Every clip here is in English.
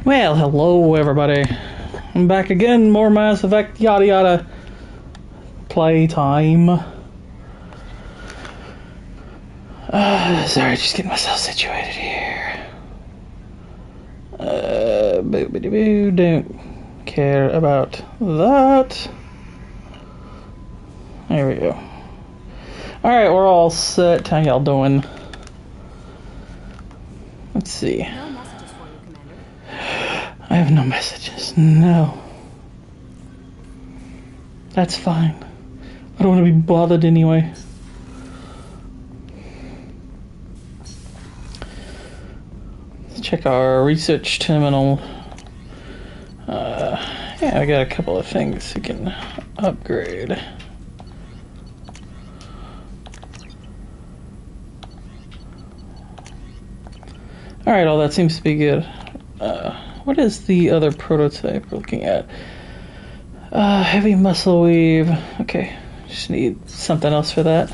Well, hello everybody. I'm back again, more Mass Effect, yada yada. Playtime. Sorry, just getting myself situated here. Boo-biddy-boo, don't care about that. There we go. Alright, we're all set. How y'all doing? Let's see. No messages for you, Commander. I have no messages. No. That's fine. I don't want to be bothered anyway. Let's check our research terminal. Yeah, I got a couple of things we can upgrade. Alright, all that seems to be good. What is the other prototype we're looking at? Heavy muscle weave. Okay, just need something else for that.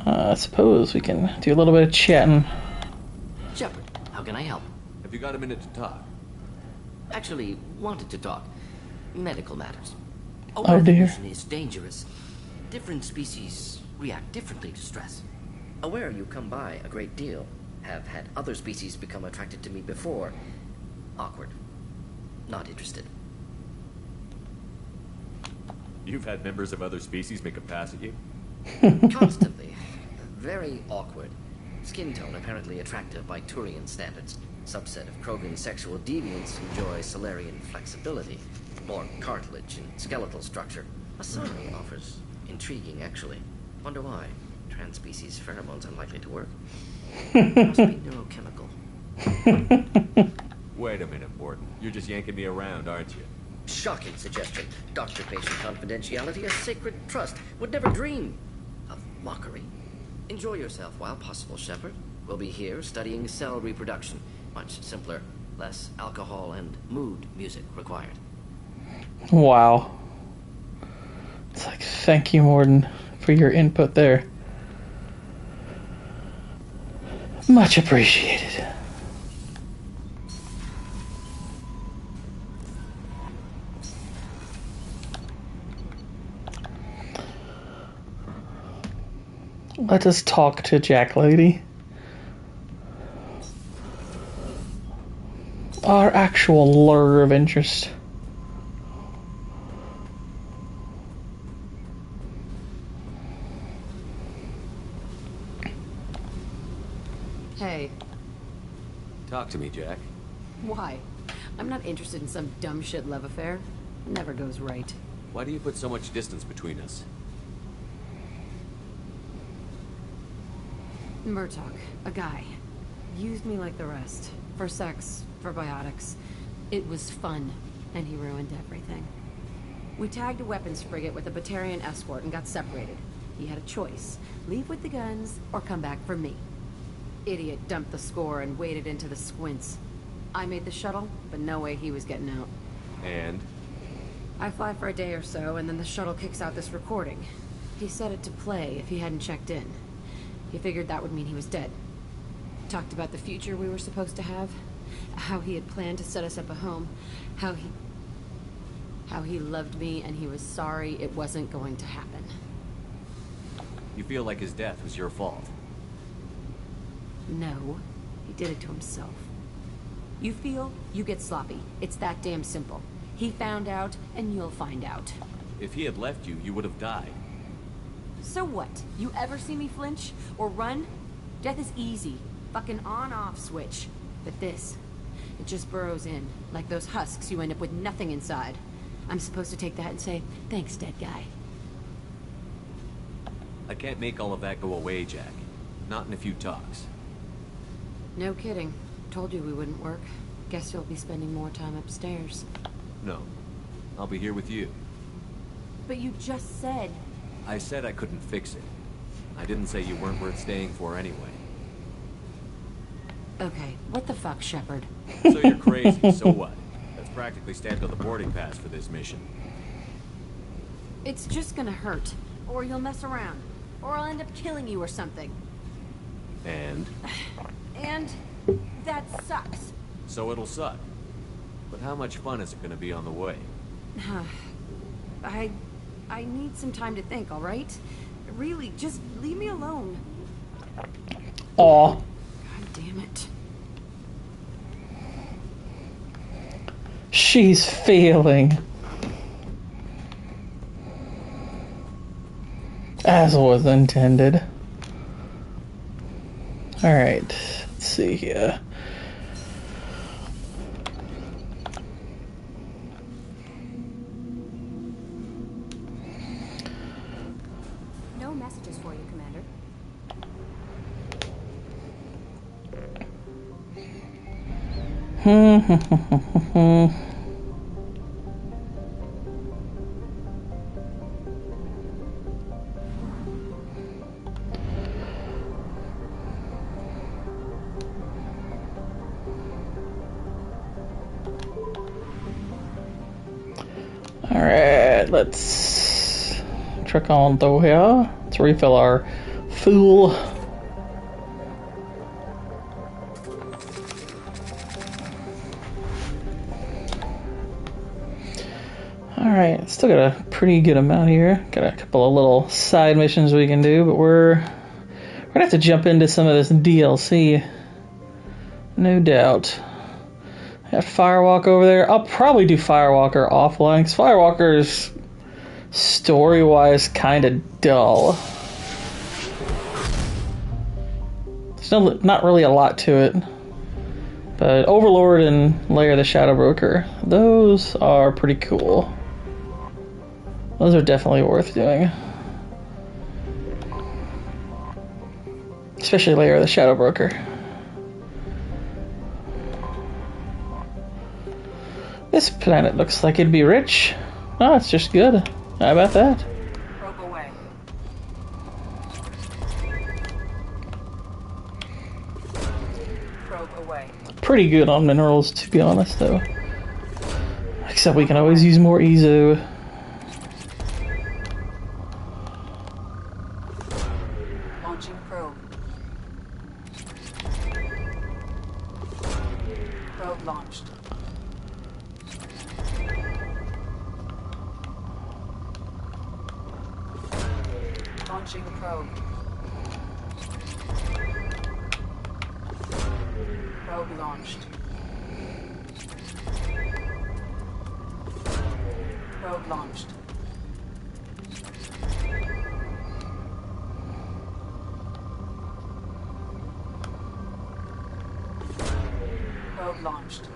I suppose we can do a little bit of chatting. Shepard, how can I help? Have you got a minute to talk? Actually, wanted to talk. Medical matters. Oh dear. Overfusion is dangerous. Different species react differently to stress. Aware you come by a great deal. Have had other species become attracted to me before. Awkward. Not interested. You've had members of other species make a pass at you? Constantly. Very awkward. Skin tone apparently attractive by Turian standards. Subset of Krogan sexual deviants enjoy Solarian flexibility. More cartilage and skeletal structure. A summary offers intriguing, actually. Wonder why. Trans-species pheromones unlikely to work. Must be neurochemical. Wait a minute, Morden. You're just yanking me around, aren't you? Shocking suggestion. Doctor-patient confidentiality, a sacred trust. Would never dream of mockery. Enjoy yourself while possible, Shepard. We'll be here studying cell reproduction. Much simpler, less alcohol and mood music required. Wow. It's like, thank you, Morden, for your input there. Much appreciated. Let us talk to Jack Lady. Our actual lure of interest. Hey, Talk to me, Jack. why? I'm not interested in some dumb shit love affair. Never goes right. Why do you put so much distance between us? Murtaugh, a guy, used me like the rest. For sex, for biotics. It was fun, and he ruined everything. We tagged a weapons frigate with a Batarian escort and got separated. He had a choice. Leave with the guns, or come back for me. Idiot dumped the score and waded into the squints. I made the shuttle, but no way he was getting out. And? I fly for a day or so, and then the shuttle kicks out this recording. He set it to play if he hadn't checked in. He figured that would mean he was dead. Talked about the future we were supposed to have. How he had planned to set us up a home. How he loved me and he was sorry it wasn't going to happen. You feel like his death was your fault? No, he did it to himself. You feel, you get sloppy. It's that damn simple. He found out, and you'll find out. If he had left you, you would have died. So what? You ever see me flinch? Or run? Death is easy. Fucking on-off switch. But this, it just burrows in. Like those husks, you end up with nothing inside. I'm supposed to take that and say, thanks, dead guy. I can't make all of that go away, Jack. Not in a few talks. No kidding. Told you we wouldn't work. Guess you'll be spending more time upstairs. No. I'll be here with you. But you just said... I said I couldn't fix it. I didn't say you weren't worth staying for anyway. Okay, what the fuck, Shepard? So you're crazy, so what? That's practically stamped on the boarding pass for this mission. It's just gonna hurt. Or you'll mess around. Or I'll end up killing you or something. And? And that sucks. So it'll suck. But how much fun is it going to be on the way? I need some time to think, all right? Really, just leave me alone. Aw. God damn it. She's failing. As was intended. Alright, let's see here. No messages for you, Commander. Alright, let's check on through here. Let's refill our fuel. Alright, still got a pretty good amount here. Got a couple of little side missions we can do, but we're gonna have to jump into some of this DLC. No doubt. Have Firewalk over there. I'll probably do Firewalker offline, because Firewalker's story-wise kind of dull. There's not really a lot to it. But Overlord and Lair of the Shadow Broker, those are pretty cool. Those are definitely worth doing. Especially Lair of the Shadow Broker. This planet looks like it'd be rich. Oh, it's just good. How about that? Probe away. Probe away. Pretty good on minerals, to be honest, though. Except we can always use more EZO. Launching probe. Probe launched. Launching probe. Probe launched. Probe launched. Probe launched.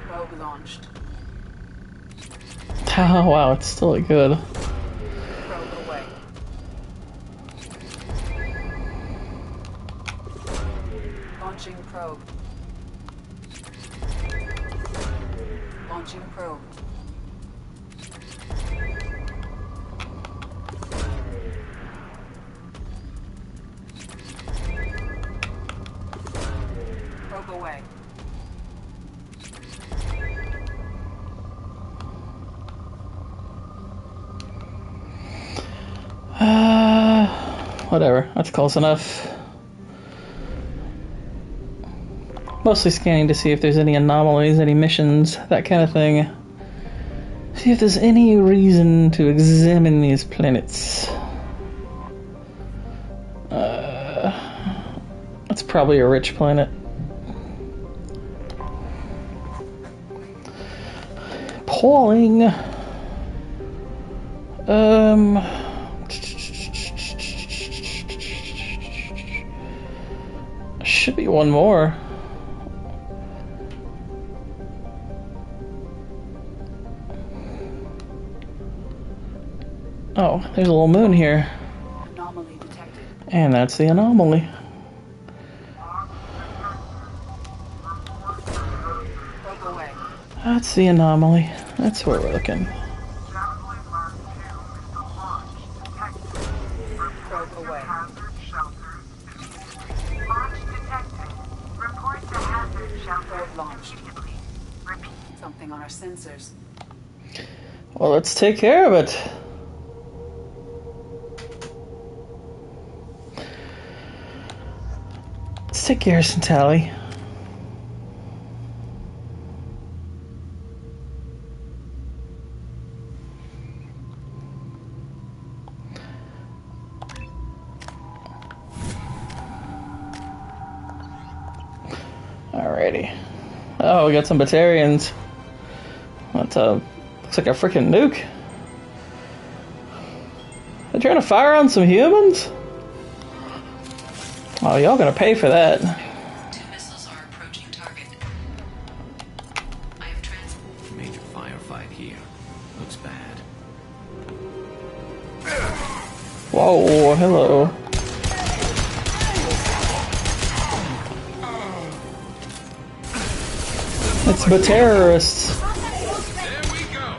Probe launched. Oh, wow, it's still good. Probe away. Launching probe. Launching probe. Probe away. Whatever, that's close enough. Mostly scanning to see if there's any anomalies, any missions, that kind of thing. See if there's any reason to examine these planets. That's probably a rich planet. Polling. Should be one more. Oh, there's a little moon here. Anomaly detected. And that's the anomaly. Probe away. That's the anomaly. That's where we're looking. Probe away. Probe launched. Something on our sensors. Well, let's take care of it. take garrison tally. Alrighty. Oh, we got some Batarians. That's looks like a freaking nuke. They're trying to fire on some humans? Oh, y'all gonna pay for that. 2 missiles are approaching target. I have Major firefight here. Looks bad. Whoa, hello. It's the terrorists. There we go.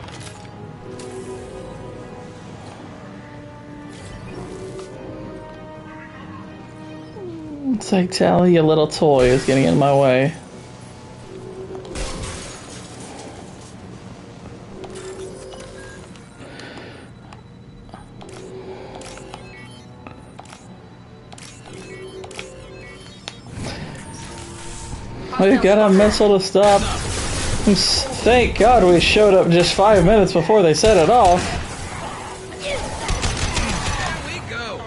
It's like, Tally, your little toy is getting in my way. We've got a missile to stop. Thank God we showed up just 5 minutes before they set it off. There we go.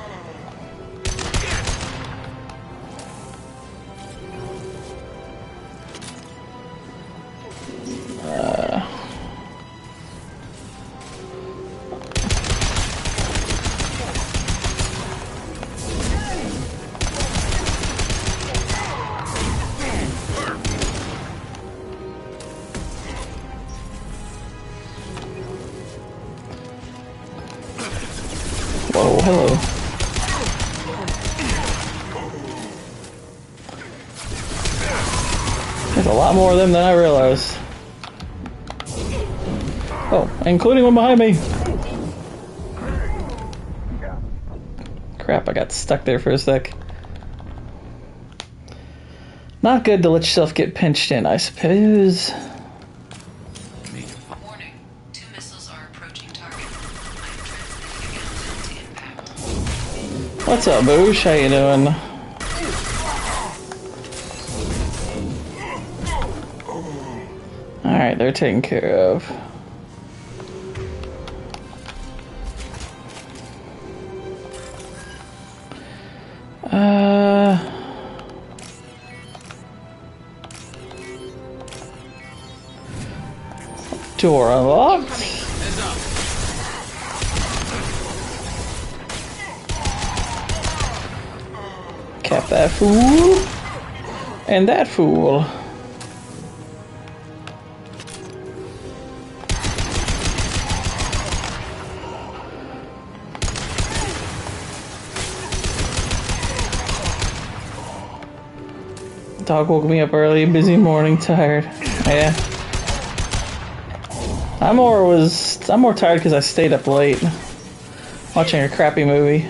Whoa, hello. There's a lot more of them than I realized. Oh, including one behind me. Crap, I got stuck there for a sec. Not good to let yourself get pinched in, I suppose. warning. 2 missiles are approaching target. I am transmitting again to impact. What's up, Boosh? How you doing? Alright, they're taken care of. Door unlocked. Heads up. Cap that fool. And that fool. Dog woke me up early, busy morning, tired. Yeah. I'm more tired because I stayed up late watching a crappy movie.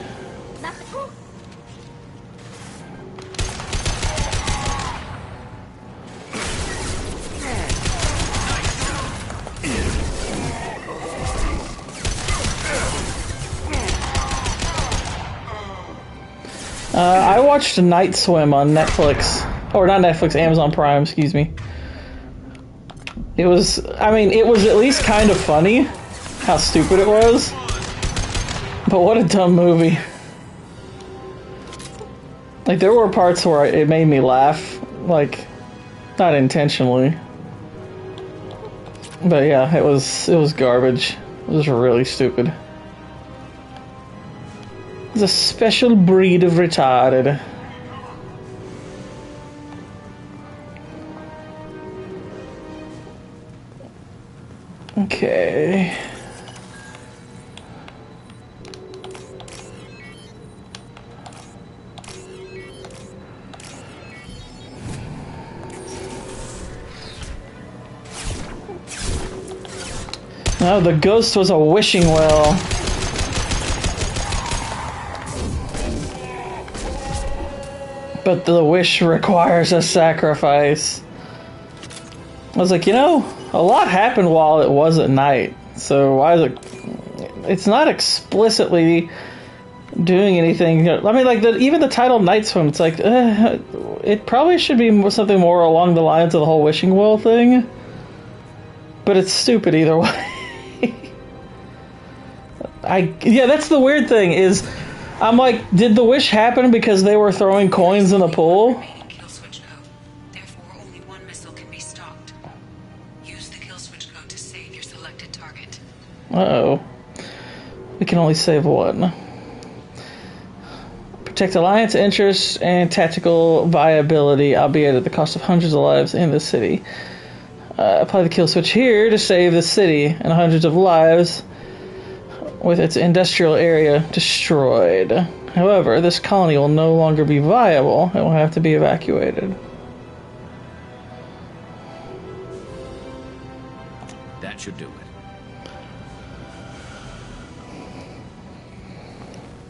I watched Night Swim on Netflix. Or not Netflix, Amazon Prime, excuse me. It was at least kind of funny how stupid it was. But what a dumb movie. Like, there were parts where it made me laugh, like, not intentionally. But yeah, it was garbage. It was really stupid. It's a special breed of retarded. Okay. Oh, the ghost was a wishing well. But the wish requires a sacrifice. I was like, a lot happened while it was at night. So why is it... It's not explicitly doing anything. I mean, like, even the title Night Swim, it's like, it probably should be something more along the lines of the whole wishing well thing. But it's stupid either way. Yeah, that's the weird thing is, I'm like, did the wish happen because they were throwing coins in the pool? Kill switch code. Therefore, only one missile can be stopped. Use the kill switch code to save your selected target. Uh-oh. We can only save one. Protect Alliance interests and tactical viability, albeit at the cost of hundreds of lives in the city. Apply the kill switch here to save the city and hundreds of lives with its industrial area destroyed. However, this colony will no longer be viable. It will have to be evacuated. That should do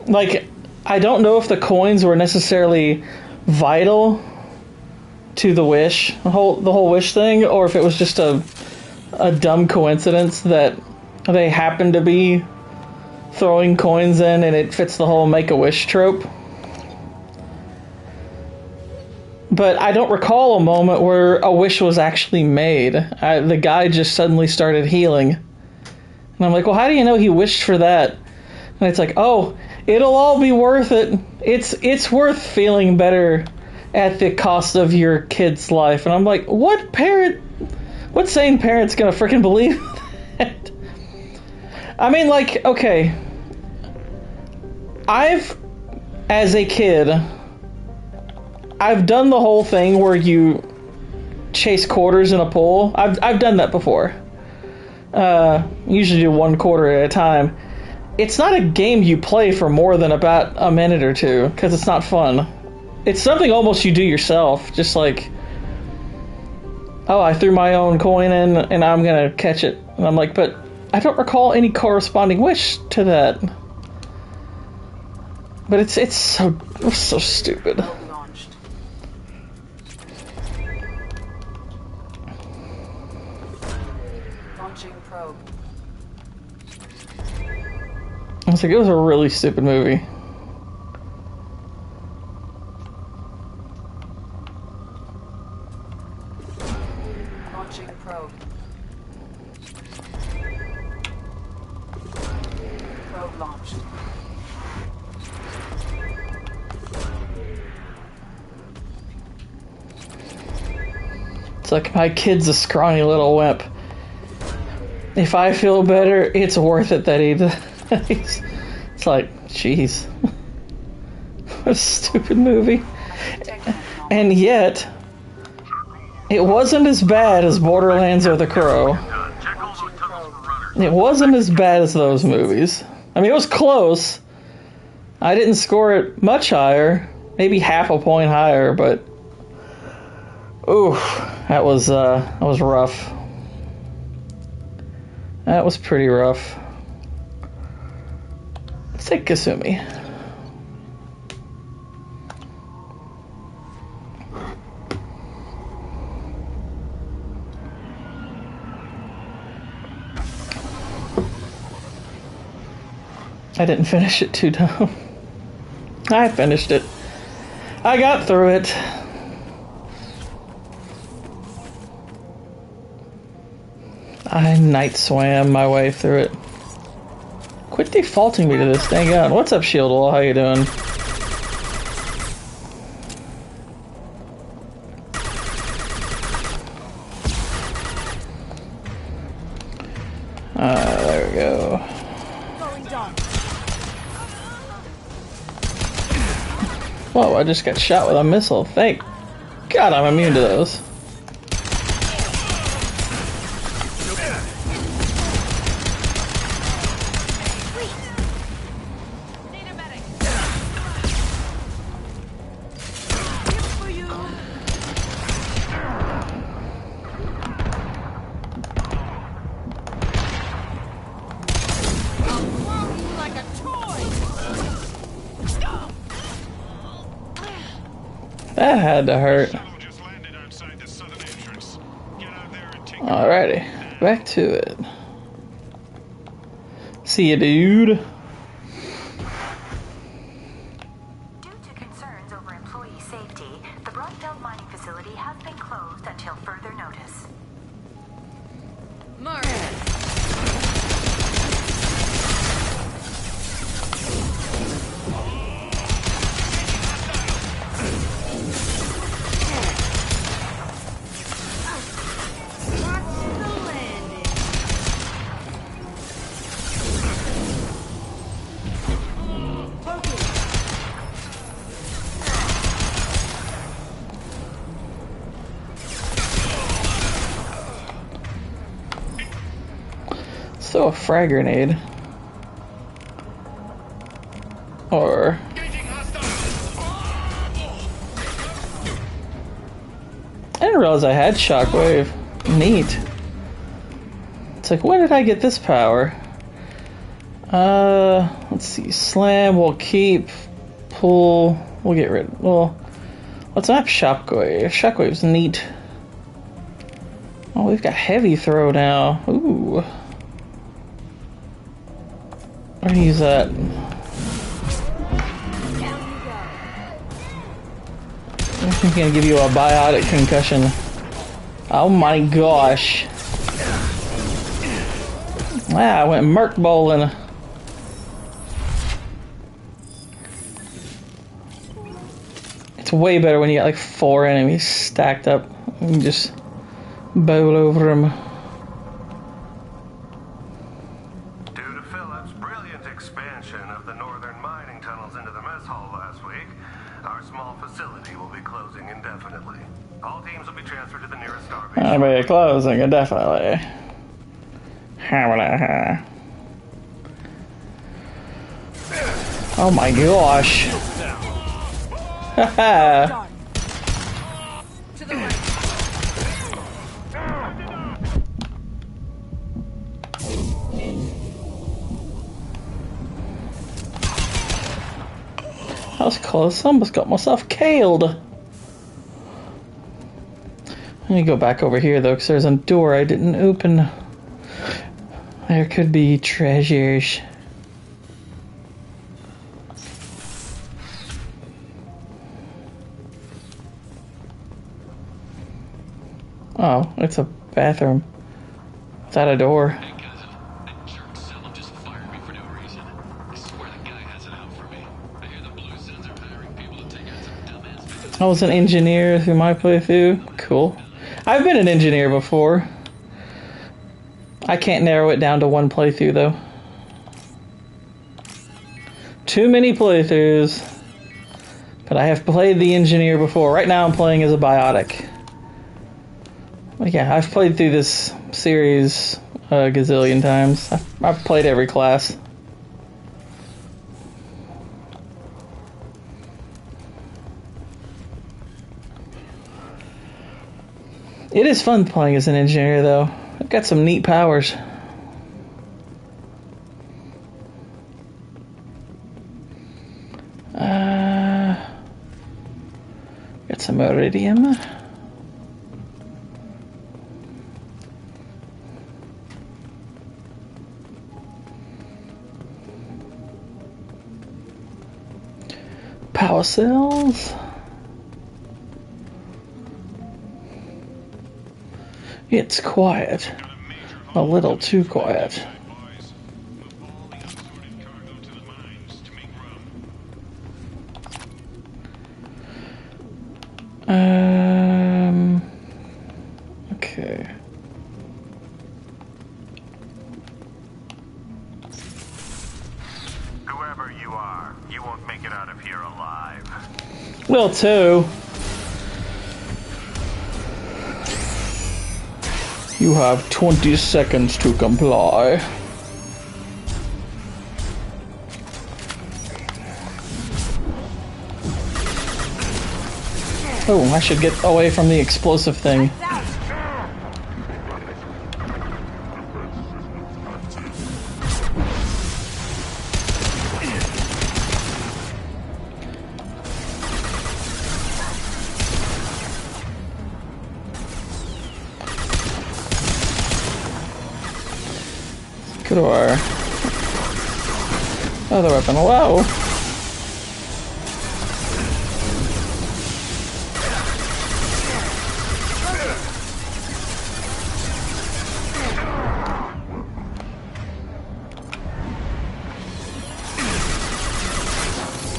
it. Like, I don't know if the coins were necessarily vital to the wish, the whole wish thing, or if it was just a dumb coincidence that they happened to be throwing coins in and it fits the whole Make-A-Wish trope. But I don't recall a moment where a wish was actually made. The guy just suddenly started healing. And I'm like, well, how do you know he wished for that? And it's like, oh, it'll all be worth it. It's worth feeling better at the cost of your kid's life. And I'm like, what sane parent's gonna freaking believe that? I mean, like, okay, as a kid, I've done the whole thing where you chase quarters in a pool. I've done that before. Usually do 1 quarter at a time. It's not a game you play for more than about a minute or two, because it's not fun. It's something almost you do yourself, just like, oh, I threw my own coin in and I'm gonna catch it. And I'm like, but I don't recall any corresponding wish to that. But it's so stupid. Launched. Launching probe. I was like, it was a really stupid movie. Launching probe. Probe launched. It's like, my kid's a scrawny little wimp. If I feel better, it's worth it that he it's like, jeez. What a stupid movie. And yet, it wasn't as bad as Borderlands or The Crow. It wasn't as bad as those movies. I mean, it was close. I didn't score it much higher. Maybe half a point higher, but oof, that was rough. That was pretty rough. Let's take Kasumi. I didn't finish it too dumb. I finished it. I got through it. I night swam my way through it. Quit defaulting me to this dang gun. What's up, Shield Wall? How you doing? There we go. Whoa, I just got shot with a missile. Thank God I'm immune to those. That had to hurt. Alrighty, back to it. See ya, dude. Due to concerns over employee safety, the Brockville Let's throw a frag grenade. Or... I didn't realize I had shockwave. Neat. It's like, when did I get this power? Let's see. Slam, we'll keep. Pull, we'll get rid. Well, let's map shockwave. Shockwave's neat. Oh, we've got heavy throw now. Ooh. We're gonna use that. I'm gonna give you a biotic concussion. Oh my gosh. Ah, I went merc bowling. It's way better when you got like 4 enemies stacked up. You can just bowl over them. Due to Phillips' brilliant expansion of the northern mining tunnels into the mess hall last week, our small facility will be closing indefinitely. All teams will be transferred to the nearest starbase. I'll be closing indefinitely. Oh my gosh. Haha. To the right. That was close. I almost got myself killed. Let me go back over here though, because there's a door I didn't open. There could be treasures. Oh, it's a bathroom. Is that a door? Hey cousin, that jerk Selim just fired me for no reason. I swear the guy has it out for me. I hear the Blue Sins are hiring people to take out some dumbass. I was an engineer through my playthrough. Cool. I've been an engineer before. I can't narrow it down to one playthrough though. Too many playthroughs. But I have played the engineer before. Right now I'm playing as a biotic. But yeah, I've played through this series a gazillion times. I've played every class. It is fun playing as an engineer though. I've got some neat powers. Got some iridium. Power cells. It's quiet. A little too quiet. Okay. Whoever you are, you won't make it out of here alive. Will too. You have 20 seconds to comply. Oh, I should get away from the explosive thing. Go to our other weapon. Whoa!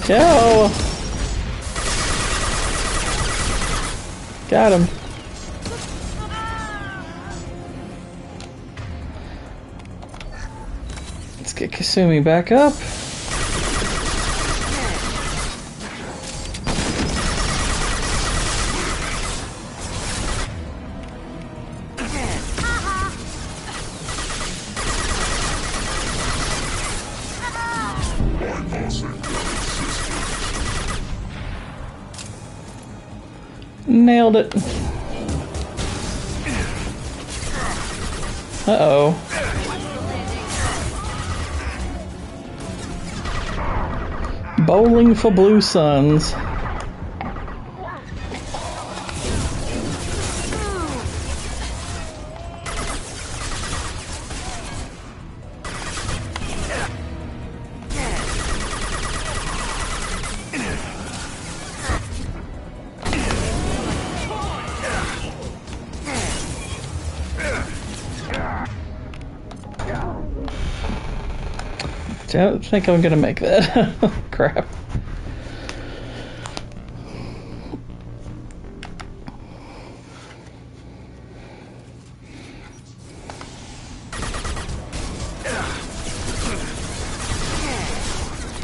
Go! Got him. Let's get Kasumi back up. Nailed it. Uh-oh. Bowling for Blue Suns. I don't think I'm gonna make that. Crap.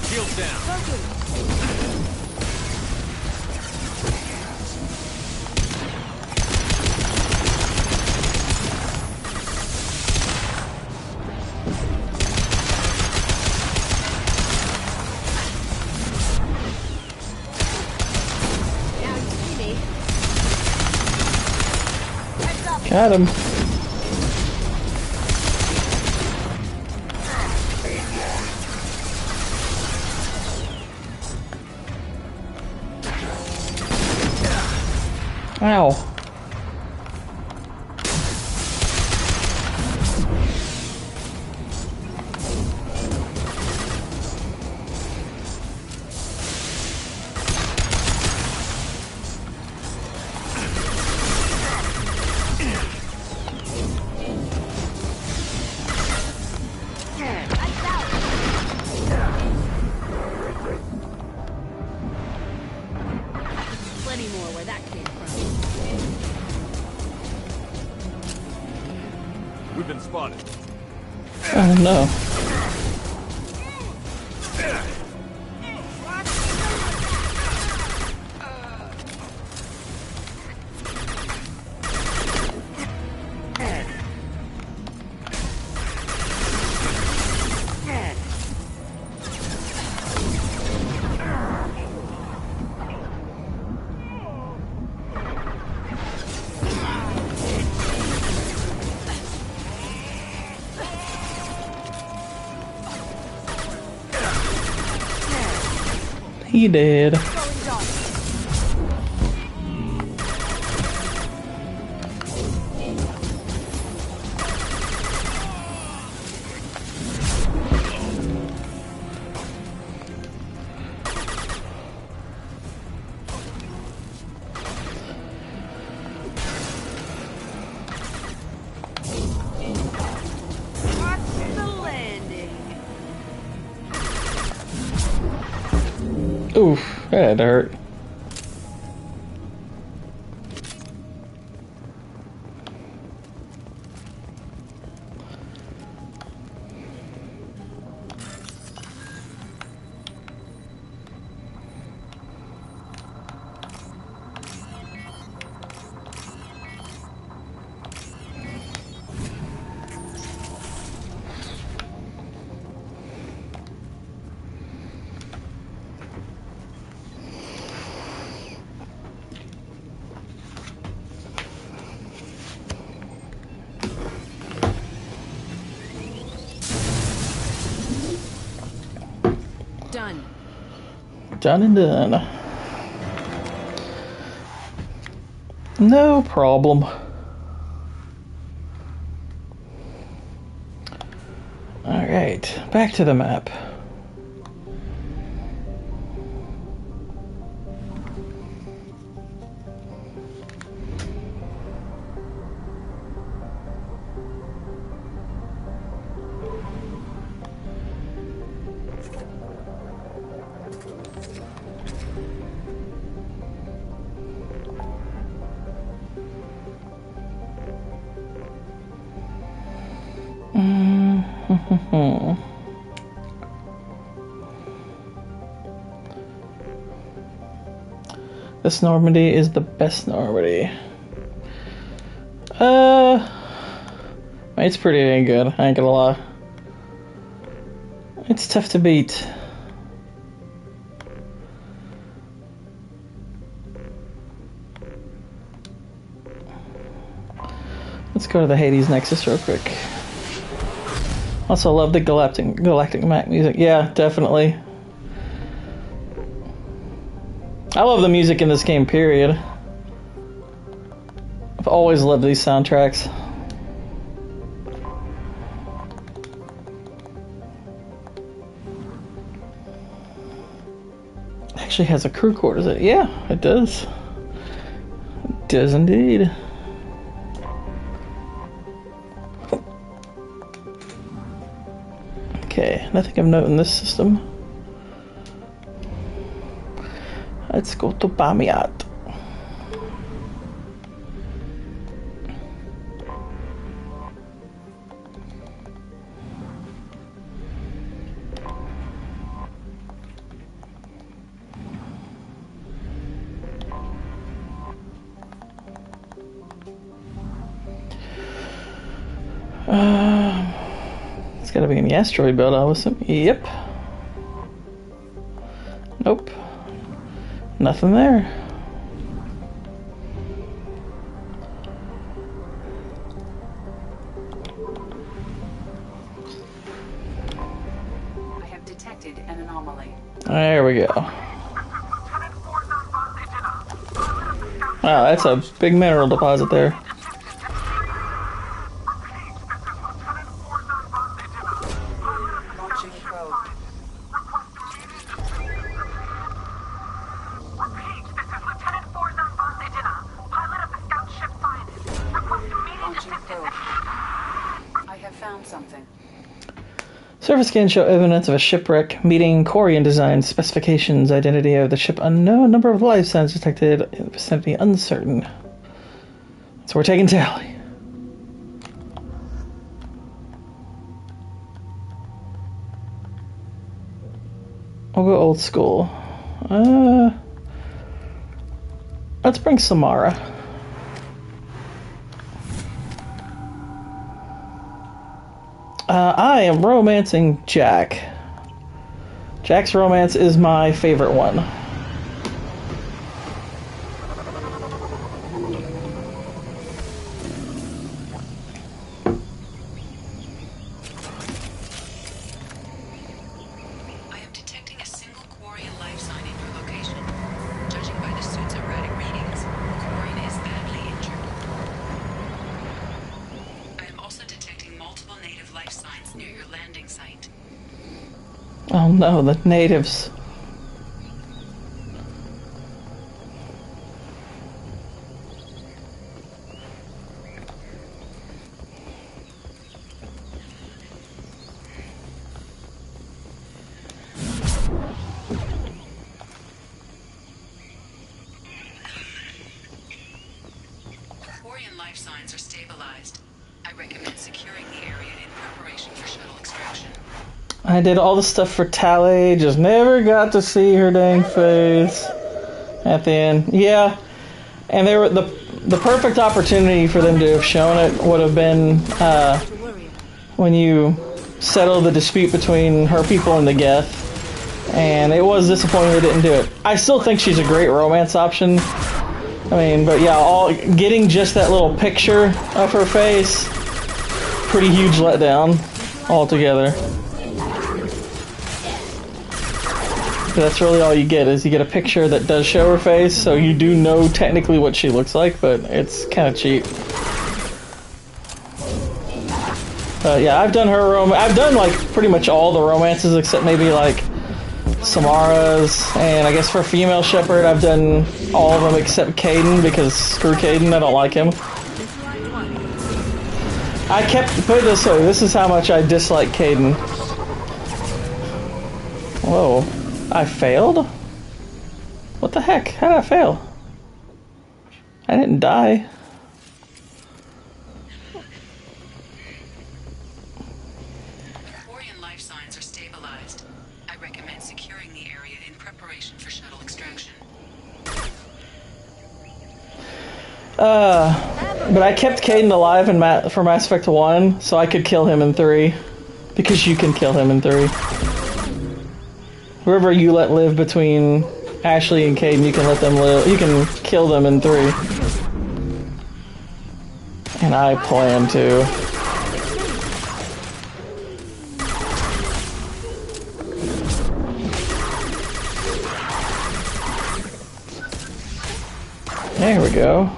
Shields down. Got him. Ow. Plenty more where that came from. We've been spotted. Oh no. He did. Oof, that had to hurt. Done. Done and done. No problem. Alright, back to the map. This Normandy is the best Normandy. It's pretty dang good, I ain't gonna lie. It's tough to beat. Let's go to the Hades Nexus real quick. Also love the galactic map music. Yeah, definitely. I love the music in this game, period. I've always loved these soundtracks. Actually has a crew quarters. Yeah, it does. It does indeed. Okay, nothing of note in this system. Let's go to Bamiat. It's gotta be in the asteroid belt, I assume. Yep. Nope. Nothing there. I have detected an anomaly. There we go. Wow, that's a big mineral deposit there. Launching probe. Launching probe. I have found something. Surface scans show evidence of a shipwreck, meeting Corian design specifications, identity of the ship unknown, number of life signs detected in the vicinity uncertain. So we're taking tally. We'll go old school. Let's bring Samara. I am romancing Jack. Jack's romance is my favorite one. I am detecting a single Quarian life sign in your location. Judging by the suit's erratic readings, Quarian is badly injured. I am also detecting multiple native life signs near your landing site. Oh no, the natives. Quarian life signs are stabilized. I recommend securing the area in preparation for shuttle extraction. I did all the stuff for Tally, just never got to see her dang face at the end. Yeah, and they were the perfect opportunity for them to have shown it would have been when you settle the dispute between her people and the Geth. And it was disappointing they didn't do it. I still think she's a great romance option. I mean, but yeah, getting just that little picture of her face, pretty huge letdown altogether. That's really all you get, is you get a picture that does show her face, so you do know technically what she looks like, but it's kind of cheap. But yeah, I've done I've done like pretty much all the romances except maybe like Samara's, and I guess for female shepherd I've done all of them except Caden, because screw Caden, I don't like him. Put it this way, this is how much I dislike Caden. Whoa. I failed? What the heck? How did I fail? I didn't die. Quarian life signs are stabilized. I recommend securing the area in preparation for shuttle extraction. But I kept Caden alive for Mass Effect 1, so I could kill him in 3. Because you can kill him in 3. Whoever you let live between Ashley and Caden, you can let them live. You can kill them in 3. And I plan to. There we go.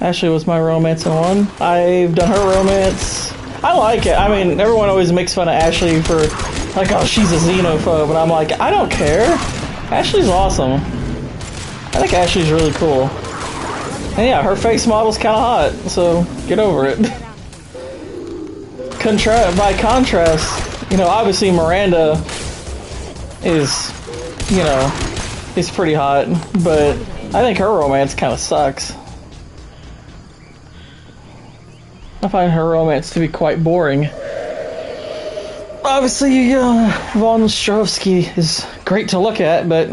Ashley was my romance in one. I've done her romance. I like it. I mean, everyone always makes fun of Ashley for, like, oh, she's a xenophobe. And I'm like, I don't care. Ashley's awesome. I think Ashley's really cool. And yeah, her face model's kind of hot, so get over it. By contrast, you know, obviously Miranda is, you know, is pretty hot, but I think her romance kind of sucks. I find her romance to be quite boring. Obviously, Von Strovsky is great to look at, but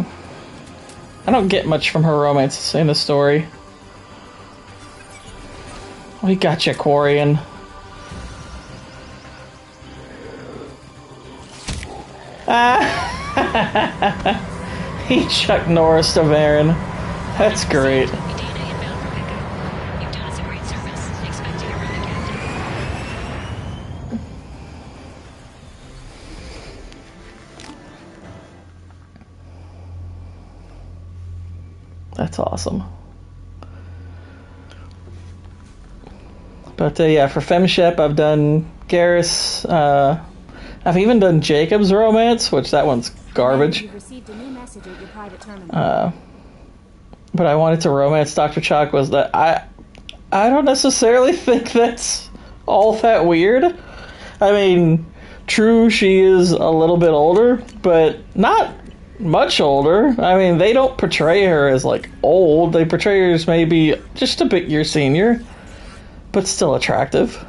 I don't get much from her romance in the story. We got you, Quarian. He Chuck Norris to Varen. That's great. That's awesome. But yeah, for FemShep, I've done Garrus. I've even done Jacob's romance, which that one's garbage. But I wanted to romance Dr. Chalk. Was that I don't necessarily think that's all that weird. I mean, true, she is a little bit older, but not much older. I mean, they don't portray her as like old. They portray her as maybe just a bit your senior, but still attractive.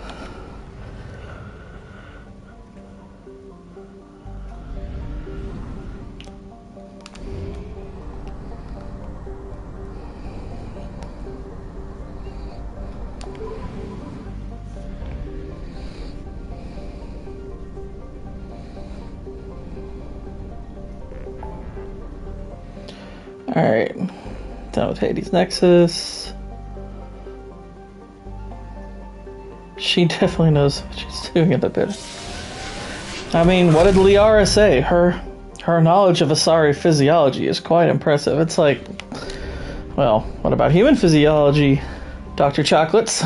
Alright, done with Hades Nexus. She definitely knows what she's doing in the bit. I mean, what did Liara say? Her knowledge of Asari physiology is quite impressive. It's like, well, what about human physiology, Dr. Chocolates?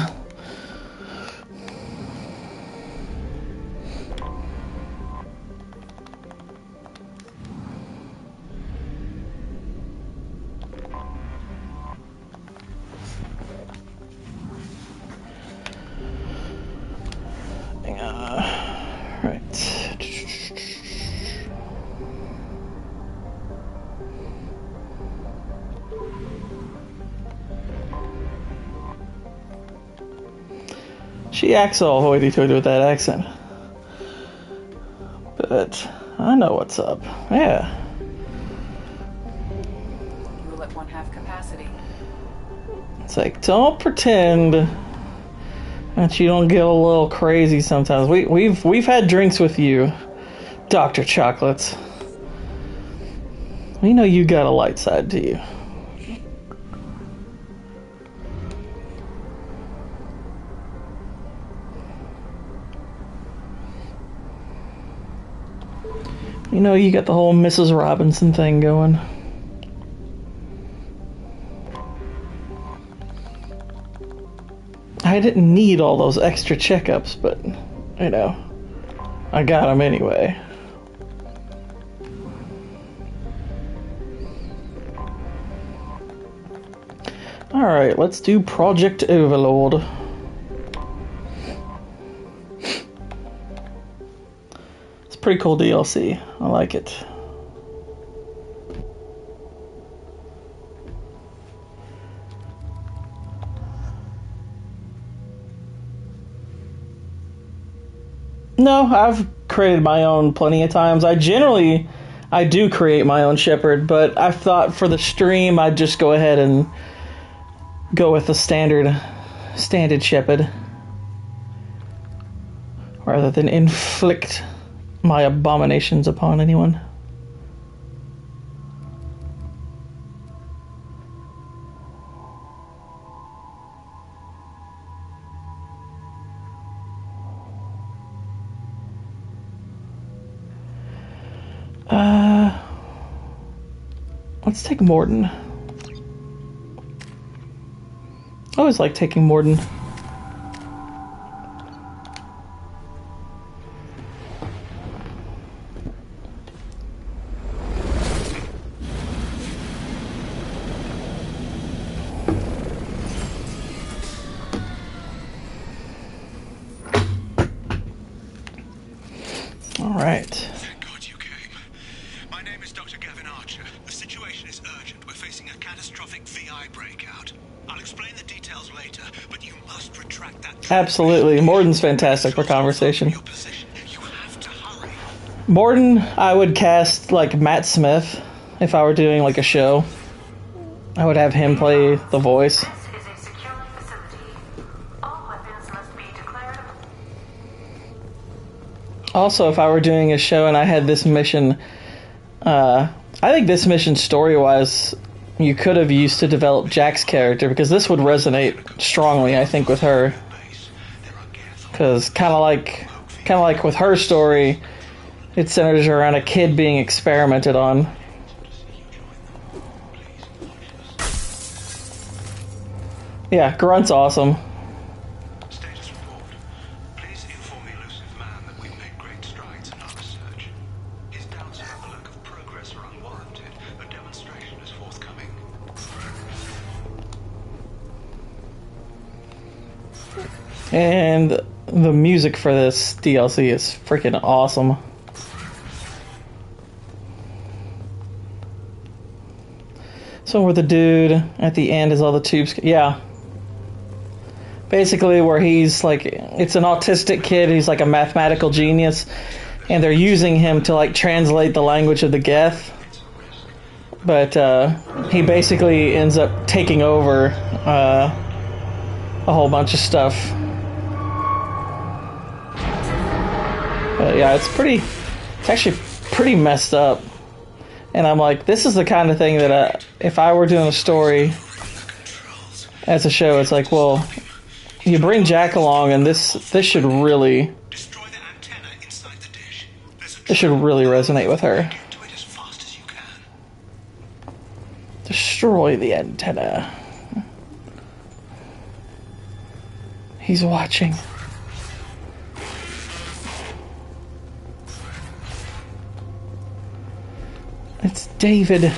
She acts all hoity-toity with that accent. But I know what's up. Yeah. Rule at 1/2 capacity. It's like, don't pretend that you don't get a little crazy sometimes. We've had drinks with you, Dr. Chocolates. We know you got a light side to you. You know, you got the whole Mrs. Robinson thing going. I didn't need all those extra checkups, but, you know, I got them anyway. Alright, let's do Project Overlord. Pretty cool DLC. I like it. No, I've created my own plenty of times. I do create my own Shepherd, but I thought for the stream I'd just go ahead and go with the standard Shepherd. rather than inflict my abominations upon anyone. Let's take Morden. I always like taking Morden. All right. Thank God you came. My name is Dr. Gavin Archer. The situation is urgent. We're facing a catastrophic VI breakout. I'll explain the details later, but you must retract that. Absolutely. Morden's fantastic for conversation. Your position. You have to hurry. Morden, I would cast like Matt Smith if I were doing like a show. I would have him play the voice. This is a secure facility. All weapons must be declared. Also, if I were doing a show and I had this mission, I think this mission story-wise, you could have used to develop Jack's character, because this would resonate strongly, I think, with her. Because kind of like with her story, it centers around a kid being experimented on. Yeah, Grunt's awesome. Status report. Please inform the elusive man that we've made great strides in our research. His doubts about the lack of progress are unwarranted. A demonstration is forthcoming. And the music for this DLC is freaking awesome. So where the dude at the end is all the tubes, yeah. Basically where he's like, it's an autistic kid, he's like a mathematical genius, and they're using him to like translate the language of the Geth. But he basically ends up taking over a whole bunch of stuff. But yeah, it's actually pretty messed up. And I'm like, this is the kind of thing that if I were doing a story as a show, it's like, well, you bring Jack along, and this should really, Destroy the antenna inside the dish. this should really resonate with her. Get to it as fast as you can. Destroy the antenna. He's watching. It's David.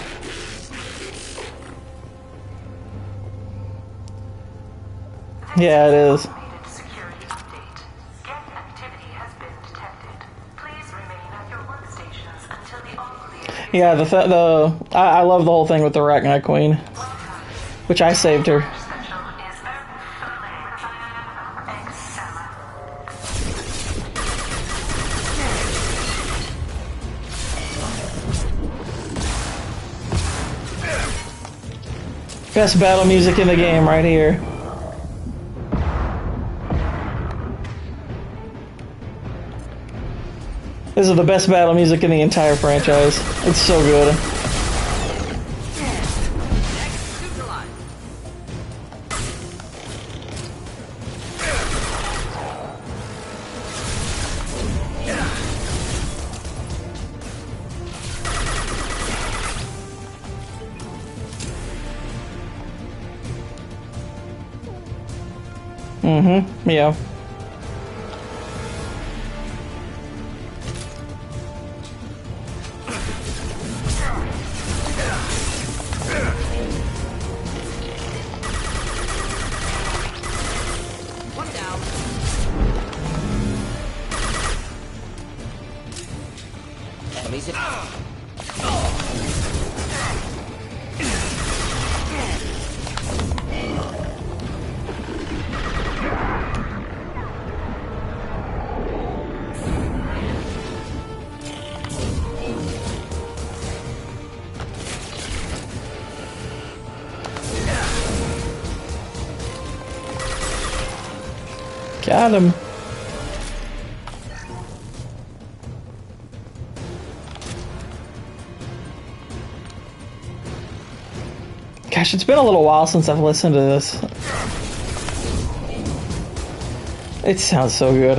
Yeah, it is. Security update. Geth activity has been detected. Please remain at your workstations until the all clear. Yeah, I love the whole thing with the Arachnite Queen, which I saved her. Special is Best battle music in the game right here. This is the best battle music in the entire franchise. It's so good. Yeah. One down. Enemies in. Got him. Gosh, it's been a little while since I've listened to this. It sounds so good.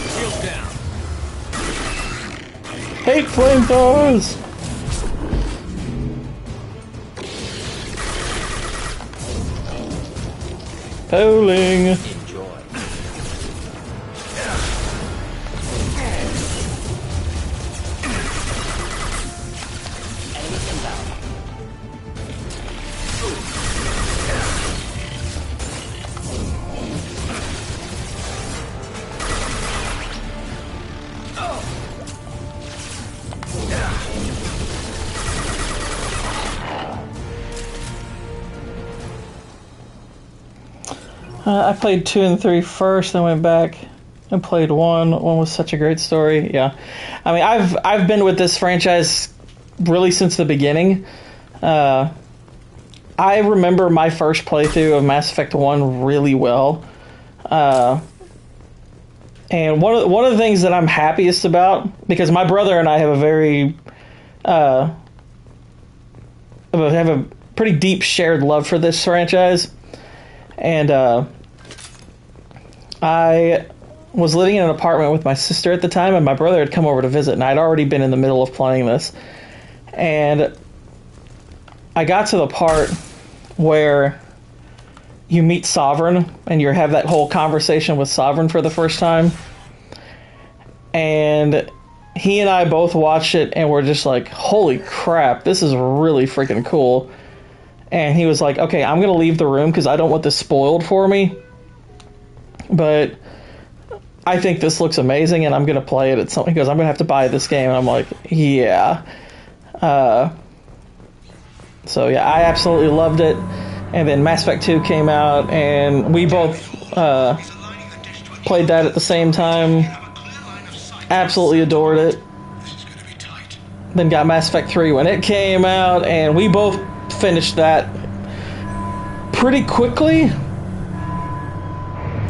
Shields down. Hate flamethrowers! Polling! Enjoy. Enemy inbound. I played 2 and 3 first, then went back and played 1. 1 was such a great story. Yeah, I mean, I've been with this franchise really since the beginning. I remember my first playthrough of Mass Effect 1 really well. And one of the things that I'm happiest about, because my brother and I have have a pretty deep shared love for this franchise. And I was living in an apartment with my sister at the time, and my brother had come over to visit, and I'd already been in the middle of playing this. And I got to the part where you meet Sovereign, and you have that whole conversation with Sovereign for the first time. And he and I both watched it, and we're just like, holy crap, this is really freaking cool. And he was like, okay, I'm going to leave the room because I don't want this spoiled for me. But I think this looks amazing and I'm going to play it at some... He goes, I'm going to have to buy this game. And I'm like, yeah. So yeah, I absolutely loved it. And then Mass Effect 2 came out and we both played that at the same time. Absolutely adored it. Then got Mass Effect 3 when it came out, and we both finished that pretty quickly.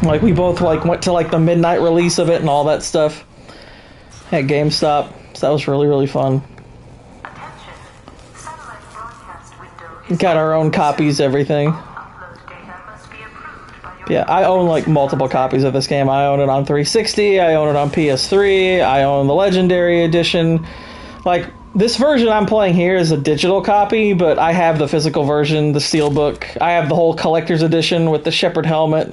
Like, we both went to the midnight release of it and all that stuff at GameStop. So that was really, really fun. Got our own copies, everything. Yeah, I own multiple copies of this game. I own it on 360, I own it on PS3, I own the Legendary Edition. This version I'm playing here is a digital copy, but I have the physical version, the Steelbook. I have the whole collector's edition with the Shepard helmet.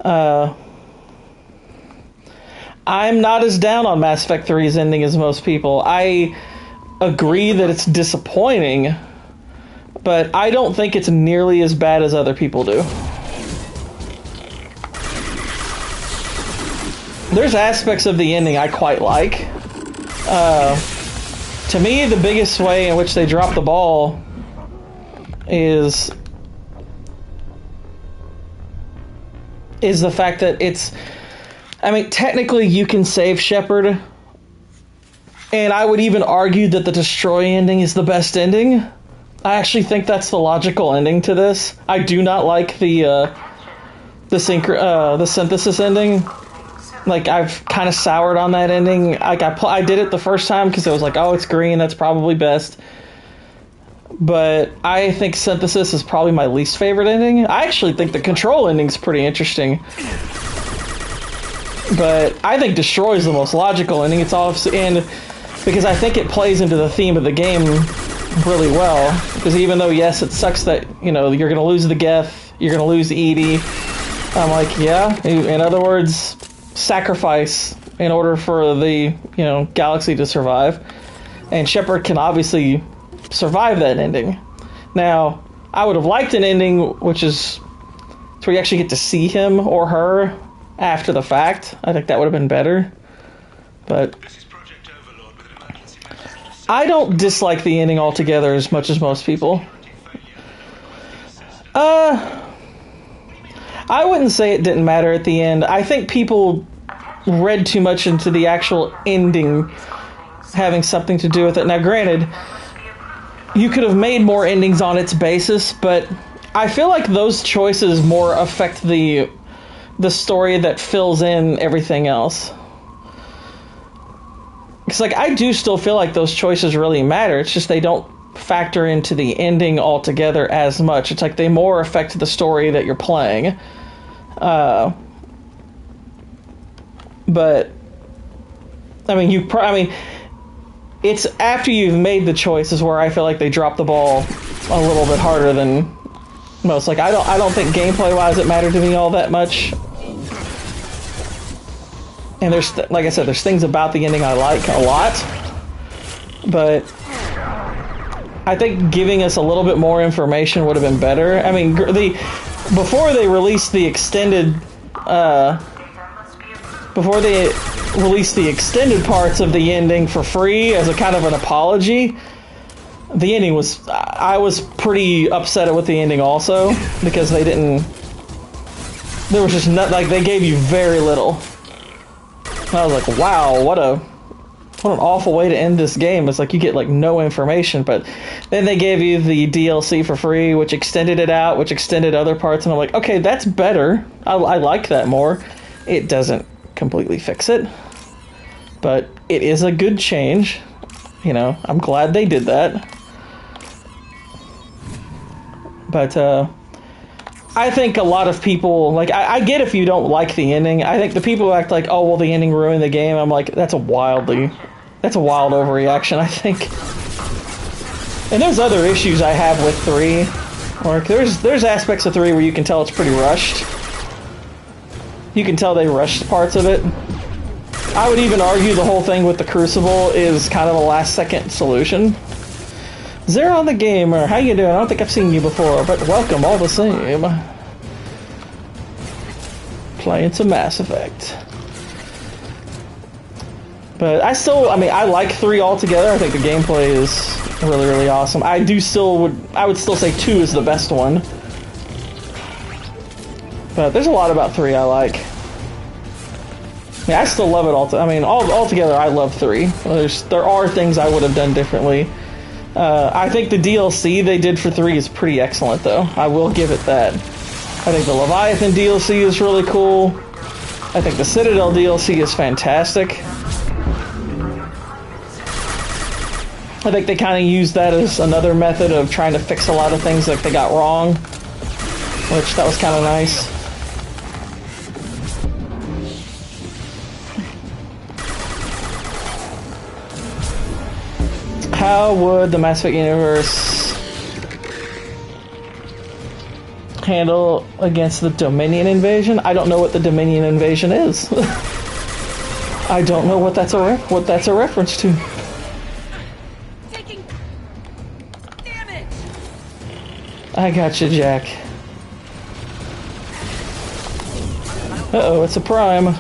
I'm not as down on Mass Effect 3's ending as most people. I agree that it's disappointing, but I don't think it's nearly as bad as other people do. There's aspects of the ending I quite like. To me, the biggest way in which they drop the ball is the fact that it's... I mean, technically you can save Shepard, and I would even argue that the Destroy ending is the best ending. I actually think that's the logical ending to this. I do not like the synthesis ending. I've kind of soured on that ending. I did it the first time because I was like, oh, it's green, that's probably best. But I think synthesis is probably my least favorite ending. I actually think the control ending's pretty interesting. But I think Destroy is the most logical ending. It's all in because I think it plays into the theme of the game really well. Because even though, yes, it sucks that, you're going to lose the Geth, you're going to lose Edie. I'm like, yeah, in other words... sacrifice in order for the galaxy to survive, and Shepard can obviously survive that ending. Now, I would have liked an ending which is where you actually get to see him or her after the fact. I think that would have been better, but I don't dislike the ending altogether as much as most people. I wouldn't say it didn't matter at the end. I think people read too much into the actual ending having something to do with it. Now, granted, you could have made more endings on its basis, but I feel like those choices more affect the story that fills in everything else. Because, like, I do still feel like those choices really matter. It's just they don't factor into the ending altogether as much. It's like they more affect the story that you're playing. But, I mean, it's after you've made the choices where I feel like they drop the ball a little bit harder than most. Like, I don't think gameplay-wise it mattered to me all that much. And there's, like I said, there's things about the ending I like a lot, but I think giving us a little bit more information would have been better. I mean, before they released the extended parts of the ending for free as a kind of an apology, the ending was, I was pretty upset with the ending also, because there was just not, like, they gave you very little. And I was like, wow, what an awful way to end this game. It's like you get like no information, but then they gave you the DLC for free, which extended it out, which extended other parts, and I'm like, okay, that's better. I like that more. It doesn't completely fix it, but it is a good change. You know, I'm glad they did that. But, I think a lot of people, like, I get if you don't like the ending. I think the people who act like, oh, well, the ending ruined the game, I'm like, that's a wild overreaction, I think. And there's other issues I have with 3. Like, there's aspects of 3 where you can tell it's pretty rushed. You can tell they rushed parts of it. I would even argue the whole thing with the Crucible is kind of a last-second solution. Zero on the Gamer, how you doing? I don't think I've seen you before, but welcome all the same. Playing some Mass Effect. But I like 3 altogether. I think the gameplay is really, really awesome. I would still say 2 is the best one. But there's a lot about 3 I like. I still love it altogether I love 3. There are things I would have done differently. I think the DLC they did for 3 is pretty excellent, though. I will give it that. I think the Leviathan DLC is really cool. I think the Citadel DLC is fantastic. I think they kind of used that as another method of trying to fix a lot of things that they got wrong, which that was kind of nice. How would the Mass Effect universe handle against the Dominion invasion? I don't know what the Dominion invasion is. I don't know what that's a reference to. Taking damage. I got you, Jack. Uh-oh, it's a prime.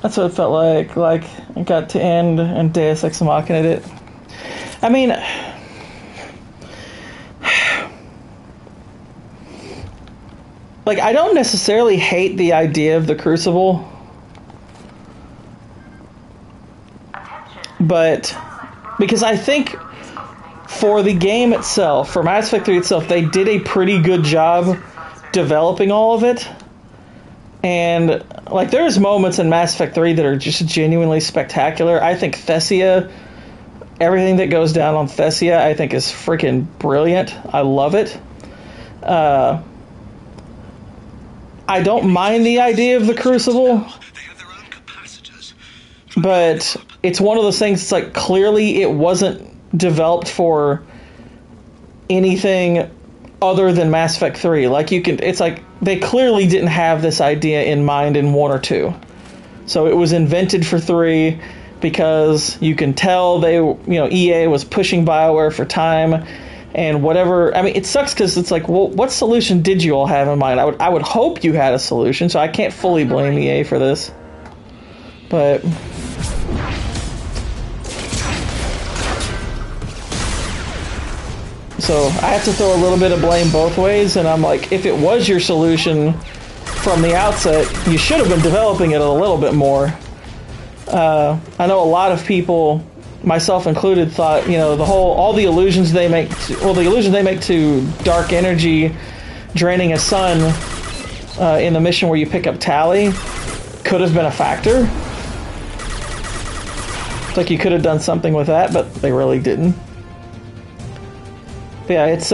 That's what it felt like it got to end and Deus Ex Machina it. I mean, like, I don't necessarily hate the idea of the Crucible, but because I think for the game itself, for Mass Effect 3 itself, they did a pretty good job developing all of it. And, like, there's moments in Mass Effect 3 that are just genuinely spectacular. I think Thessia, everything that goes down on Thessia, I think is freaking brilliant. I love it. I don't mind the idea of the Crucible, but it's one of those things, it's like, clearly it wasn't developed for anything other than Mass Effect 3. Like, it's like, they clearly didn't have this idea in mind in 1 or 2. So it was invented for 3, because you can tell EA was pushing BioWare for time and whatever. I mean, it sucks because it's like, well, what solution did you all have in mind? I would hope you had a solution, so I can't fully blame EA for this. But so I have to throw a little bit of blame both ways, and I'm like, if it was your solution from the outset, you should have been developing it a little bit more. I know a lot of people, myself included, thought, all the illusions they make to dark energy draining a sun in the mission where you pick up Tally could have been a factor. It's like you could have done something with that, but they really didn't. But yeah, it's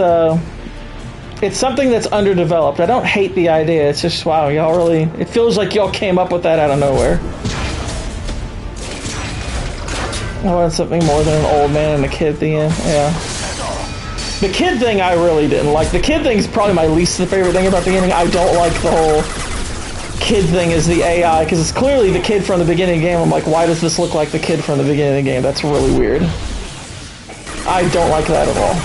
something that's underdeveloped. I don't hate the idea. It's just, wow, y'all really, it feels like y'all came up with that out of nowhere. I wanted something more than an old man and a kid at the end. Yeah. The kid thing I really didn't like. The kid thing is probably my least favorite thing about the ending. I don't like the whole kid thing as the AI, because it's clearly the kid from the beginning of the game. I'm like, why does this look like the kid from the beginning of the game? That's really weird. I don't like that at all.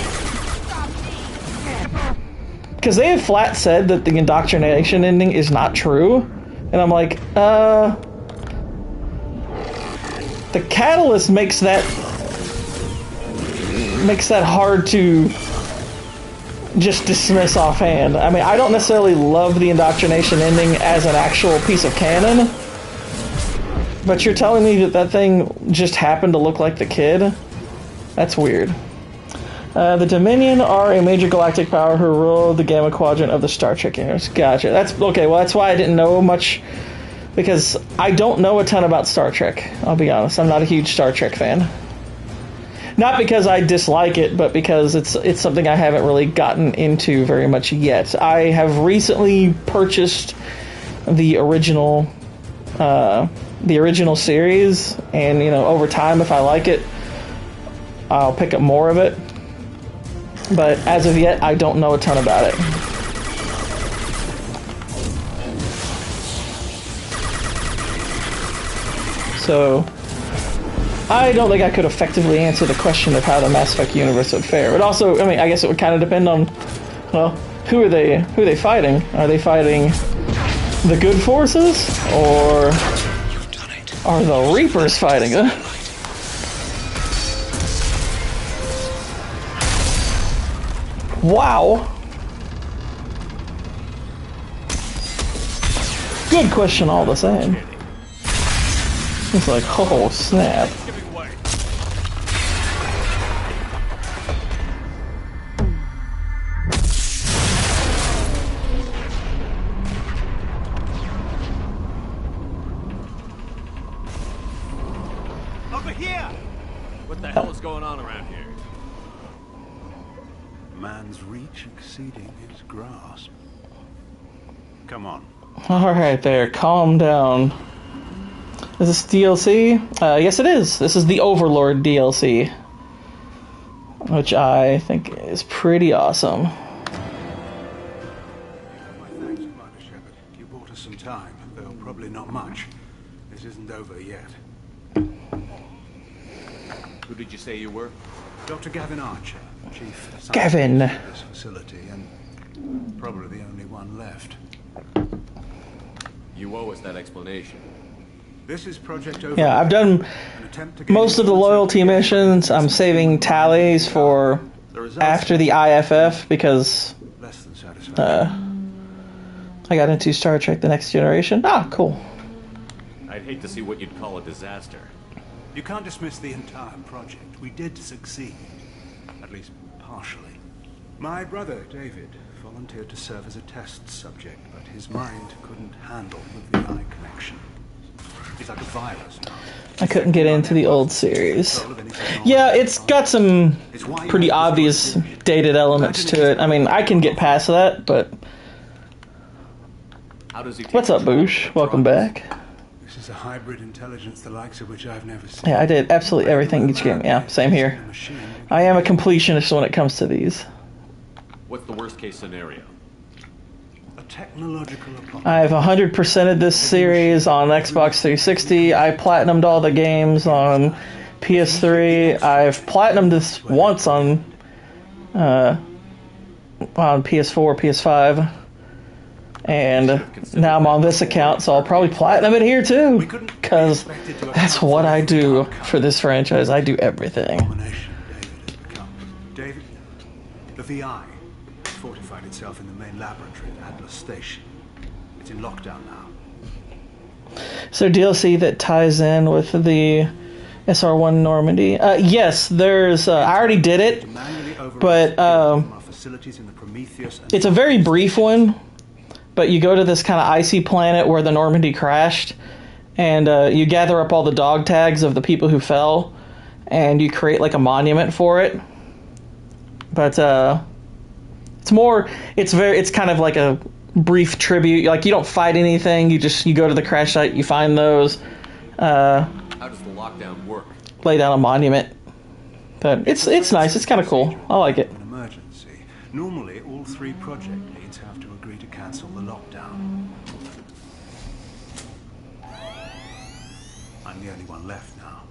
Because they have flat said that the indoctrination ending is not true. And I'm like, the catalyst makes that hard to just dismiss offhand. I mean, I don't necessarily love the indoctrination ending as an actual piece of canon, but you're telling me that thing just happened to look like the kid? That's weird. The Dominion are a major galactic power who rule the Gamma Quadrant of the Star Trek universe. Gotcha. That's okay. Well, that's why I didn't know much, because I don't know a ton about Star Trek. I'll be honest. I'm not a huge Star Trek fan. Not because I dislike it, but because it's something I haven't really gotten into very much yet. I have recently purchased the original series, and over time, if I like it, I'll pick up more of it. But as of yet, I don't know a ton about it. So I don't think I could effectively answer the question of how the Mass Effect universe would fare. But also, I mean, I guess it would kind of depend on, well, who are they fighting? Are they fighting the good forces, or are the Reapers fighting? Wow. Good question all the same. It's like, oh snap. Over here! What the hell is going on around here? Man's reach exceeding his grasp. Come on. Alright there, calm down. Is this DLC? Yes it is. This is the Overlord DLC, which I think is pretty awesome. My thanks, Commander Shepard. You bought us some time, though probably not much. This isn't over yet. Who did you say you were? Dr. Gavin Archer, Chief Scientist Gavin. of this facility, and probably the only one left. You owe us that explanation. This is Project Overlord. Yeah, I've done most of the loyalty missions. I'm saving tallies for after the IFF because Less than satisfactory. I got into Star Trek The Next Generation. Ah, cool. I'd hate to see what you'd call a disaster. You can't dismiss the entire project. We did succeed. At least partially. My brother, David, volunteered to serve as a test subject, but his mind couldn't handle the VI connection. It's like a virus now. I couldn't get into the old series. Yeah, it's got some pretty obvious dated elements to it. I mean, I can get past that, but... How does he What's up, Boosh? Welcome back. This is a hybrid intelligence the likes of which I've never seen. Yeah, I did absolutely everything each game. Yeah, same here. I am a completionist when it comes to these. What's the worst case scenario? A technological apocalypse. I've 100%ed this series on Xbox 360. I platinumed all the games on PS3. I've platinumed this once on PS4, PS5. And now I'm on this account, so I'll probably platinum it here too. Because that's what I do for this franchise. I do everything. David, the VI fortified itself in the main laboratory at Atlas Station. It's in lockdown now. So DLC that ties in with the SR1 Normandy. Yes, there's. I already did it, but it's a very brief one. But you go to this kind of icy planet where the Normandy crashed, and you gather up all the dog tags of the people who fell, and you create like a monument for it. But it's kind of like a brief tribute. Like, you don't fight anything. You go to the crash site, you find those. How does the lockdown work? Lay down a monument. But it's nice. It's kind of cool. I like it. An emergency. Normally, all 3 project leads have to agree to cancel the lockdown. I'm the only one left now.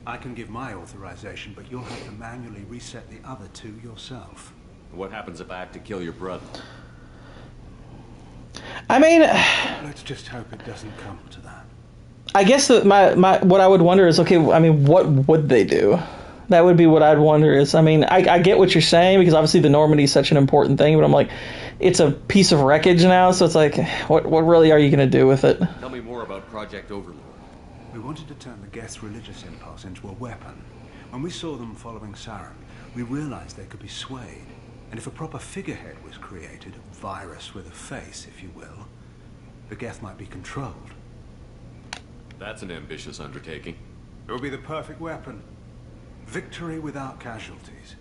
I can give my authorization, but you'll have to manually reset the other 2 yourself. What happens if I have to kill your brother? I mean, let's just hope it doesn't come to that. I guess that my what I would wonder is, okay, I mean, what would they do? That would be what I'd wonder is, I mean, I get what you're saying, because obviously the Normandy is such an important thing, but I'm like, it's a piece of wreckage now, so it's like, what really are you going to do with it? Tell me more about Project Overlord. We wanted to turn the Geth's religious impulse into a weapon. When we saw them following Saren, we realized they could be swayed. And if a proper figurehead was created, a virus with a face, if you will, the Geth might be controlled. That's an ambitious undertaking. It would be the perfect weapon. Victory without casualties.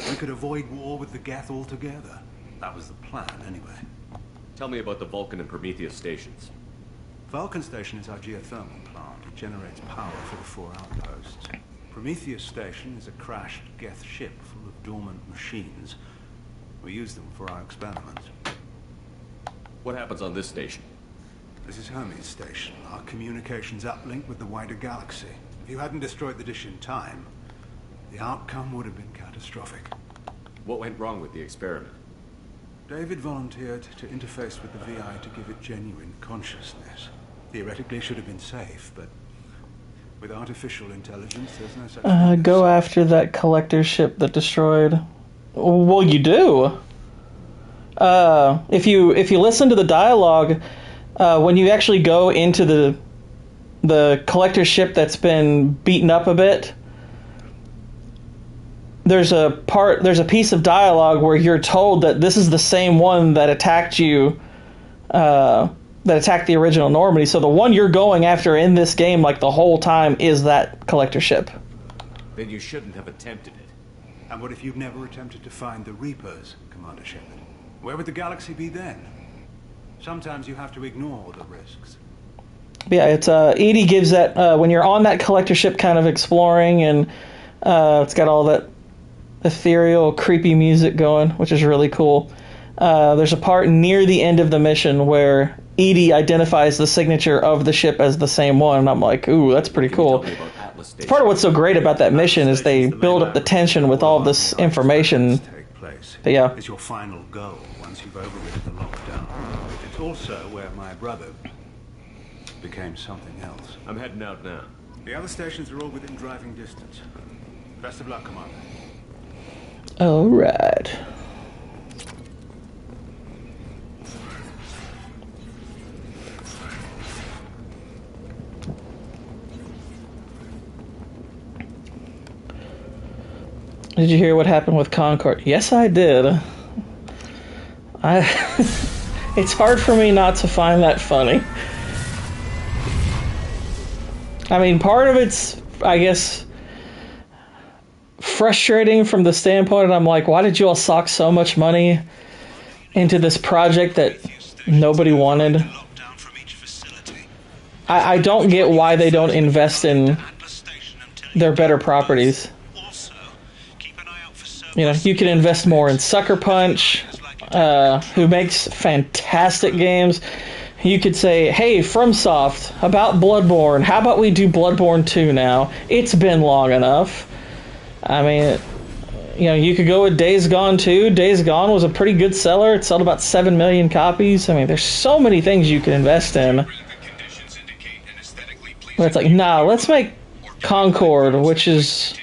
We could avoid war with the Geth altogether. That was the plan, anyway. Tell me about the Vulcan and Prometheus stations. Vulcan Station is our geothermal plant. It generates power for the 4 outposts. Prometheus Station is a crashed Geth ship full of dormant machines. We use them for our experiments. What happens on this station? This is Hermes Station, our communications uplink with the wider galaxy. If you hadn't destroyed the dish in time, the outcome would have been catastrophic. What went wrong with the experiment? David volunteered to interface with the VI to give it genuine consciousness. Theoretically, it should have been safe, but with artificial intelligence, there's no such thing. Go after that collector ship that destroyed. Well, you do. If you listen to the dialogue, when you actually go into the collector ship that's been beaten up a bit, there's a piece of dialogue where you're told that this is the same one that attacked you, that attacked the original Normandy. So the one you're going after in this game, like the whole time, is that collector ship. Then you shouldn't have attempted it. And what if you'd never attempted to find the Reapers, Commander Shepard? Where would the galaxy be then? Sometimes you have to ignore the risks. Yeah, it's Edie gives that when you're on that collector ship, kind of exploring, and it's got all that ethereal, creepy music going, which is really cool. There's a part near the end of the mission where Edie identifies the signature of the ship as the same one, and I'm like, ooh, that's pretty cool. Part of what's so great about that mission is they build up the tension with all this information. But yeah. It's your final goal once you've overridden the lockdown. It's also where my brother became something else. I'm heading out now. The other stations are all within driving distance. Best of luck, Commander. All right. Did you hear what happened with Concord? Yes, I did. It's hard for me not to find that funny. I mean, part of it's, I guess, frustrating from the standpoint, and I'm like, why did you all sock so much money into this project that nobody wanted? I don't get why they don't invest in their better properties. You know, you can invest more in Sucker Punch, who makes fantastic games. You could say, hey, FromSoft, about Bloodborne, how about we do Bloodborne 2 now? It's been long enough. I mean, you know, you could go with Days Gone 2. Days Gone was a pretty good seller. It sold about 7 million copies. I mean, there's so many things you can invest in. But it's like, nah, let's make Concord, which is...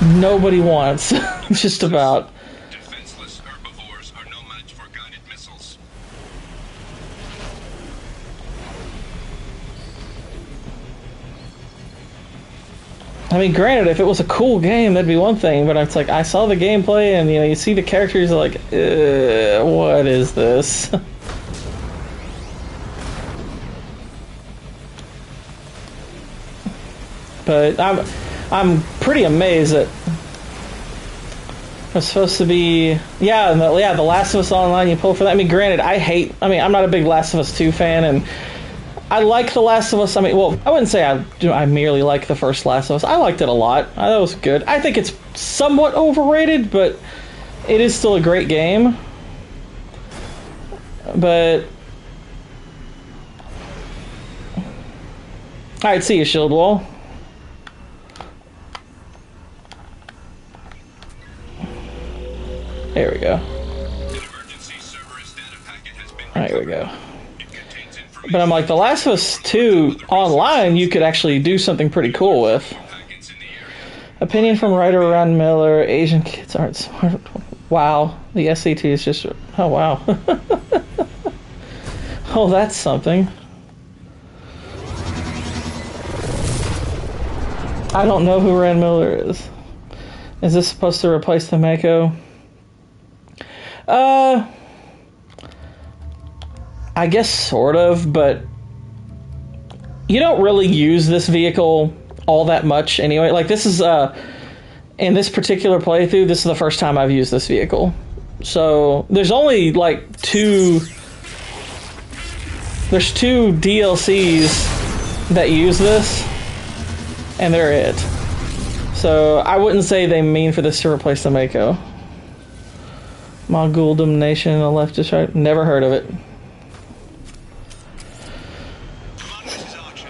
nobody wants, just about. Defenseless herbivores are no match for guided missiles. I mean, granted, if it was a cool game, that'd be one thing, but it's like, I saw the gameplay, and, you know, you see the characters, like, what is this? But I'm pretty amazed that it's supposed to be, the Last of Us Online, you pull for that. I mean, granted, I'm not a big Last of Us 2 fan, and I like The Last of Us. I mean, well, I wouldn't say I merely like the first Last of Us. I liked it a lot. I thought it was good. I think it's somewhat overrated, but it is still a great game. But alright, see you, Shield Wall. There we go. There we go. But I'm like, The Last of Us 2 online, you could actually do something pretty cool with. Opinion from writer Ron Miller, Asian kids aren't smart. Wow. The SCT is just... oh, wow. Oh, that's something. I don't know who Ron Miller is. Is this supposed to replace the Mako? I guess sort of, but you don't really use this vehicle all that much anyway. Like, this is, in this particular playthrough, this is the first time I've used this vehicle. So, there's only, like, there's two DLCs that use this, and they're it. So, I wouldn't say they mean for this to replace the Mako. Moguldom Nation, the left is right. Never heard of it. Mrs. Archer,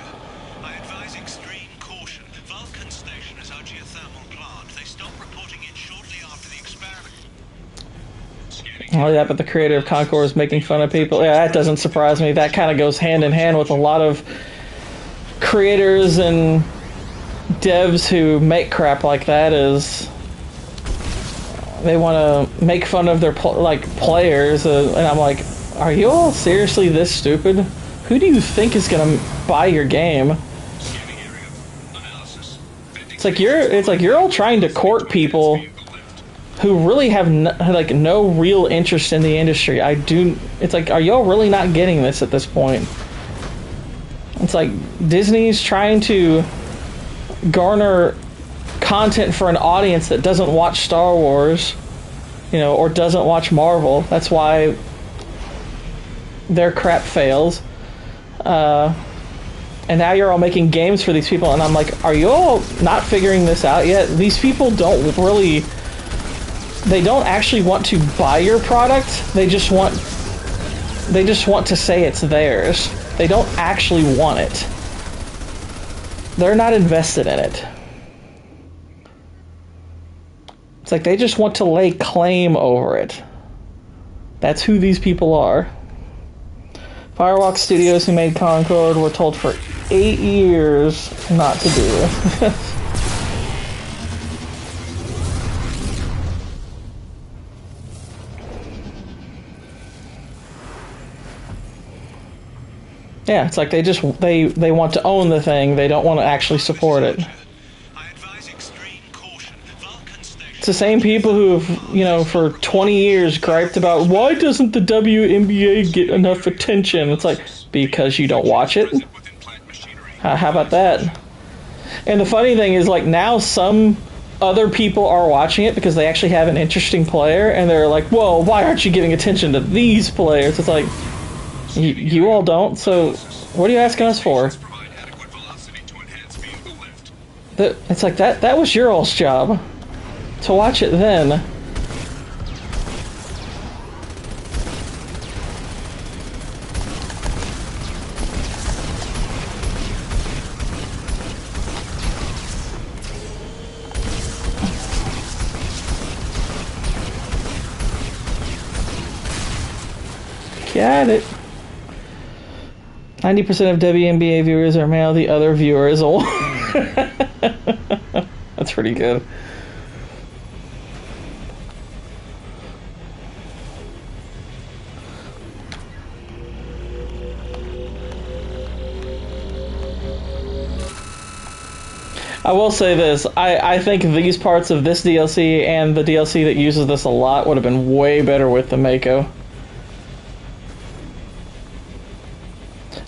I advise extreme caution. Vulcan Station is our geothermal plant. They stopped reporting in shortly after the experiment. Oh yeah, but the creator of Concord is making fun of people. Yeah, that doesn't surprise me. That kind of goes hand in hand with a lot of creators and devs who make crap like that. Is they want to make fun of their players, and I'm like, are you all seriously this stupid? Who do you think is gonna buy your game? It's like you're all trying to court people who really have no real interest in the industry. It's like, are y'all really not getting this at this point? It's like Disney's trying to garner content for an audience that doesn't watch Star Wars, or doesn't watch Marvel. That's why their crap fails. And now you're all making games for these people, and I'm like, are you all not figuring this out yet? These people don't actually want to buy your product. They just want to say it's theirs. They don't actually want it. They're not invested in it. It's like they just want to lay claim over it. That's who these people are. Firewalk Studios, who made Concord, were told for 8 years not to do it. Yeah, it's like they want to own the thing. They don't want to actually support it. It's the same people who've, for 20 years griped about, why doesn't the WNBA get enough attention? It's like, because you don't watch it? How about that? And the funny thing is, like, now some other people are watching it because they actually have an interesting player, and they're like, whoa, why aren't you giving attention to these players? It's like, you all don't, so what are you asking us for? It's like, that was your all's job. To watch it then. Got it. 90% of WNBA viewers are male, the other viewer is old. That's pretty good. I will say this, I think these parts of this DLC and the DLC that uses this a lot would have been way better with the Mako.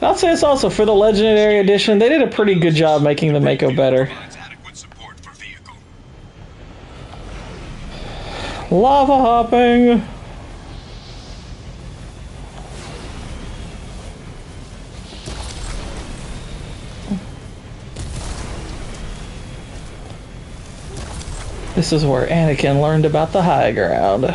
I'll say this also, for the Legendary Edition, they did a pretty good job making the Mako better. Lava hopping! This is where Anakin learned about the high ground.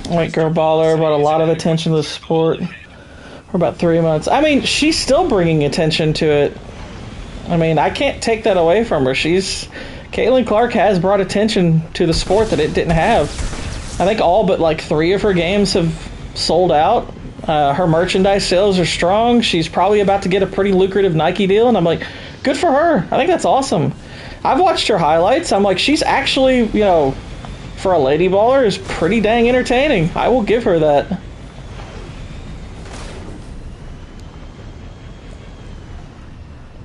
White Girl Baller brought a lot of attention to the sport for about 3 months. I mean, she's still bringing attention to it. I mean, I can't take that away from her. Caitlin Clark has brought attention to the sport that it didn't have. I think all but like 3 of her games have sold out. Her merchandise sales are strong. She's probably about to get a pretty lucrative Nike deal, and I'm like, good for her. I think that's awesome. I've watched her highlights. I'm like, she's actually, you know, for a lady baller, is pretty dang entertaining. I will give her that.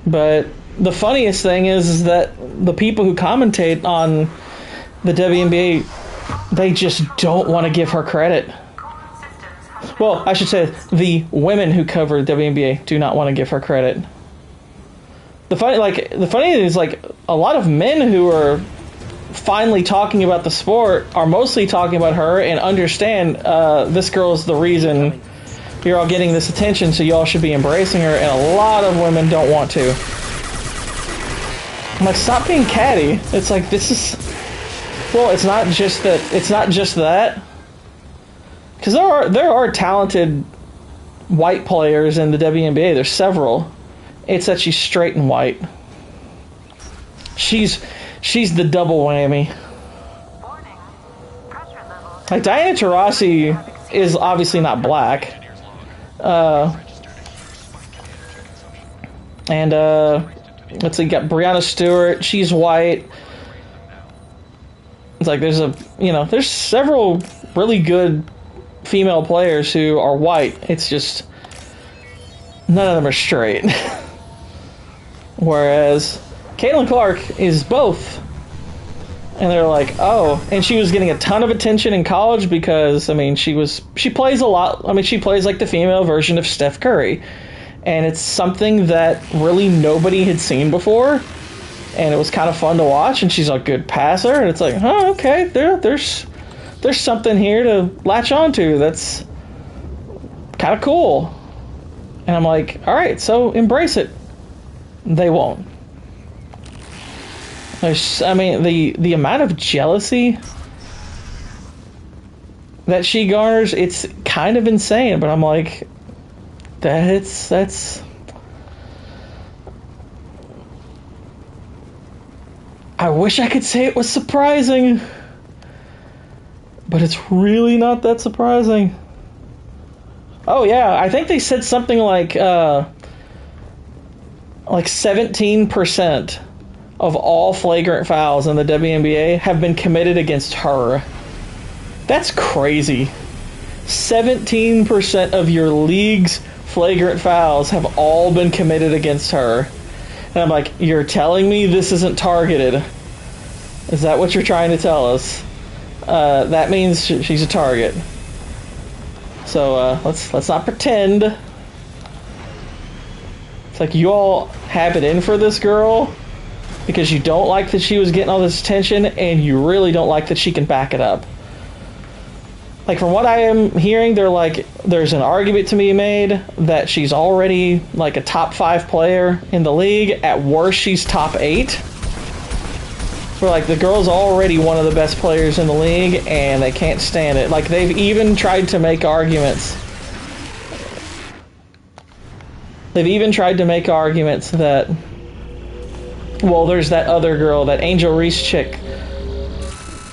But the funniest thing is that the people who commentate on the WNBA, they just don't want to give her credit. Well, I should say the women who cover WNBA do not want to give her credit. The funny thing is, like, a lot of men who are finally talking about the sport are mostly talking about her and understand this girl is the reason you're all getting this attention, so y'all should be embracing her, and a lot of women don't want to. I'm like, stop being catty. It's like, this is... Well, it's not just that. Because there are talented white players in the WNBA. There's several. It's that she's straight and white. She's the double whammy. Like, Diana Taurasi is obviously not black. Let's see, you got Brianna Stewart, she's white. It's like there's several really good female players who are white. It's just none of them are straight. Whereas Caitlin Clark is both. And they're like, oh, and she was getting a ton of attention in college because, I mean, she plays a lot. I mean, she plays like the female version of Steph Curry. And it's something that really nobody had seen before. And it was kind of fun to watch. And she's a good passer. And it's like, oh, okay, there's something here to latch onto that's kind of cool. And I'm like, all right, so embrace it. They won't. I mean, the amount of jealousy that she garners, it's kind of insane. But I'm like, that's... I wish I could say it was surprising, but it's really not that surprising. Oh yeah, I think they said something like 17% of all flagrant fouls in the WNBA have been committed against her. That's crazy. 17% of your league's flagrant fouls have all been committed against her. And I'm like, you're telling me this isn't targeted? Is that what you're trying to tell us? That means she's a target. So let's not pretend. It's like you all have it in for this girl because you don't like that she was getting all this attention, and you really don't like that she can back it up. Like, from what I am hearing, there's an argument to be made that she's already like a top 5 player in the league. At worst, she's top 8. So like, the girl's already one of the best players in the league, and they can't stand it. Like, they've even tried to make arguments. They've even tried to make arguments that Well, there's that other girl, that Angel Reese chick.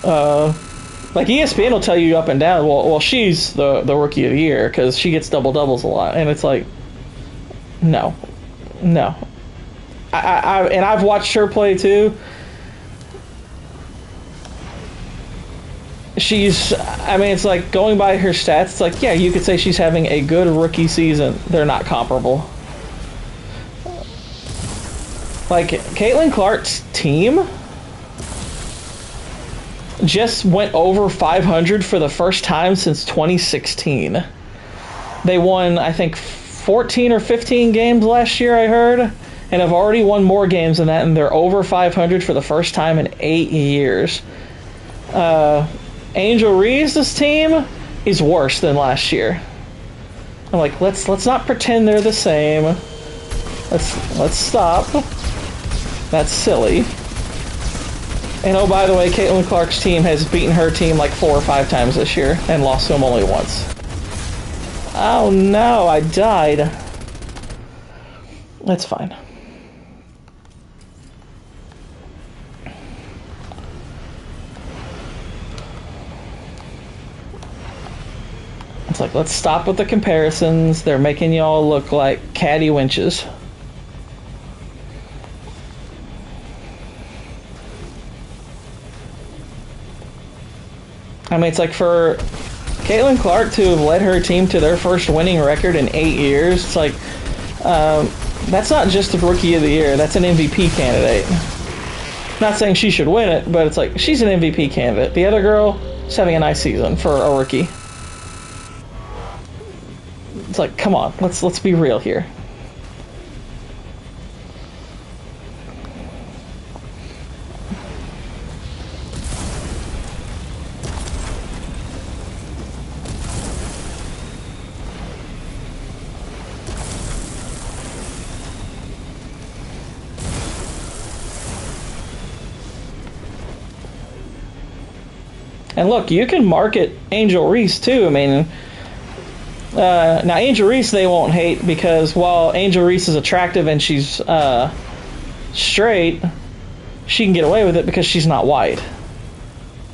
Like ESPN will tell you up and down. Well, she's the rookie of the year because she gets double doubles a lot, and it's like, no. And I've watched her play too. I mean, it's like going by her stats. It's like, yeah, you could say she's having a good rookie season. They're not comparable. Like Caitlin Clark's team just went over 500 for the first time since 2016. They won, I think, 14 or 15 games last year, I heard, and have already won more games than that, and they're over 500 for the first time in 8 years. Angel Reese's team is worse than last year. I'm like, let's not pretend they're the same. Let's stop. That's silly. And oh, by the way, Caitlin Clark's team has beaten her team like 4 or 5 times this year and lost to them only once. Oh no, I died. That's fine. It's like, let's stop with the comparisons. They're making y'all look like catty winches. I mean, it's like for Caitlin Clark to have led her team to their first winning record in 8 years, it's like, that's not just a rookie of the year, that's an MVP candidate. Not saying she should win it, but it's like, she's an MVP candidate. The other girl is having a nice season for a rookie. It's like, come on, let's be real here. And look, you can market Angel Reese too. I mean, now Angel Reese they won't hate because while Angel Reese is attractive and she's straight, she can get away with it because she's not white.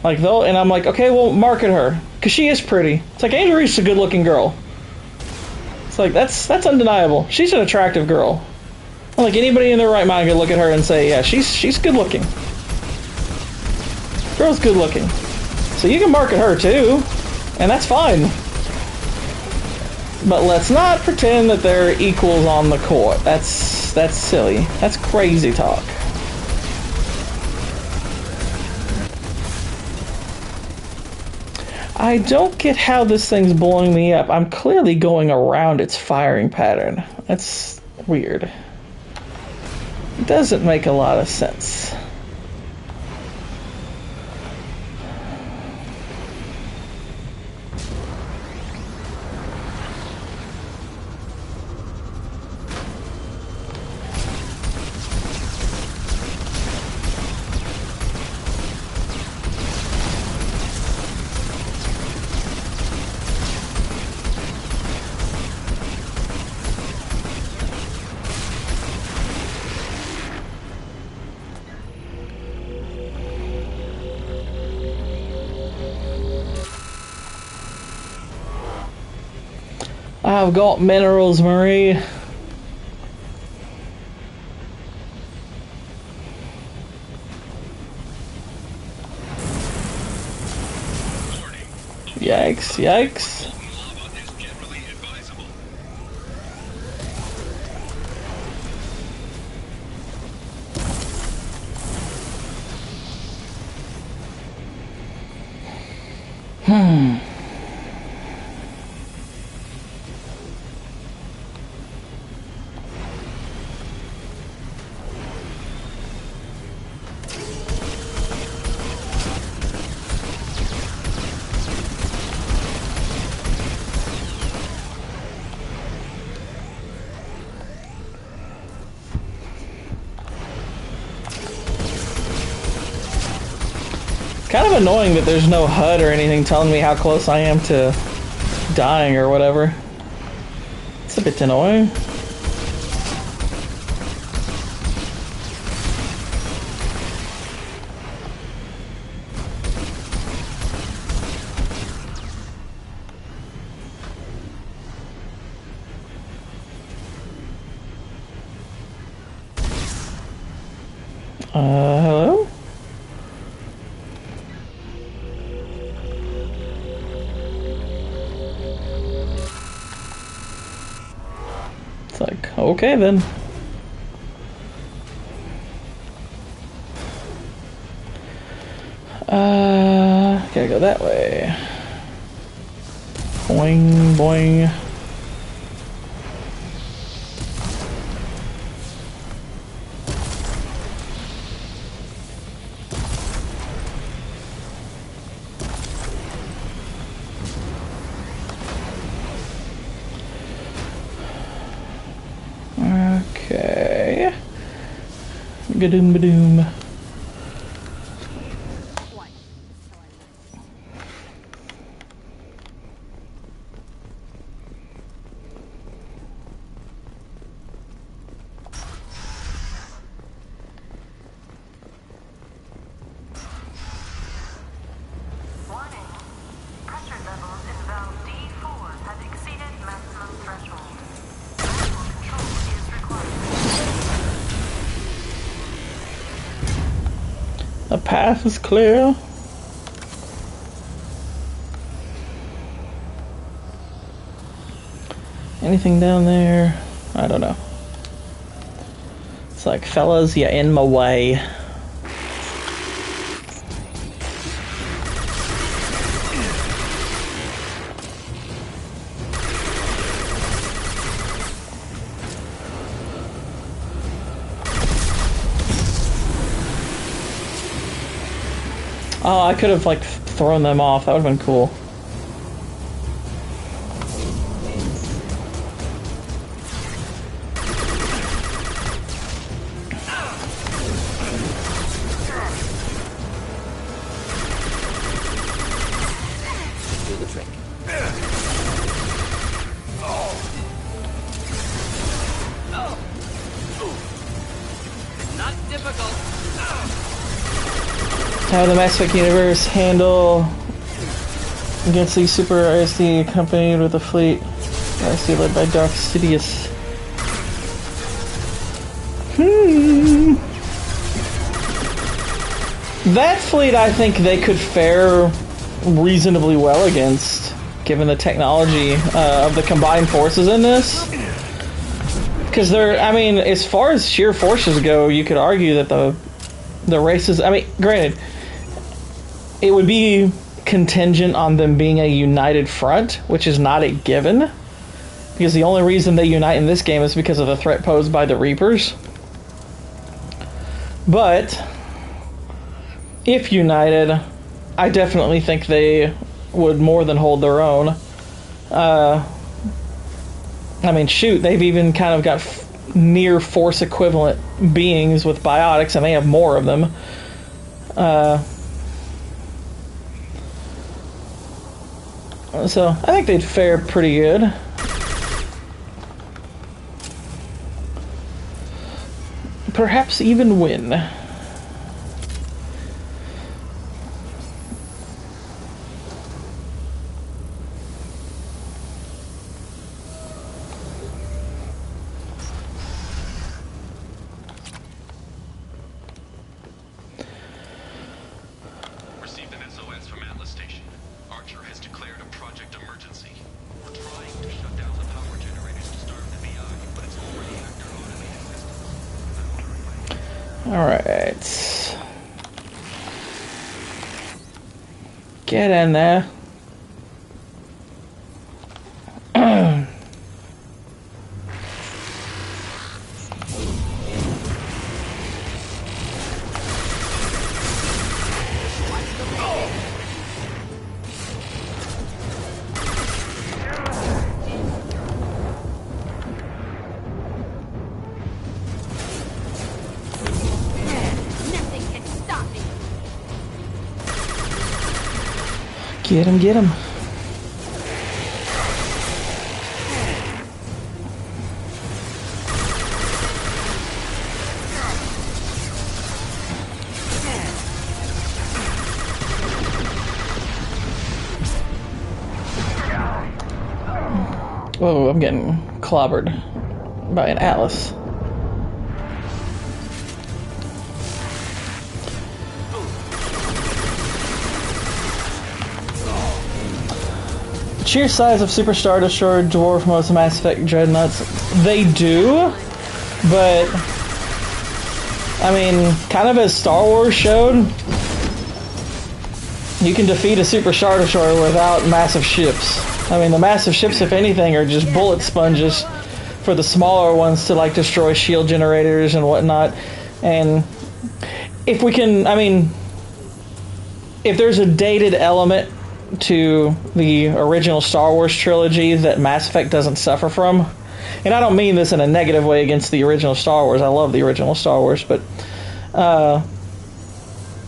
Like though, and I'm like, okay, well, market her because she is pretty. It's like Angel Reese is a good-looking girl. It's like that's undeniable. She's an attractive girl. Like anybody in their right mind could look at her and say, yeah, she's good-looking. Girl's good-looking. So you can market her too, and that's fine. But let's not pretend that they're equals on the court. That's silly. That's crazy talk. I don't get how this thing's blowing me up. I'm clearly going around its firing pattern. That's weird. It doesn't make a lot of sense. I've got minerals, Marie. Yikes, yikes. Kind of annoying that there's no HUD or anything telling me how close I am to dying or whatever. It's a bit annoying. Hello? It's like, okay then. Gotta go that way. Boing, boing. Okay. Gadoom badoom. The path is clear. Anything down there? I don't know. It's like, fellas, you're in my way. Oh, I could have, like, thrown them off. That would have been cool. Do the trick. Not difficult. How the Mass Effect universe handle against the Super ISD accompanied with a fleet ISD led by Darth Sidious. That fleet, I think they could fare reasonably well against, given the technology of the combined forces in this. Because they're, I mean, as far as sheer forces go, you could argue that the races, I mean, granted, it would be contingent on them being a united front, which is not a given, because the only reason they unite in this game is because of the threat posed by the Reapers. But if united, I definitely think they would more than hold their own. I mean, shoot, they've even kind of got near force equivalent beings with biotics, and they have more of them. So I think they'd fare pretty good. Perhaps even win. Received an SOS from Atlas Station. Archer has declared a project emergency. We're trying to shut down the power generators to starve the BI, but it's all reactor automated systems. Alright. Get in there. Get him, get him. Whoa, I'm getting clobbered by an Atlas. sheer size of Super Star Destroyer dwarf most Mass Effect Dreadnoughts. They do, but I mean, kind of as Star Wars showed, you can defeat a Super Star Destroyer without massive ships. I mean, the massive ships, if anything, are just bullet sponges for the smaller ones to like destroy shield generators and whatnot. And if we can, I mean, if there's a dated element to the original Star Wars trilogy that Mass Effect doesn't suffer from, and I don't mean this in a negative way against the original Star Wars, I love the original Star Wars, but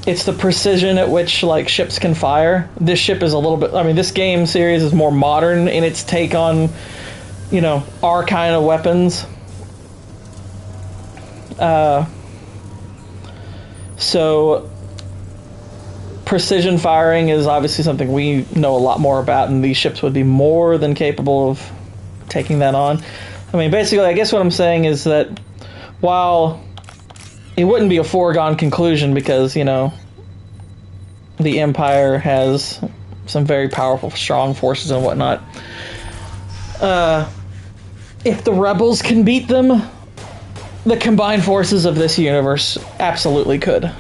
it's the precision at which like ships can fire. This ship is a little bit, I mean, this game series is more modern in its take on, you know, our kind of weapons. So precision firing is obviously something we know a lot more about, and these ships would be more than capable of taking that on. I mean, basically, I guess what I'm saying is that while it wouldn't be a foregone conclusion because, you know, the Empire has some very powerful, strong forces and whatnot, if the Rebels can beat them, the combined forces of this universe absolutely could.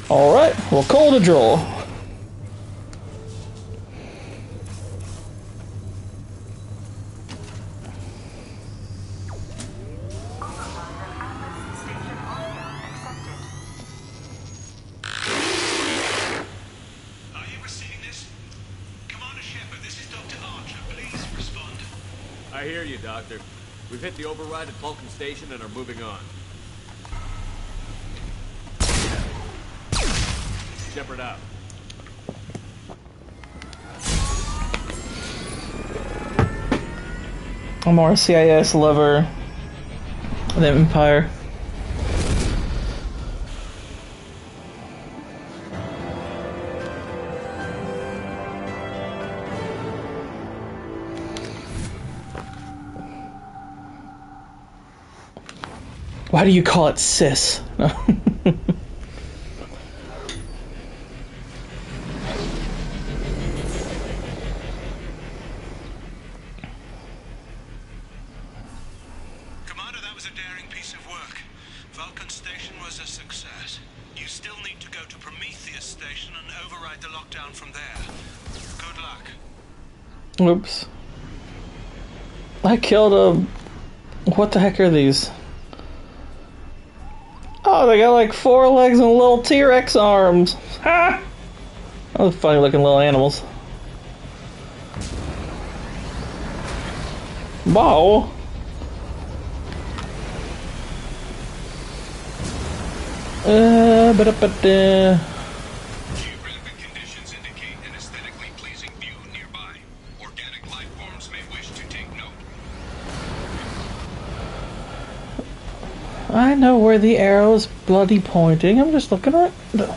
Alright, we'll call it a draw. Are you receiving this? Commander Shepard, this is Dr. Archer. Please respond. I hear you, Doctor. We've hit the override at Vulcan Station and are moving on. Shepard out. I'm more a CIS lover of the Empire. Why do you call it cis? No. Commander, that was a daring piece of work. Vulcan Station was a success. You still need to go to Prometheus Station and override the lockdown from there. Good luck. Oops. I killed a... What the heck are these? Oh, they got like 4 legs and little T-Rex arms. Ha! Those funny looking little animals. Wow. Geographic conditions indicate an aesthetically pleasing view nearby. Organic life forms may wish to take note. I know where the arrow's bloody pointing. I'm just looking at it.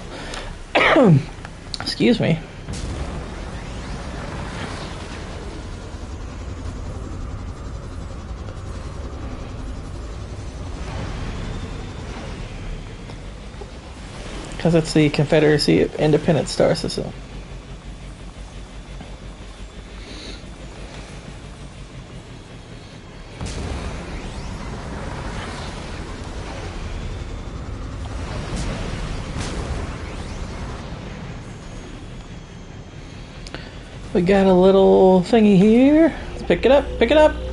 Excuse me. Because it's the Confederacy of Independent Star System. We got a little thingy here. Let's pick it up, pick it up. Another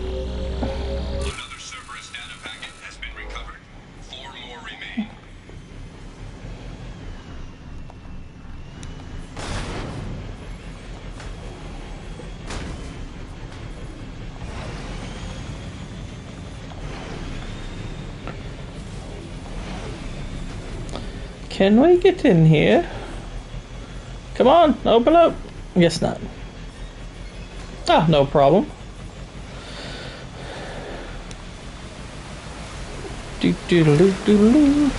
Cerberus data packet has been recovered. 4 more remain. Can we get in here? Come on, open up. Guess not. Ah, no problem. Do do do do do.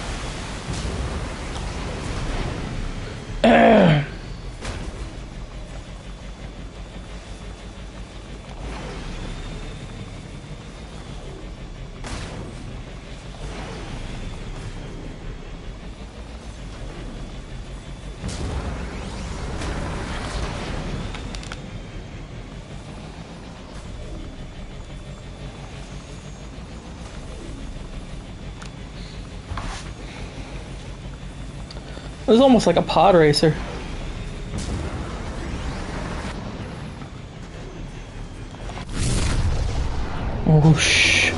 It was almost like a pod racer. Whoosh.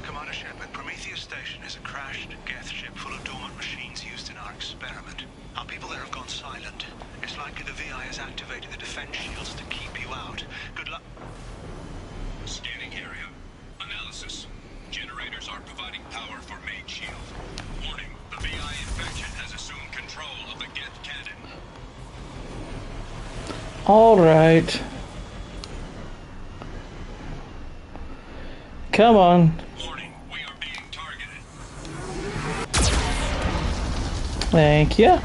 Commander Shepard, Prometheus Station is a crashed Geth ship full of dormant machines used in our experiment. Our people there have gone silent. It's likely the VI has activated the defense shields to keep you out. Good luck. Scanning area. Analysis. Generators are providing power for main shield. Warning, the VI infection has assumed control of the Geth cannon. All right. Come on. Warning, we are being targeted. Thank you.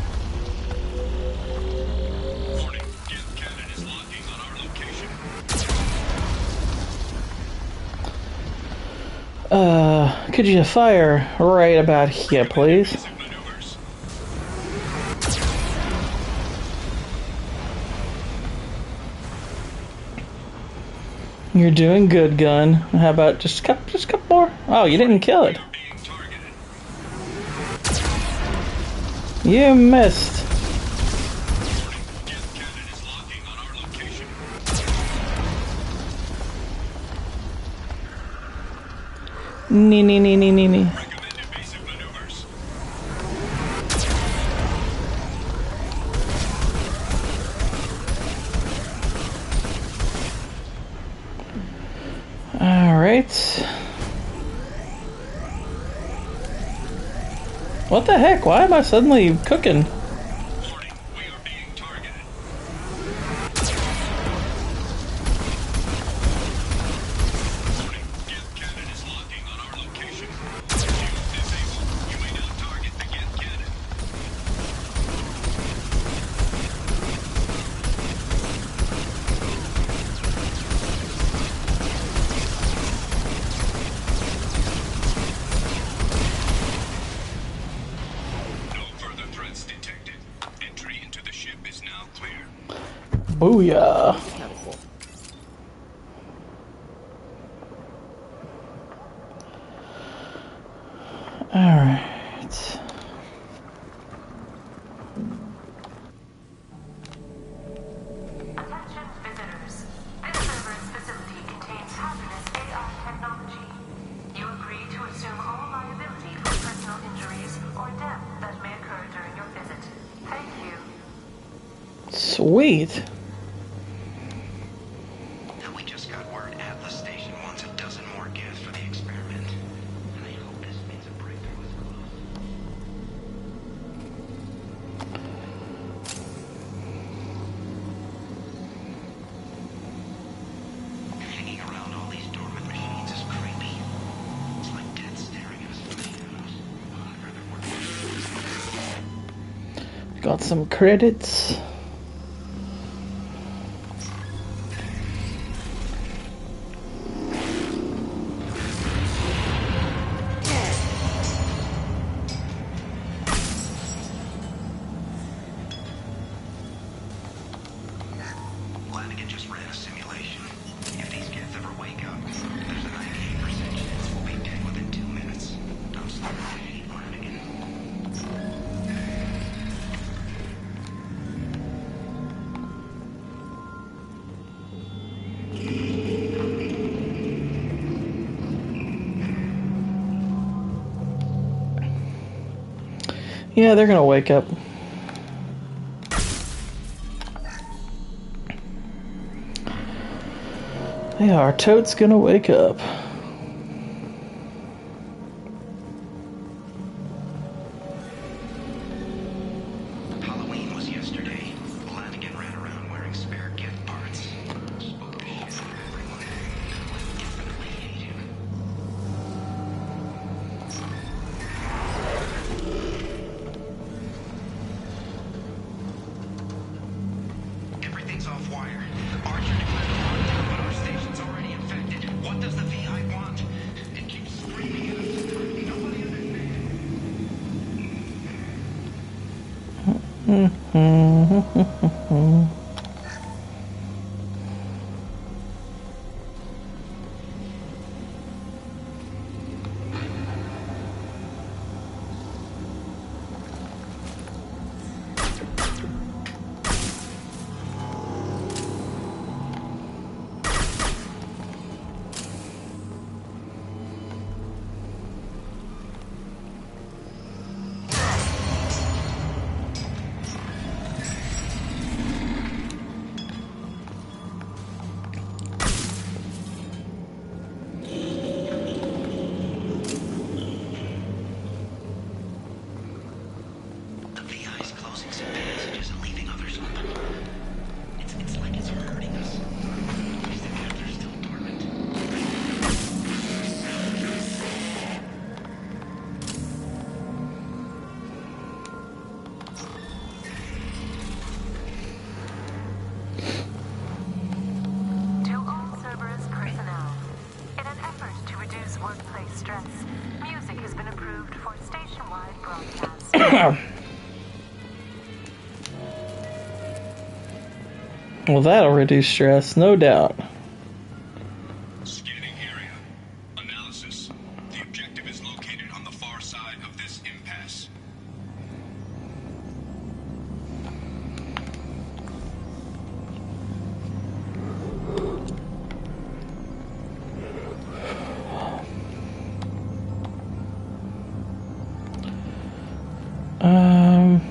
Warning, Geth cannon is locking on our location. Could you fire right about here, please? Basic maneuvers. You're doing good, gun. How about just a couple more? Oh, you didn't kill it. We are being targeted. You missed. Warning, Geth cannon is locking on our location. Nee. Recommended basic maneuvers. All right. What the heck? Why am I suddenly cooking? Warning, we are being targeted. Warning, Geth cannon is locking on our location. Shield disabled. You may now target the Geth cannon. No further threats detected. Entry into the ship is now clear. Booyah. Accounted for. All right. Attention visitors. This server's facility contains hazardous AI technology. You agree to assume all liability for personal injuries or death that may occur during your visit. Thank you. Sweet. We just got word Atlas Station wants a dozen more Geth for the experiment. And I hope this means a breakthrough is close. Hanging around all these dormant machines is creepy. It's like death staring at us from the shadows. Got some credits. Flanagan just ran a simulation. If these Geth ever wake up, there's a 98% chance we'll be dead within 2 minutes. I'm starting to hate Flanagan. Yeah, they're gonna wake up. Yeah, our toad's gonna wake up. Halloween was yesterday. Flanagan ran around wearing spare Geth parts. The VI is closing some passages and leaving others open. It's like it's hurting us. These detectors are still dormant. To all Cerberus personnel, in an effort to reduce workplace stress, music has been approved for station-wide broadcast. Well, that'll reduce stress, no doubt. Scanning area. Analysis. The objective is located on the far side of this impasse. Um.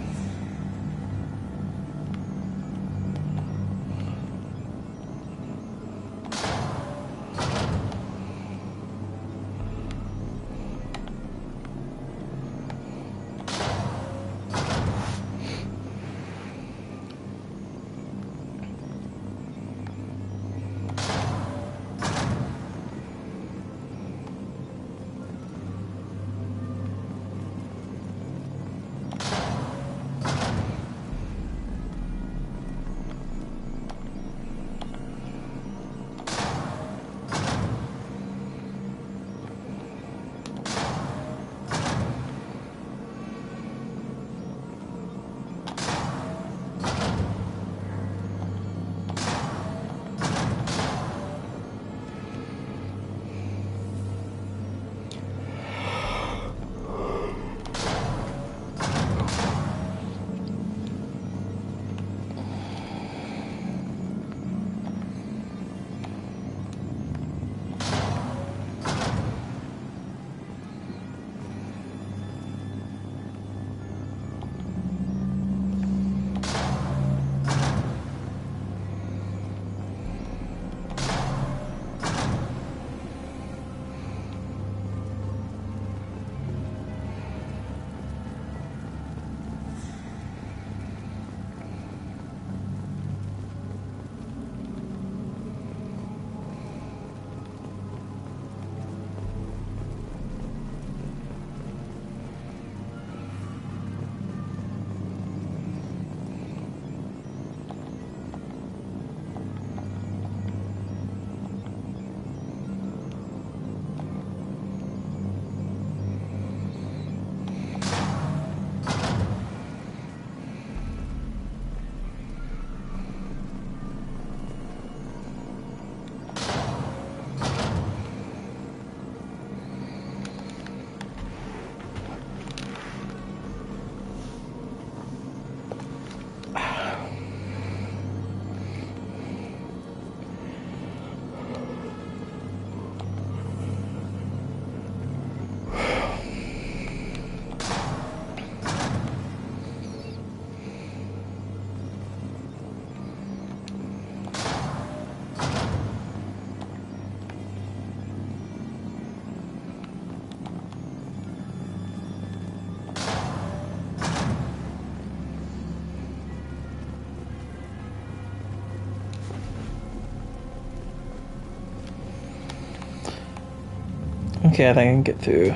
Okay, I think I can get through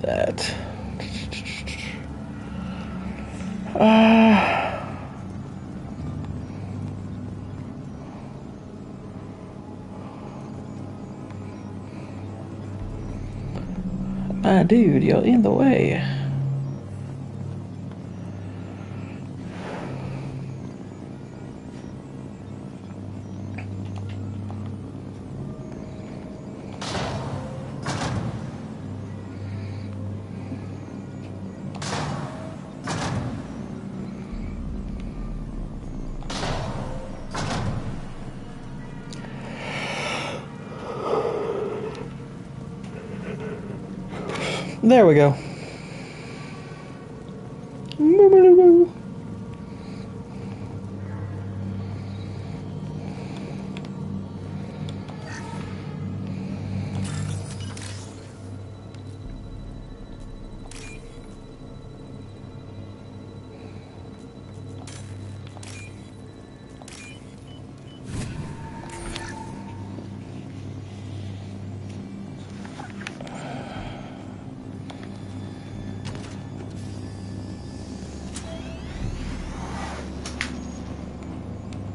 that. Dude, you're in the way. There we go.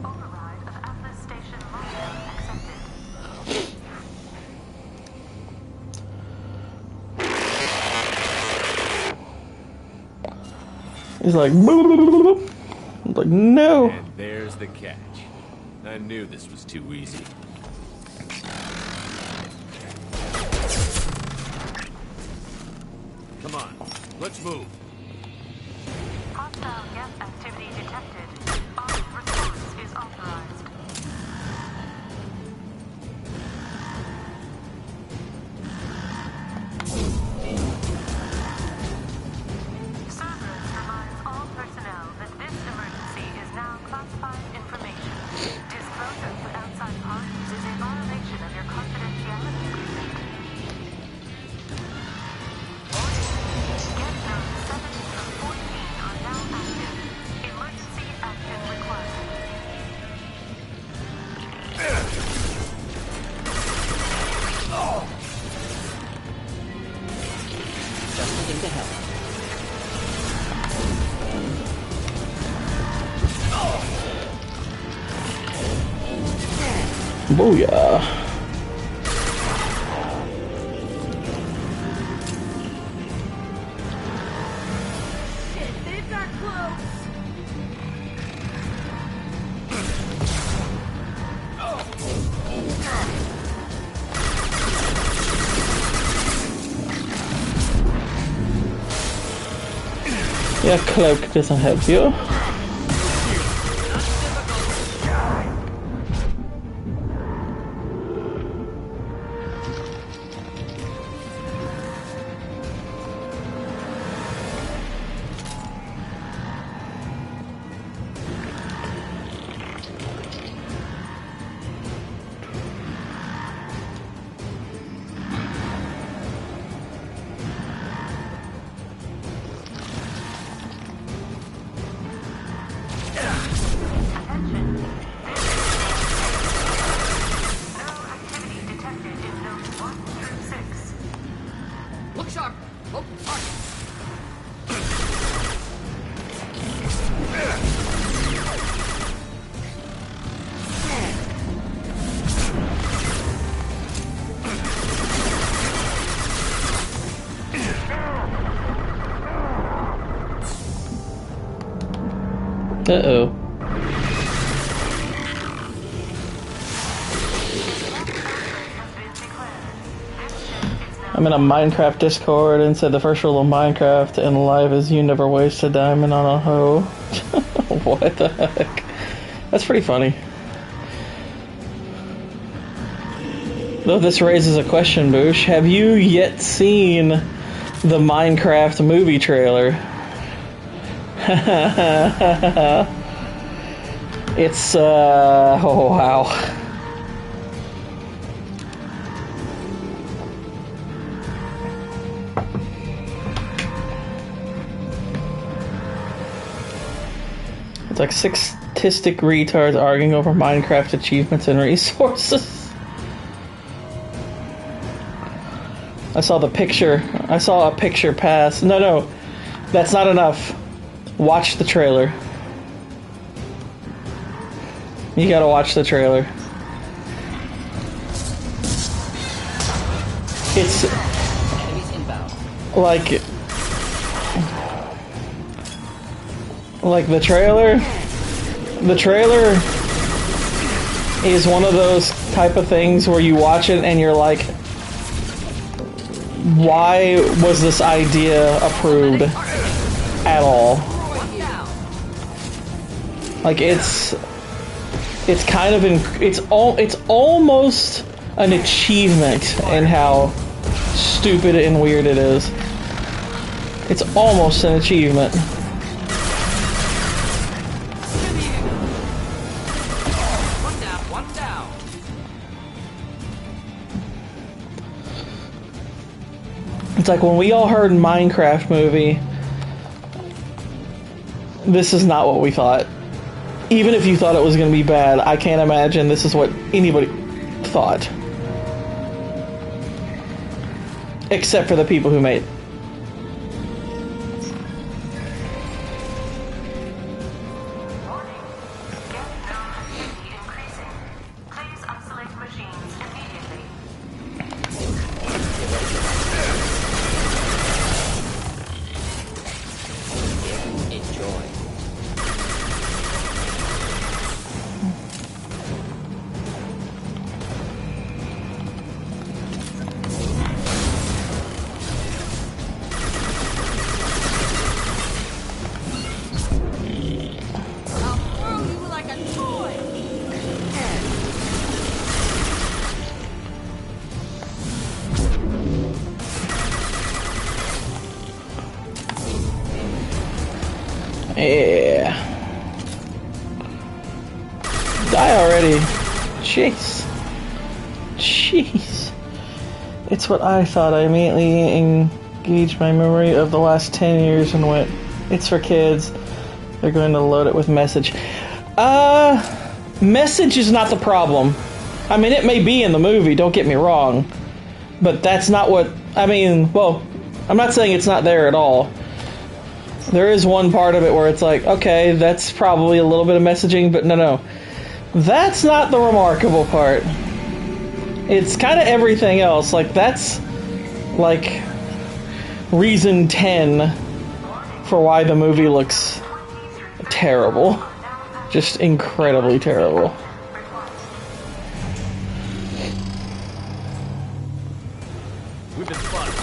Override of Atlas Station lockdown accepted. He's like, I'm like, no. And there's the catch. I knew this was too easy. Come on, let's move. Hostile gas activity detected. Armed response is authorized. Cerberus reminds all personnel that this emergency is now classified information. Disclosure to outside parties is a violation of your confidentiality agreement. Get note 7 through 14 are now active. Emergency action required. Just into hell. Booyah. They've got close. Yeah, cloak doesn't help you. Look sharp! Oh, target! Uh-oh. I'm in a Minecraft Discord and said the first rule of Minecraft in life is you never waste a diamond on a hoe. What the heck? That's pretty funny. Though this raises a question, Boosh. Have you yet seen the Minecraft movie trailer? It's, oh wow. It's like 6 autistic retards arguing over Minecraft achievements and resources. I saw the picture. I saw a picture pass. No, that's not enough. Watch the trailer. You gotta watch the trailer. It's like the trailer. The trailer is one of those type of things where you watch it and you're like, why was this idea approved at all? Like it's kind of it's almost an achievement in how stupid and weird it is. It's almost an achievement. One down, one down. It's like when we all heard Minecraft movie, this is not what we thought. Even if you thought it was going to be bad, I can't imagine this is what anybody thought. Except for the people who made it. Please isolate machines immediately. Enjoy. Yeah. Die already. Jeez. Jeez. It's what I thought. I immediately engaged my memory of the last 10 years and went, it's for kids. They're going to load it with message. Message is not the problem. I mean, it may be in the movie, don't get me wrong. But that's not what... I mean, well, I'm not saying it's not there at all. There is one part of it where it's like, okay, that's probably a little bit of messaging, but no. That's not the remarkable part. It's kind of everything else. Like, that's, like, reason 10 for why the movie looks terrible. Just incredibly terrible. We've been spotted.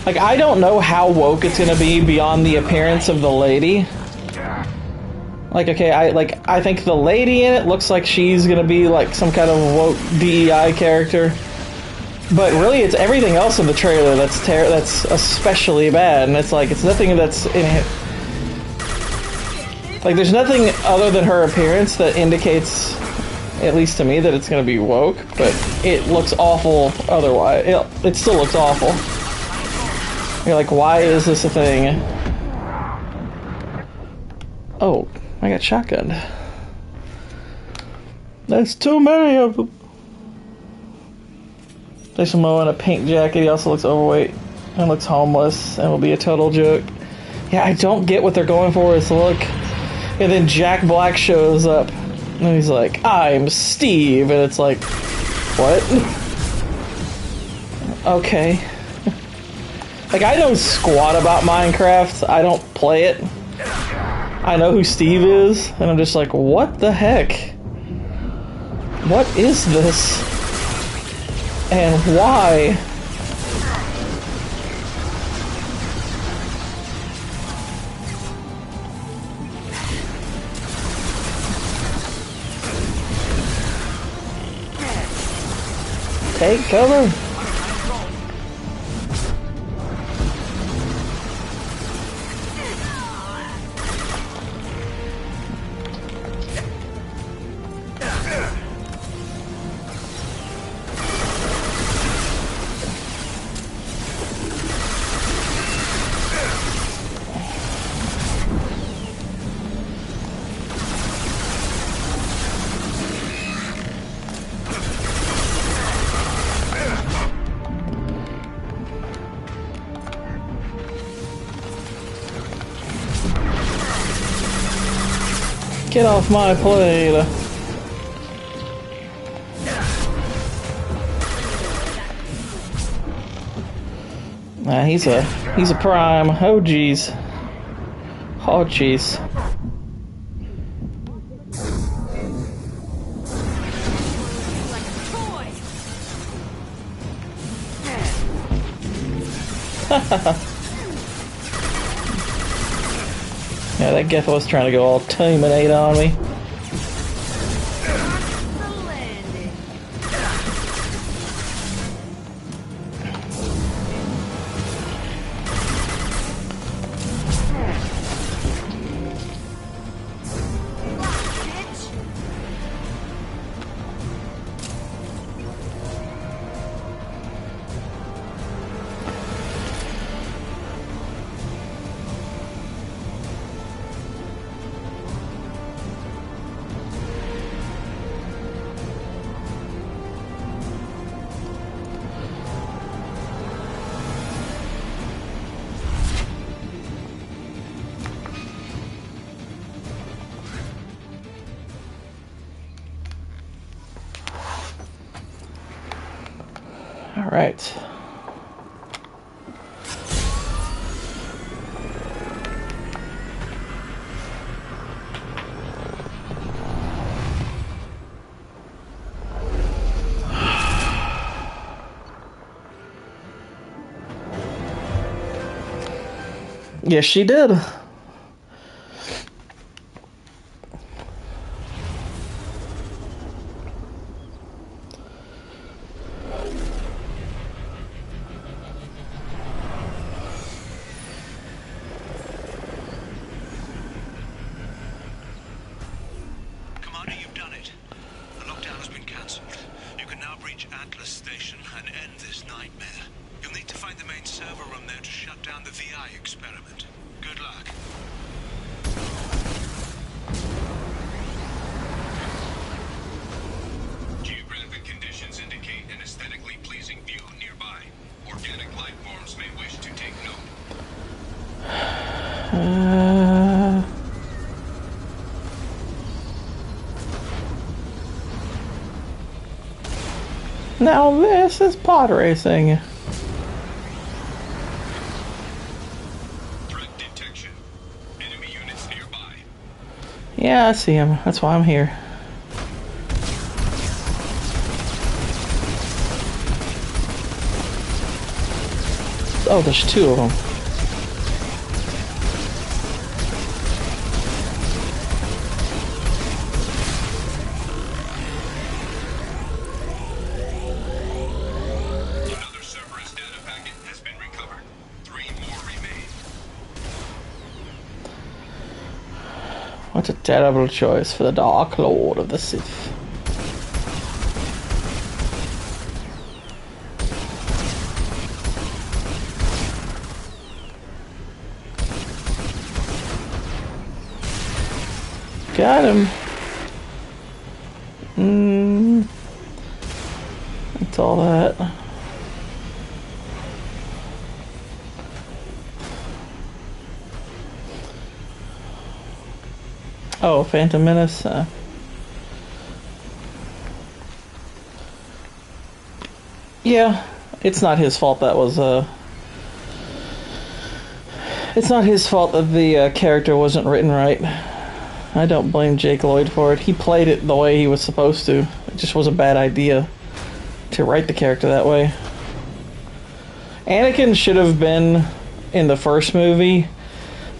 Like, I don't know how woke it's gonna be beyond the appearance of the lady. Like, okay, I think the lady in it looks like she's gonna be like some kind of woke DEI character. But really, it's everything else in the trailer that's especially bad, and it's like, it's nothing that's in it. Like, there's nothing other than her appearance that indicates, at least to me, that it's gonna be woke, but it looks awful otherwise. It still looks awful. You're like, why is this a thing? Oh, I got shotgunned. That's too many of them. There's Mo in a pink jacket. He also looks overweight and looks homeless and will be a total joke. Yeah, I don't get what they're going for with the look. And then Jack Black shows up and he's like, I'm Steve. And it's like, what? Okay. Like, I know squat about Minecraft. I don't play it. I know who Steve is, and I'm just like, what the heck? What is this? And why? Take cover. Get off my plate. He's a prime. Oh jeez. Oh jeez. Yeah, that Geth was trying to go all terminate on me. All right. Yes, she did. Commander, you've done it. The lockdown has been cancelled. You can now breach Atlas Station and end this nightmare. You'll need to find the main server room there to shut down the VI experiment. Good luck. Geographic conditions indicate an aesthetically pleasing view nearby. Organic life forms may wish to take note. Now this is pod racing. Threat detection. Enemy units nearby. Yeah, I see him. That's why I'm here. Oh, there's two of them. Another Cerberus data packet has been recovered. 3 more remain. What a terrible choice for the Dark Lord of the Sith. Got him. That's all that. Oh, Phantom Menace. Yeah, it's not his fault. That was it's not his fault that the character wasn't written right. I don't blame Jake Lloyd for it. He played it the way he was supposed to. It just was a bad idea to write the character that way. Anakin should have been, in the first movie,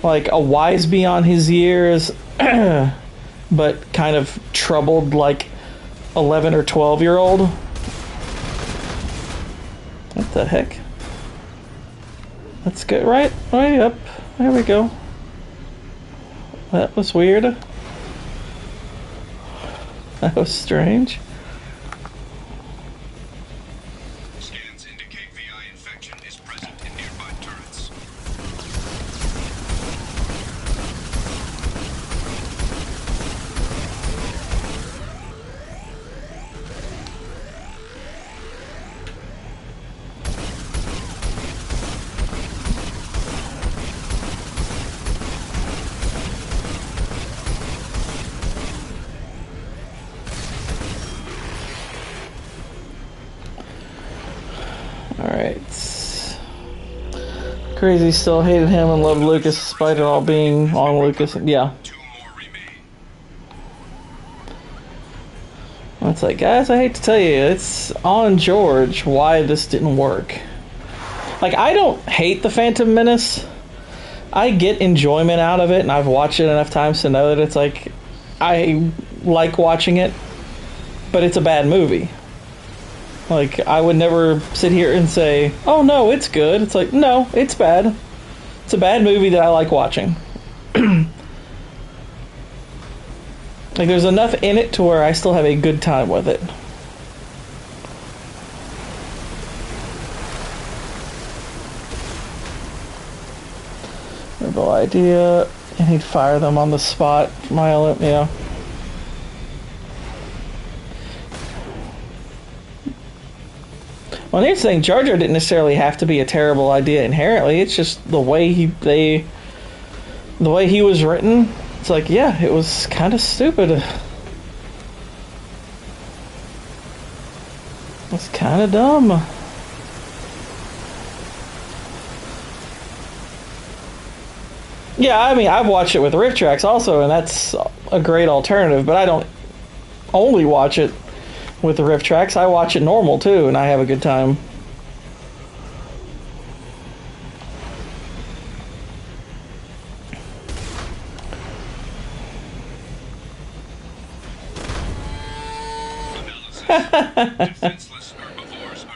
like a wise beyond his years, but kind of troubled, like 11 or 12-year-old. What the heck? Let's get right up. There we go. That was weird. That was strange. Scans indicate VI infection is present in nearby turrets. Alright. Crazy still hated him and loved Lucas despite it all being on Lucas. Yeah. It's like, guys, I hate to tell you, it's on George why this didn't work. Like, I don't hate The Phantom Menace. I get enjoyment out of it, and I've watched it enough times to know that it's like, I like watching it, but it's a bad movie. Like, I would never sit here and say, oh no, it's good. It's like, no, it's bad. It's a bad movie that I like watching. Like, there's enough in it to where I still have a good time with it. Rebel idea, and he'd fire them on the spot. Yeah. Well, here's the thing, Jar Jar didn't necessarily have to be a terrible idea inherently. It's just the way he was written. It's like, yeah, it was kind of stupid. It's kind of dumb. Yeah, I mean, I've watched it with riff tracks also, and that's a great alternative, but I don't only watch it with the riff tracks. I watch it normal too, and I have a good time.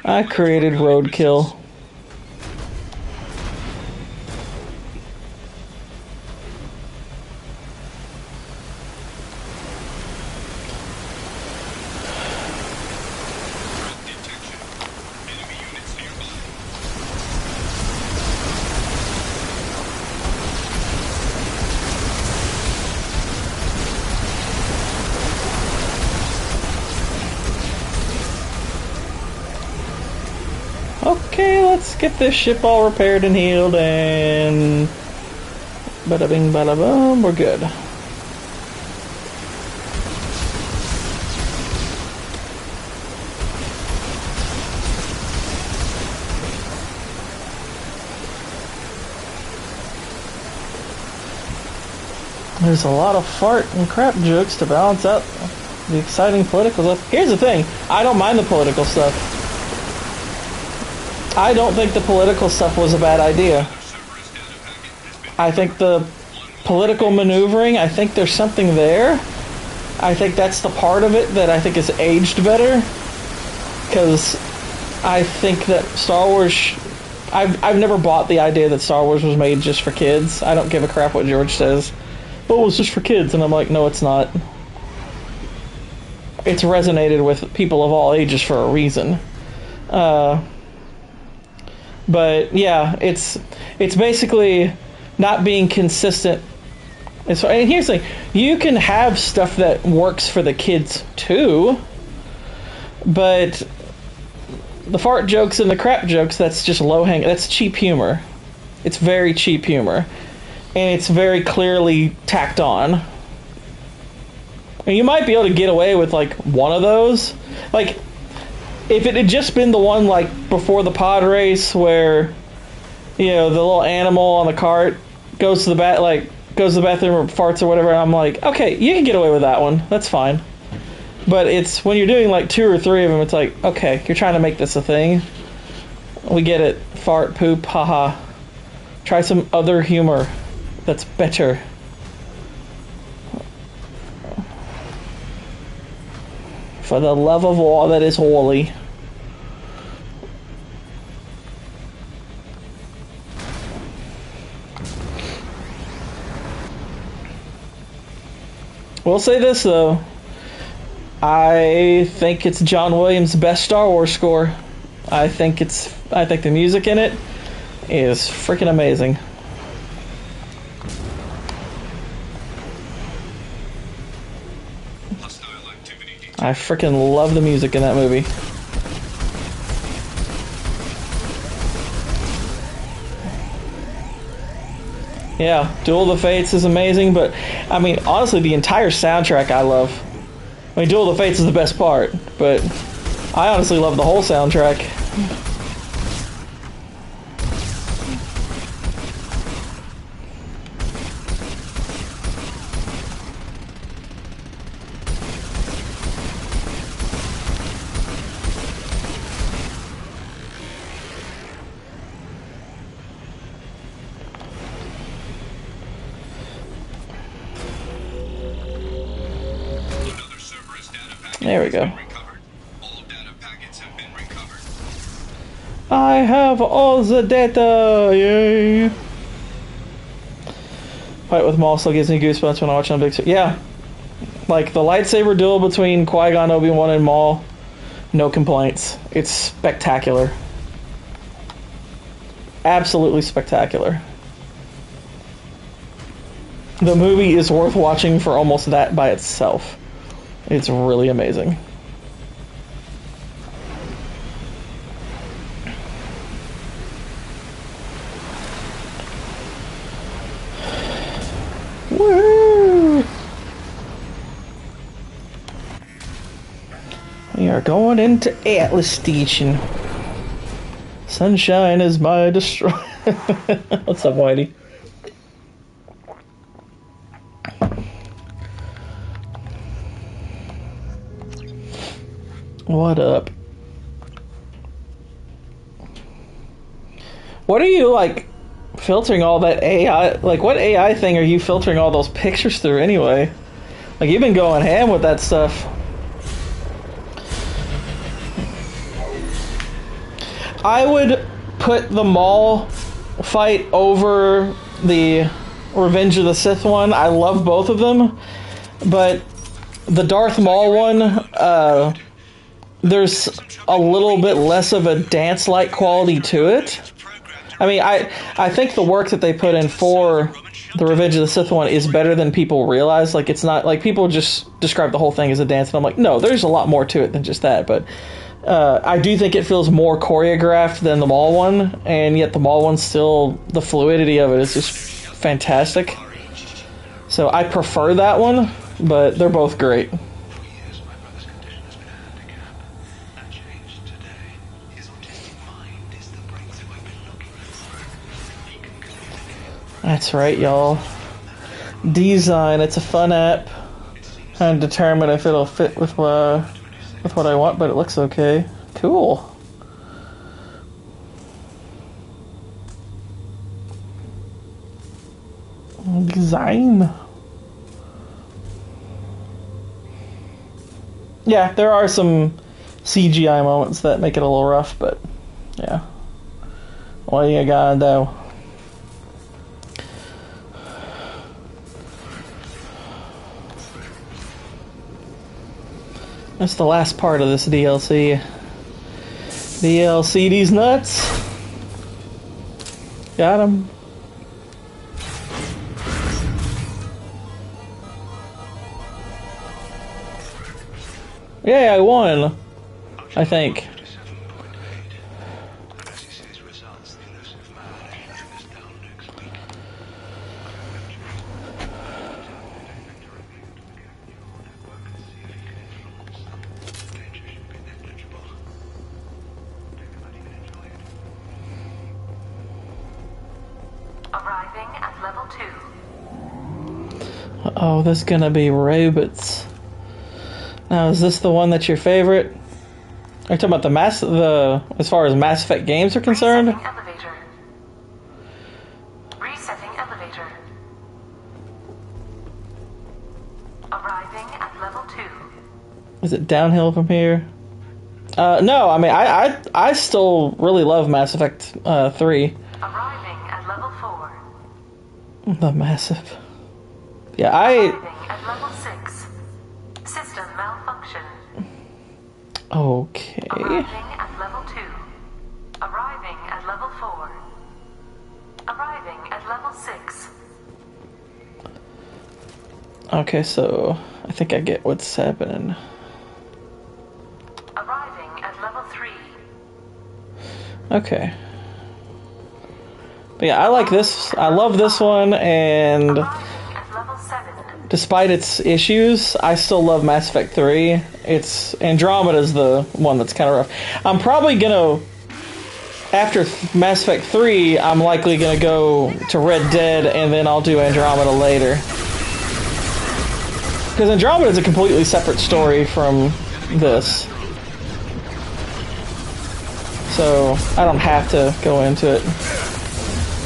I created roadkill. Okay, let's get this ship all repaired and healed, and bada bing bada boom, we're good. There's a lot of fart and crap jokes to balance out the exciting political stuff. Here's the thing, I don't mind the political stuff. I don't think the political stuff was a bad idea. I think the political maneuvering, I think there's something there. I think that's the part of it that I think is aged better. Because I think that Star Wars... I've never bought the idea that Star Wars was made just for kids. I don't give a crap what George says. Oh, it's just for kids. And I'm like, no, it's not. It's resonated with people of all ages for a reason. But yeah, it's basically not being consistent. And here's the thing, you can have stuff that works for the kids too, but the fart jokes and the crap jokes, that's just that's cheap humor. It's very cheap humor, and it's very clearly tacked on. And you might be able to get away with like one of those, like if it had just been the one like before the pod race where, you know, the little animal on the cart goes to the bathroom or farts or whatever, and I'm like, okay, you can get away with that one. That's fine. But it's when you're doing like 2 or 3 of them, it's like, okay, you're trying to make this a thing. We get it. Fart, poop, haha. Try some other humor that's better. For the love of all that is holy. We'll say this though, I think it's John Williams' best Star Wars score. I think the music in it is freaking amazing. I freaking love the music in that movie. Yeah, Duel of the Fates is amazing, but I mean, honestly, the entire soundtrack I love. I mean, Duel of the Fates is the best part, but I honestly love the whole soundtrack. There we go. All data packets have been recovered. I have all the data! Yay! Fight with Maul still gives me goosebumps when I watch on big screen. Yeah. Like, the lightsaber duel between Qui-Gon, Obi-Wan, and Maul, no complaints. It's spectacular. Absolutely spectacular. The movie is worth watching for almost that by itself. It's really amazing. Woo! We are going into Atlas Station. Sunshine is my destroyer. What's up, Whitey? What up? What are you, like, filtering all that AI? Like, what AI thing are you filtering all those pictures through anyway? Like, you've been going ham with that stuff. I would put the Maul fight over the Revenge of the Sith one. I love both of them, but the Darth Maul one, there's a little bit less of a dance-like quality to it. I mean, I think the work that they put in for the Revenge of the Sith one is better than people realize. Like, it's not like people just describe the whole thing as a dance, and I'm like, no, there's a lot more to it than just that. But I do think it feels more choreographed than the Maul one, and yet the Maul one still, the fluidity of it is just fantastic. So I prefer that one, but they're both great. That's right, y'all. Design, it's a fun app. Trying to determine if it'll fit with what I want, but it looks okay. Cool. Design. Yeah, there are some CGI moments that make it a little rough, but yeah. What do you gotta do? That's the last part of this DLC. DLC these nuts. Got him. Yeah, I won. I think. Oh, there's gonna be robots. Now, is this the one that's your favorite? Are you talking about as far as Mass Effect games are concerned? Resetting elevator. Arriving at level 2. Is it downhill from here? No, I mean, I still really love Mass Effect 3. Arriving at level 4. The massive. Yeah, Arriving at level 6. System malfunction. Okay. Arriving at level 2. Arriving at level 4. Arriving at level 6. Okay, so I think I get what's happening. Arriving at level 3. Okay. But yeah, I like this. I love this one, and despite its issues, I still love Mass Effect 3. Andromeda's the one that's kind of rough. I'm probably gonna, after Mass Effect 3, I'm likely gonna go to Red Dead, and then I'll do Andromeda later. Because Andromeda is a completely separate story from this. So, I don't have to go into it.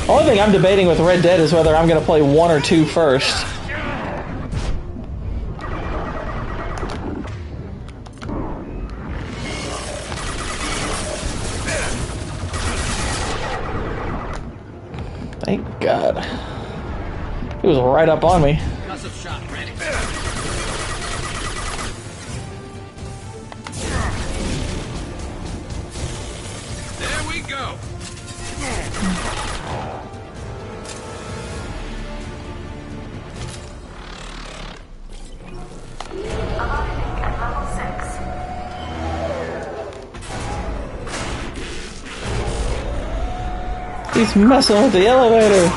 The only thing I'm debating with Red Dead is whether I'm going to play 1 or 2 first. Thank God. He was right up on me. Concussive shot ready. There we go. Arriving at level 6. He's messing with the elevator. This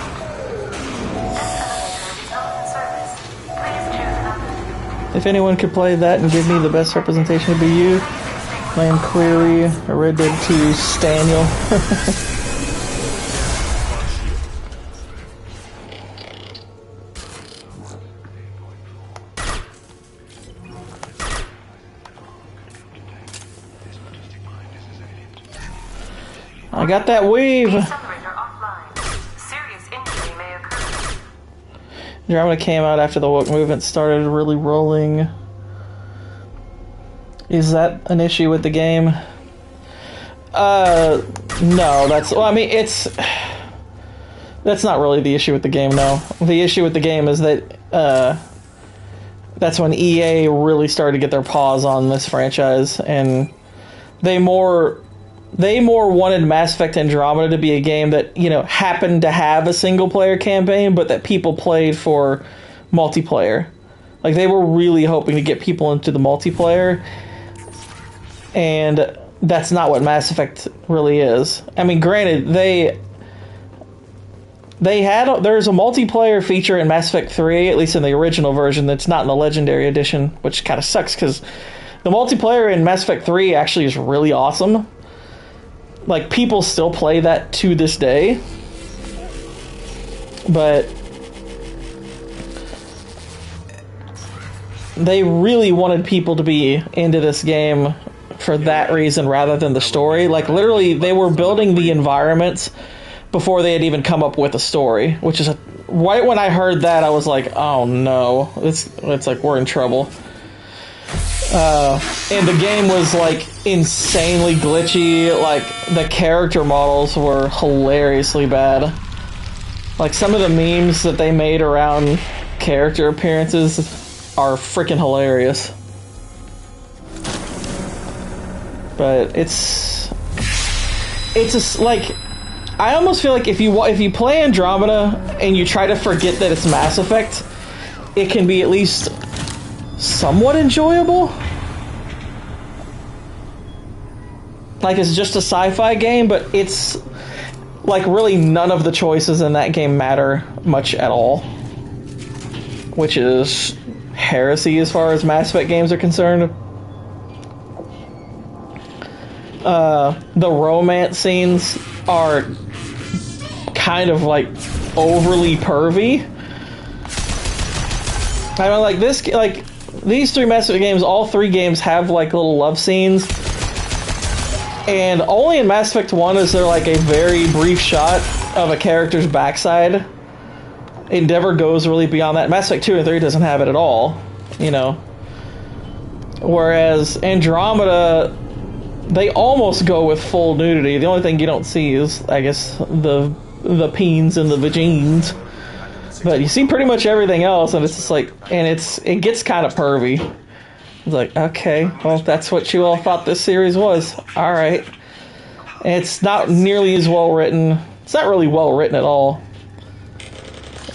elevator is not in service. Please choose another. If anyone could play that and give me the best representation, it'd be you. I am clearly a Red Dead 2 Staniel. I got that weave. Accelerator offline. Serious injury may occur. Andromeda came out after the woke movement started really rolling. Is that an issue with the game? No, that's... Well, I mean, it's... That's not really the issue with the game, no. The issue with the game is that, that's when EA really started to get their paws on this franchise, and they more wanted Mass Effect Andromeda to be a game that, you know, happened to have a single-player campaign, but that people played for multiplayer. Like, they were really hoping to get people into the multiplayer, and that's not what Mass Effect really is. I mean, granted, there's a multiplayer feature in Mass Effect 3, at least in the original version, that's not in the Legendary Edition, which kind of sucks, because the multiplayer in Mass Effect 3 actually is really awesome. Like, people still play that to this day. But they really wanted people to be into this game for that reason rather than the story. Like, literally, they were building the environments before they had even come up with a story, which is right when I heard that, I was like, oh no, it's like we're in trouble. And the game was like insanely glitchy. Like, the character models were hilariously bad. Like, some of the memes that they made around character appearances are freaking hilarious. But it's just like, I almost feel like if you play Andromeda and you try to forget that it's Mass Effect, it can be at least somewhat enjoyable. Like, it's just a sci-fi game, but it's like really none of the choices in that game matter much at all, which is heresy as far as Mass Effect games are concerned. The romance scenes are kind of like overly pervy. I mean, like this, like these three Mass Effect games, all three games have like little love scenes, and only in Mass Effect 1 is there like a very brief shot of a character's backside. It never goes really beyond that. Mass Effect 2 and 3 doesn't have it at all, you know. Whereas Andromeda, they almost go with full nudity. The only thing you don't see is, I guess, the peens and the vagines. But you see pretty much everything else, and it's just like, and it gets kind of pervy. It's like, okay, well, that's what you all thought this series was. Alright. It's not nearly as well written. It's not really well written at all.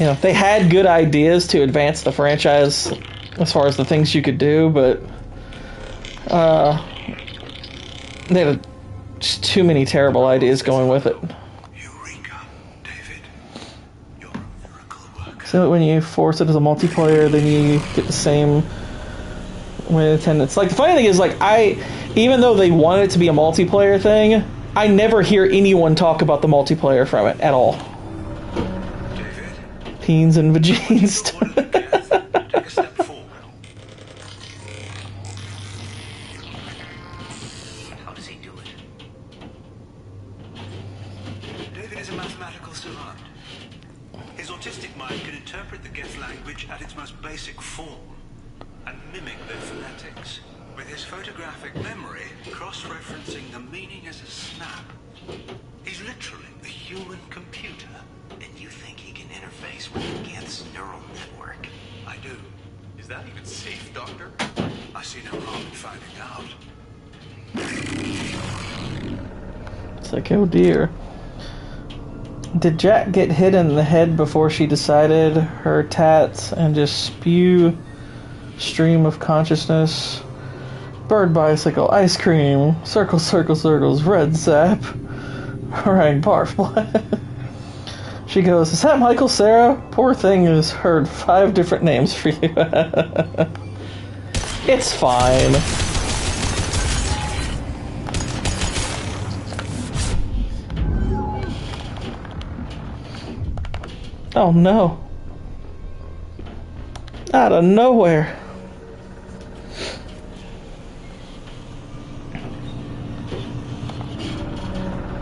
You know, they had good ideas to advance the franchise as far as the things you could do, but they had just too many terrible ideas going with it. Eureka, David. You're a miracle worker. So when you force it as a multiplayer, then you get the same win attendance. Like, the funny thing is, like, even though they wanted it to be a multiplayer thing, I never hear anyone talk about the multiplayer from it at all. David, Peens and vagines. take a step forward. How does he do it? David is a mathematical savant. His autistic mind can interpret the Geth language at its most basic form and mimic their phonetics, with his photographic memory cross-referencing the meaning as a snap. He's literally a human computer, and you Is that even safe, Doctor? I see no harm in finding out. It's like, oh dear. Did Jack get hit in the head before she decided her tats and just spew stream of consciousness? Bird bicycle, ice cream, circle, circle, circles, red sap. Alright, barf. She goes, is that Michael Cera? Poor thing has heard 5 different names for you. It's fine. Oh no. Out of nowhere.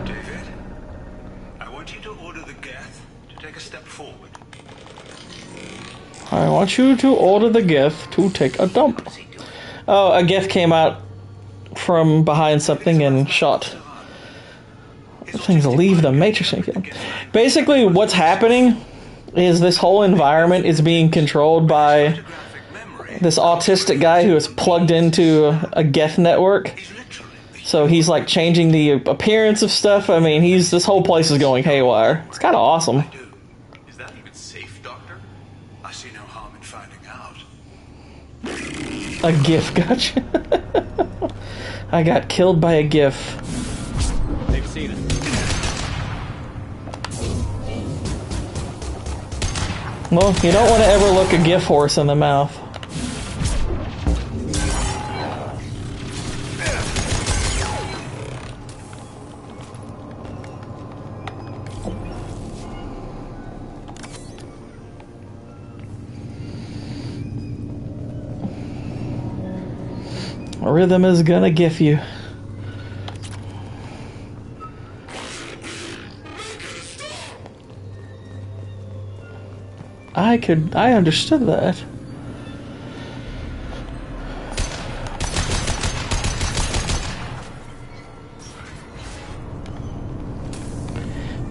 David, I want you to order the Geth to take a step forward. I want you to order the Geth to take a dump. Oh, a Geth came out from behind something and shot. Things leave the Matrix. Basically, what's happening is this whole environment is being controlled by this autistic guy who is plugged into a Geth network. So he's like changing the appearance of stuff. I mean, this whole place is going haywire. It's kind of awesome. Is that even safe, Doctor? I see no harm in finding out. A GIF, gotcha. I got killed by a GIF. They've seen it. Well, you don't want to ever look a GIF horse in the mouth. Rhythm is gonna GIF you. I understood that.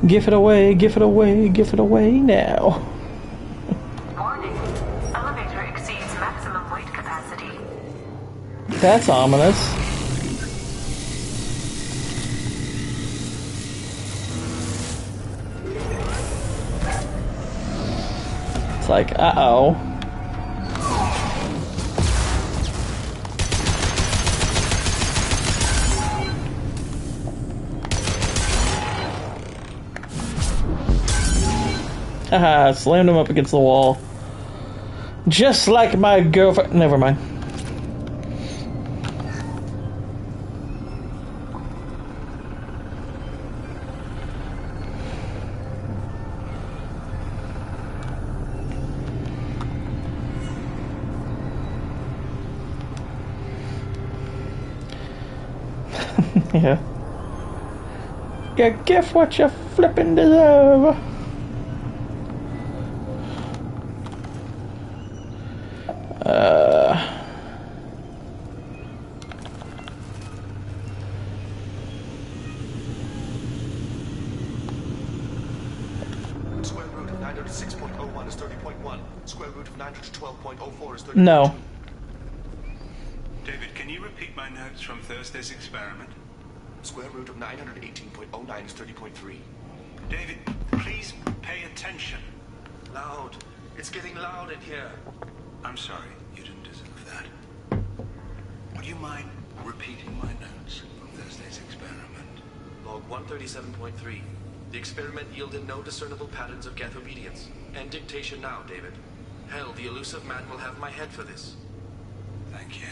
Give it away, give it away, give it away now. Warning. Elevator exceeds maximum weight capacity. That's ominous. It's like, uh-oh. Haha, slammed him up against the wall. Just like my girlfriend. Never mind. Yeah. You give what you flippin' deserve. Square root of 906.01 is 30.1. Square root of 912.04 is 30.2. No. David, can you repeat my notes from Thursday's experiment? Square root of 918.09 is 30.3. David, please pay attention. Loud. It's getting loud in here. I'm sorry, you didn't deserve that. Would you mind repeating my notes from Thursday's experiment? Log 137.3. The experiment yielded no discernible patterns of Geth obedience. End dictation now, David. Hell, the elusive man will have my head for this. Thank you.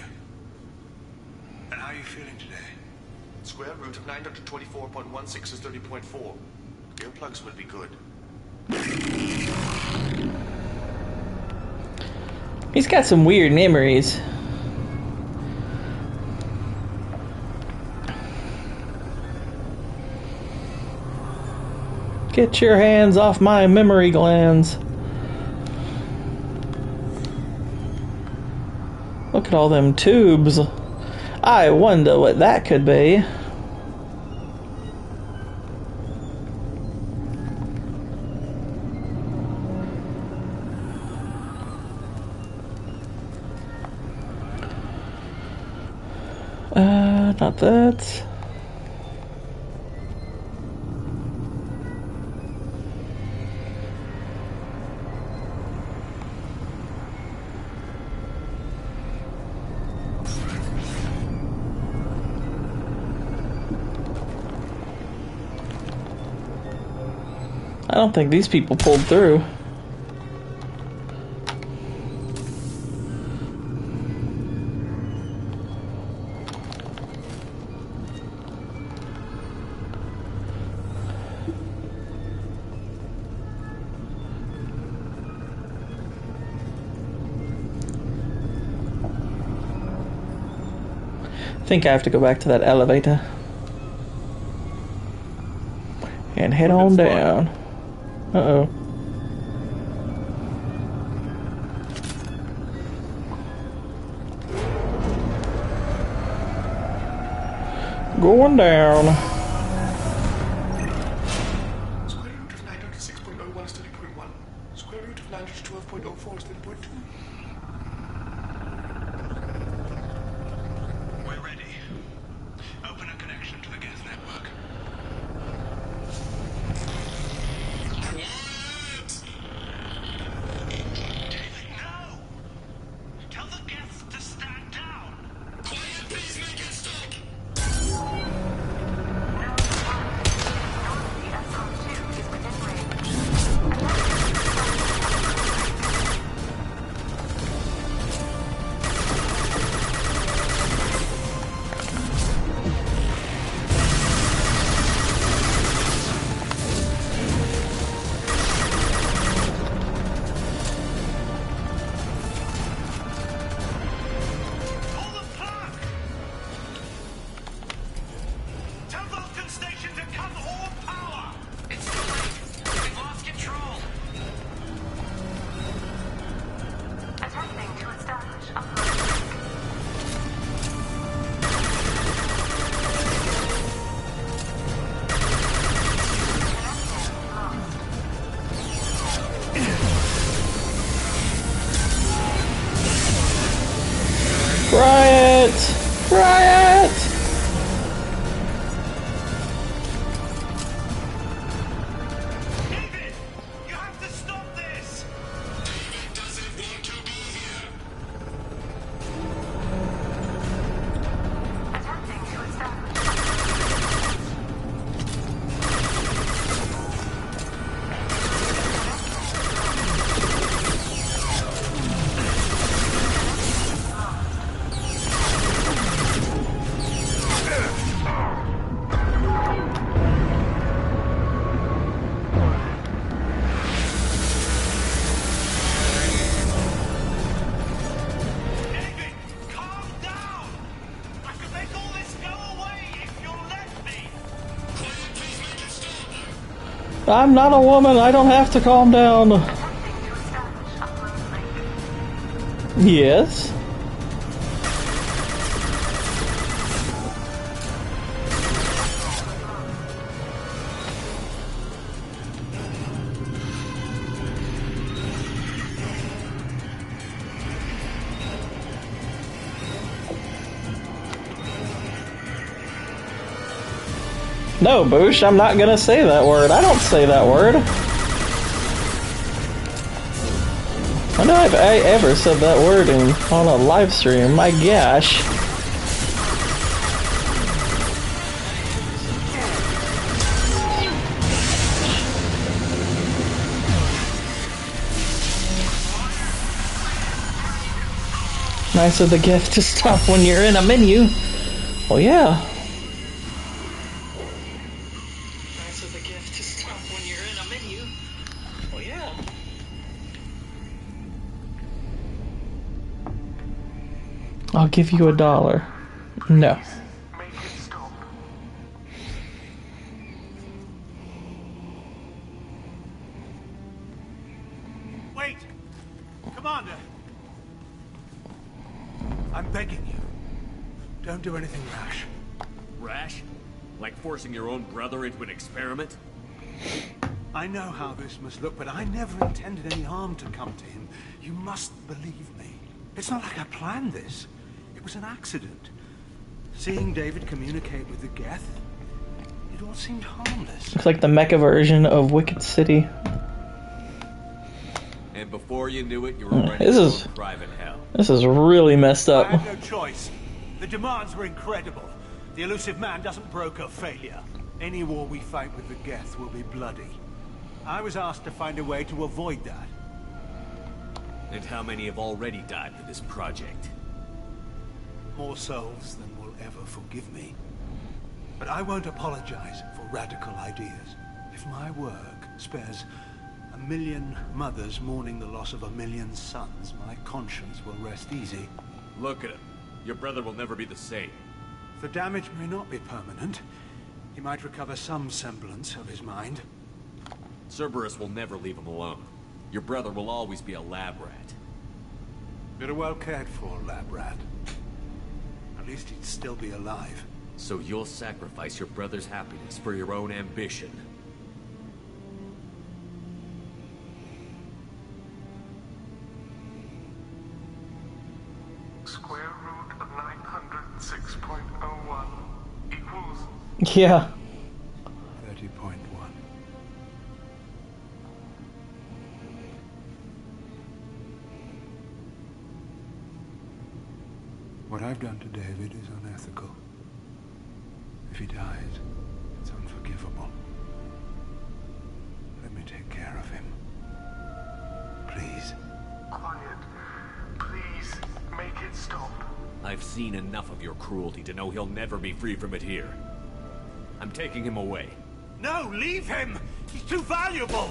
And how are you feeling today? Square root of 924.16 is 30.4. Earplugs would be good. He's got some weird memories. Get your hands off my memory glands. Look at all them tubes. I wonder what that could be. Not that. I don't think these people pulled through. I think I have to go back to that elevator and head on down. Uh-oh. Going down. Square root of 906.01 is 30.1. Square root of 912.04 is 30.2. We're ready. Open a connection to the Geth network. David, no! Tell the Geths to stand down! Quiet, please make it stop! Riot! Riot! David! You have to stop this! David doesn't want to be here. Attempting to establish. David, calm down! I can make all this go away if you'll let me! Quiet, please make it stop! I'm not a woman. I don't have to calm down. Attempting to establish upload link. Yes. No, Boosh, I'm not gonna say that word. I don't say that word. I know if I ever said that word on a live stream. My gosh. Nice of the gift to stop when you're in a menu. Well, yeah. Nice of the gift to stop when you're in a menu. Well, yeah. I'll give you $1. No. Make it stop. Wait! Commander! I'm begging you. Don't do anything rash. Rash? Like forcing your own brother into an experiment? I know how this must look, but I never intended any harm to come to him. You must believe me. It's not like I planned this. It was an accident. Seeing David communicate with the Geth, it all seemed harmless. It's like the mecha version of Wicked City. And before you knew it, you were running This your is- own private hell. This is really messed I up. had no choice. The demands were incredible. The elusive man doesn't broker failure. Any war we fight with the Geth will be bloody. I was asked to find a way to avoid that. And how many have already died for this project? More souls than will ever forgive me. But I won't apologize for radical ideas. If my work spares 1 million mothers mourning the loss of 1 million sons, my conscience will rest easy. Look at him. Your brother will never be the same. The damage may not be permanent. He might recover some semblance of his mind. Cerberus will never leave him alone. Your brother will always be a lab rat. You're a well cared for lab rat. At least he'd still be alive. So you'll sacrifice your brother's happiness for your own ambition. Square root of 906.01 equals... Yeah. 30.1. What I've done to David is unethical. If he dies, it's unforgivable. Let me take care of him. Please. Quiet. Please, make it stop. I've seen enough of your cruelty to know he'll never be free from it here. I'm taking him away. No, leave him! He's too valuable!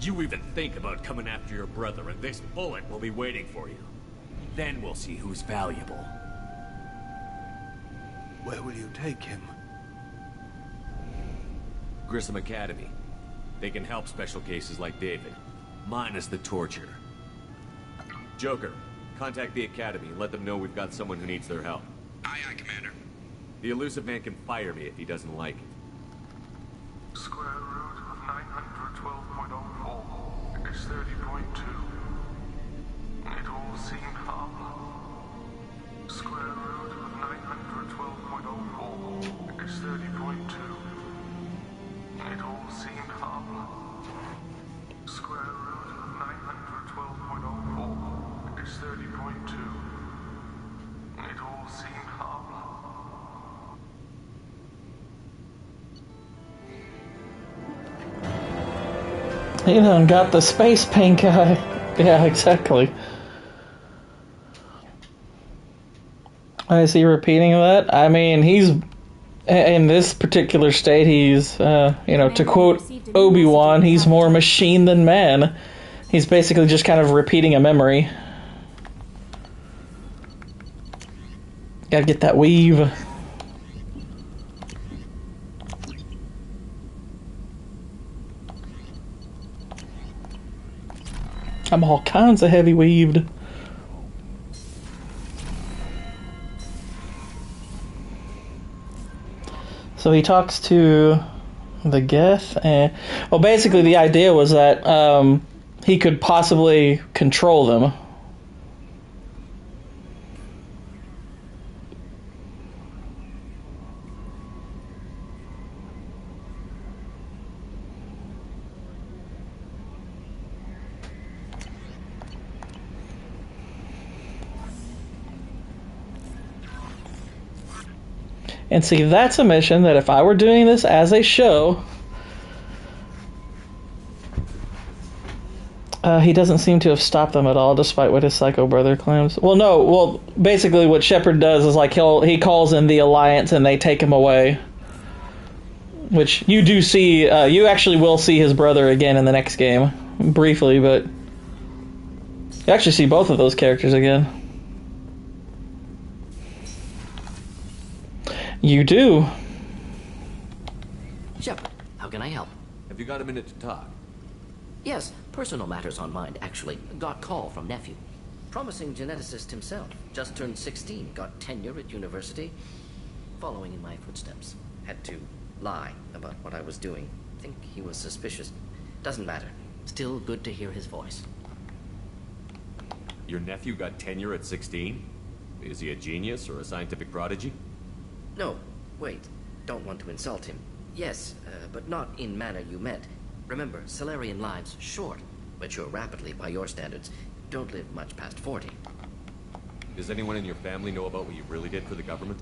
You even think about coming after your brother, and this bullet will be waiting for you. Then we'll see who's valuable. Where will you take him? Grissom Academy. They can help special cases like David, minus the torture. Joker, contact the Academy and let them know we've got someone who needs their help. Aye, aye, Commander. The elusive man can fire me if he doesn't like it. Square root of 912.04 is 30.2. It all seemed harmless. Square root of 912.04 is 30.2. It all seemed harmless. Square root of 912.04 is 30.2. It all seemed harmless. You done got the space paint guy. Yeah, exactly. I see repeating that. I mean, he's in this particular state. He's, to quote Obi-Wan, he's more machine than man. He's basically just kind of repeating a memory. Gotta get that weave. I'm all kinds of heavy weaved. So he talks to the Geth, and well, basically the idea was that he could possibly control them. And see, that's a mission that if I were doing this as a show, he doesn't seem to have stopped them at all, despite what his psycho brother claims. Well, no, well, basically what Shepard does is like he calls in the Alliance and they take him away. Which you do see, you actually will see his brother again in the next game, briefly, but you actually see both of those characters again. You do. Shepard, how can I help? Have you got a minute to talk? Yes, personal matters on mind, actually. Got call from nephew. Promising geneticist himself. Just turned 16, got tenure at university. Following in my footsteps. Had to lie about what I was doing. Think he was suspicious. Doesn't matter. Still good to hear his voice. Your nephew got tenure at 16? Is he a genius or a scientific prodigy? No, wait. Don't want to insult him. Yes, but not in manner you meant. Remember, Salarian lives short. Mature rapidly by your standards. Don't live much past 40. Does anyone in your family know about what you really did for the government?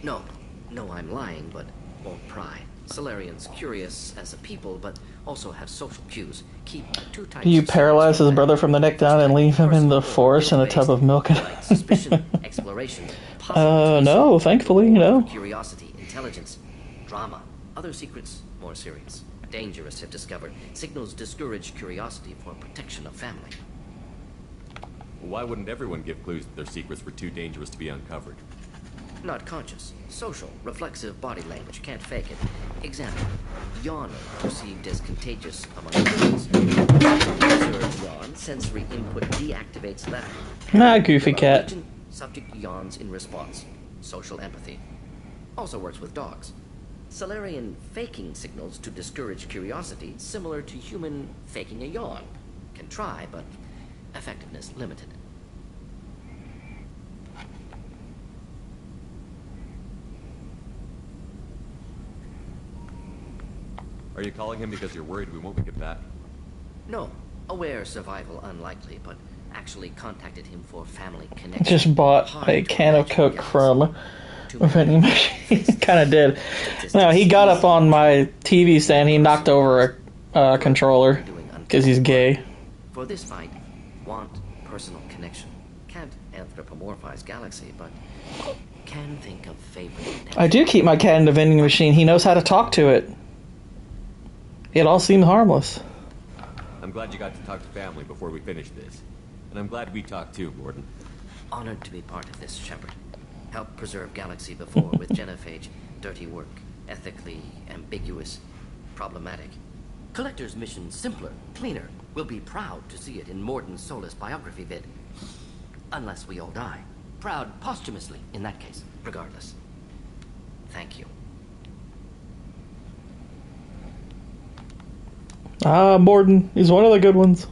No. No, I'm lying, but won't pry. Salarians curious as a people, but also have social cues. Keep two types. You paralyze his brother from the neck down and leave him in the forest in a tub of milk. Like suspicion, exploration. No, thankfully, no. Curiosity, intelligence, drama. Other secrets, more serious. Dangerous, if discovered. Signals discourage curiosity for protection of family. Why wouldn't everyone give clues that their secrets were too dangerous to be uncovered? Not conscious. Social, reflexive body language. Can't fake it. Example. Yawning, perceived as contagious among humans. Observed yawn, sensory input deactivates that. Goofy cat. Subject yawns in response. Social empathy. Also works with dogs. Salarian faking signals to discourage curiosity, similar to human faking a yawn. Can try, but effectiveness limited. Are you calling him because you're worried we won't make it back? No. Aware survival unlikely, but actually contacted him for family connection. Just bought a can of Coke from a vending machine. Kind of did. No, he got up on my TV stand. He knocked over a controller because he's gay. For this fight, want personal connection. Can't anthropomorphize Galaxy, but can think of favorite. I do keep my cat in the vending machine. He knows how to talk to it. It all seemed harmless. I'm glad you got to talk to family before we finish this. And I'm glad we talked too, Gordon. Honored to be part of this, Shepard. Helped preserve Galaxy before with genophage. Dirty work. Ethically ambiguous. Problematic. Collector's mission simpler, cleaner. We'll be proud to see it in Morden Solus biography vid. Unless we all die. Proud posthumously, in that case. Regardless. Thank you. Morden. He's one of the good ones.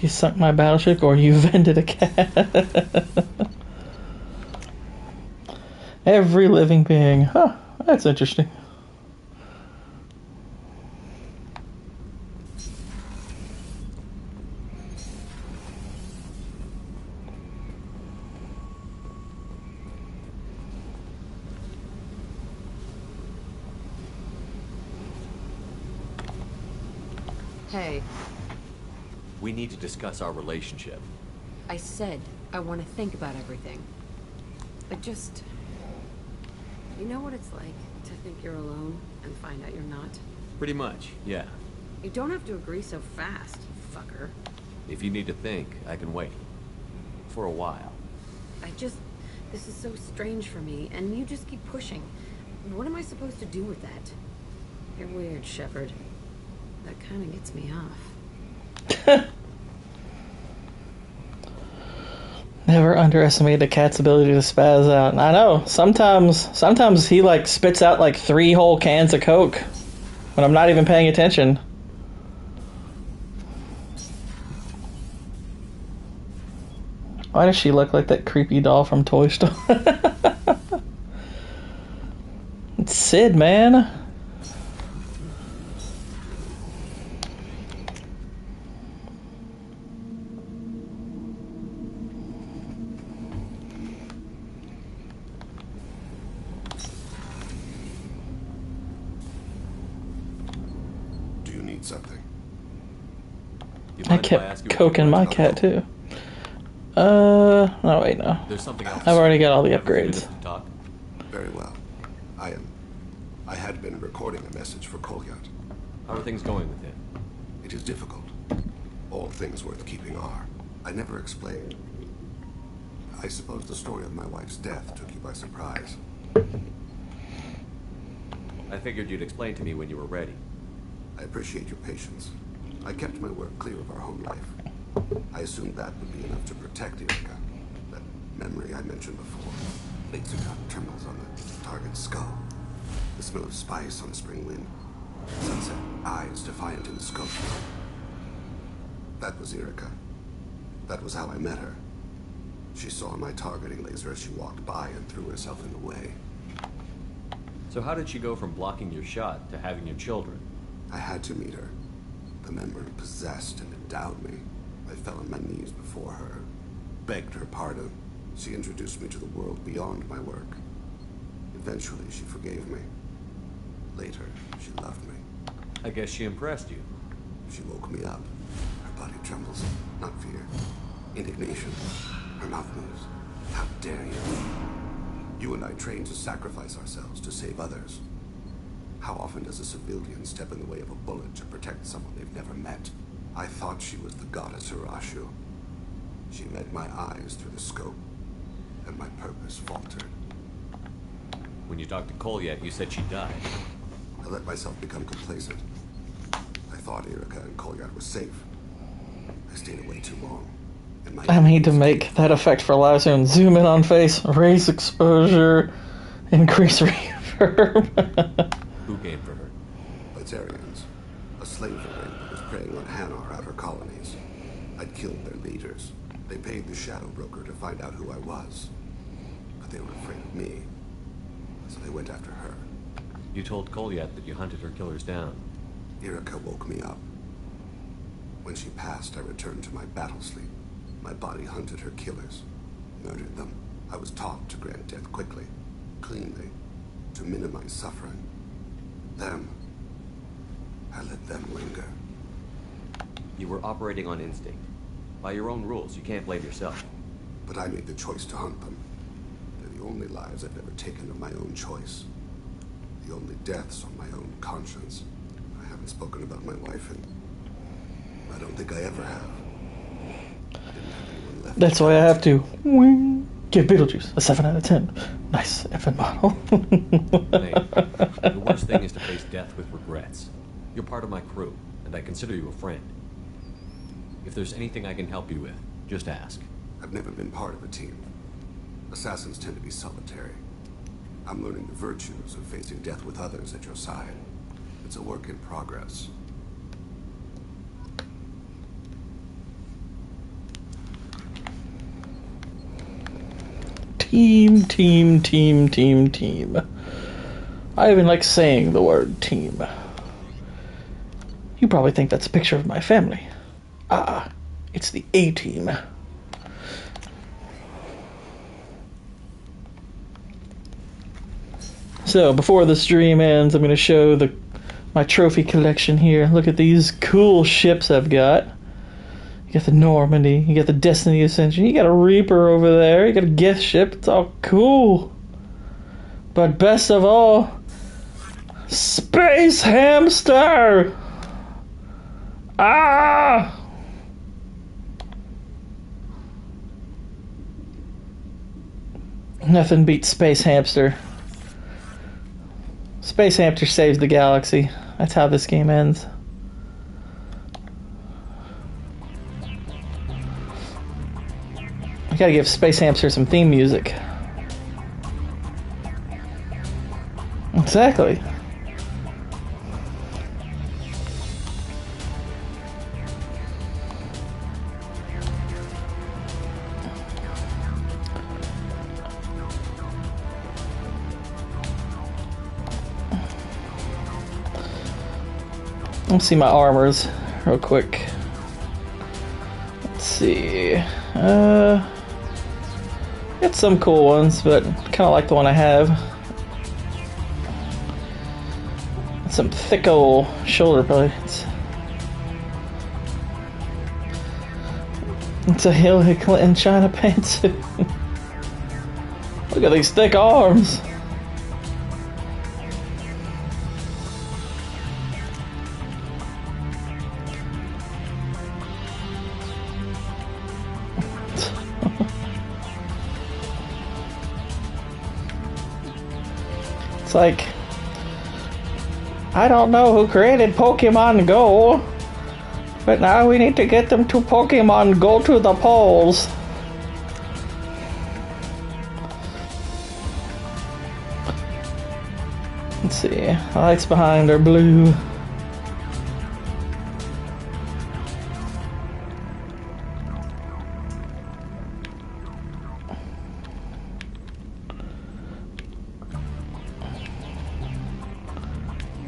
You sunk my battleship or you vended a cat. Every living being. Huh, that's interesting. Hey. We need to discuss our relationship. I said I want to think about everything. You know what it's like to think you're alone and find out you're not? Pretty much, yeah. You don't have to agree so fast, you fucker. If you need to think, I can wait. For a while. This is so strange for me, and you just keep pushing. What am I supposed to do with that? You're weird, Shepard. That kind of gets me off. Never underestimate a cat's ability to spaz out. I know. Sometimes he like spits out like 3 whole cans of Coke when I'm not even paying attention. Why does she look like that creepy doll from Toy Story? It's Sid, man. Something. I kept Coke in my cat too. No wait, no. There's something else. I've already got all the upgrades. Very well. I had been recording a message for Kolyat. How are things going with him? It is difficult. All things worth keeping are. I never explained. I suppose the story of my wife's death took you by surprise. I figured you'd explain to me when you were ready. I appreciate your patience. I kept my work clear of our home life. I assumed that would be enough to protect Irka. That memory I mentioned before. Laser gun terminals on the target's skull. The smell of spice on the spring wind. Sunset, eyes defiant in the scope. That was Erica. That was how I met her. She saw my targeting laser as she walked by and threw herself in the way. So how did she go from blocking your shot to having your children? I had to meet her. The memory possessed and endowed me. I fell on my knees before her, begged her pardon. She introduced me to the world beyond my work. Eventually, she forgave me. Later, she loved me. I guess she impressed you. She woke me up. Her body trembles, not fear. Indignation. Her mouth moves. How dare you? You and I trained to sacrifice ourselves to save others. How often does a civilian step in the way of a bullet to protect someone they've never met? I thought she was the goddess Hirashu. She met my eyes through the scope, and my purpose faltered. When you talked to Kolyat, you said she died. I let myself become complacent. I thought Erica and Kolyat were safe. I stayed away too long. And I need to make that effect for live soon. Zoom in on face, raise exposure, increase reverb. Who came for her? Batarians. A slave ring that was preying on Hanar outer colonies. I'd killed their leaders. They paid the shadow broker to find out who I was. But they were afraid of me. So they went after her. You told Kolyat that you hunted her killers down. Erica woke me up. When she passed, I returned to my battle sleep. My body hunted her killers, murdered them. I was taught to grant death quickly, cleanly, to minimize suffering. Them, I let them linger. You were operating on instinct. By your own rules, you can't blame yourself. But I made the choice to hunt them. They're the only lives I've ever taken of my own choice. The only deaths on my own conscience. I haven't spoken about my wife, and I don't think I ever have. That's why I have to give Beetlejuice a 7 out of 10. Nice effing model. Nate, the worst thing is to face death with regrets. You're part of my crew, and I consider you a friend. If there's anything I can help you with, just ask. I've never been part of a team. Assassins tend to be solitary. I'm learning the virtues of facing death with others at your side. It's a work in progress. Team, team, team, team, team. I even like saying the word team. You probably think that's a picture of my family. Ah, it's the A-team. So, before the stream ends, I'm going to show my trophy collection here. Look at these cool ships I've got. You got the Normandy, you got the Destiny Ascension, you got a Reaper over there, you got a Geth ship, it's all cool. But best of all, Space Hamster! Ah! Nothing beats Space Hamster. Space Hamster saves the galaxy. That's how this game ends. I gotta give Space Hamster some theme music. Exactly. Let's see my armors real quick. Let's see. Got some cool ones, but kind of like the one I have. Some thick old shoulder blades. It's a Hillary Clinton China pantsuit. Look at these thick arms. It's like, I don't know who created Pokemon Go, but now we need to get them to Pokemon Go to the polls. Let's see, the lights behind are blue.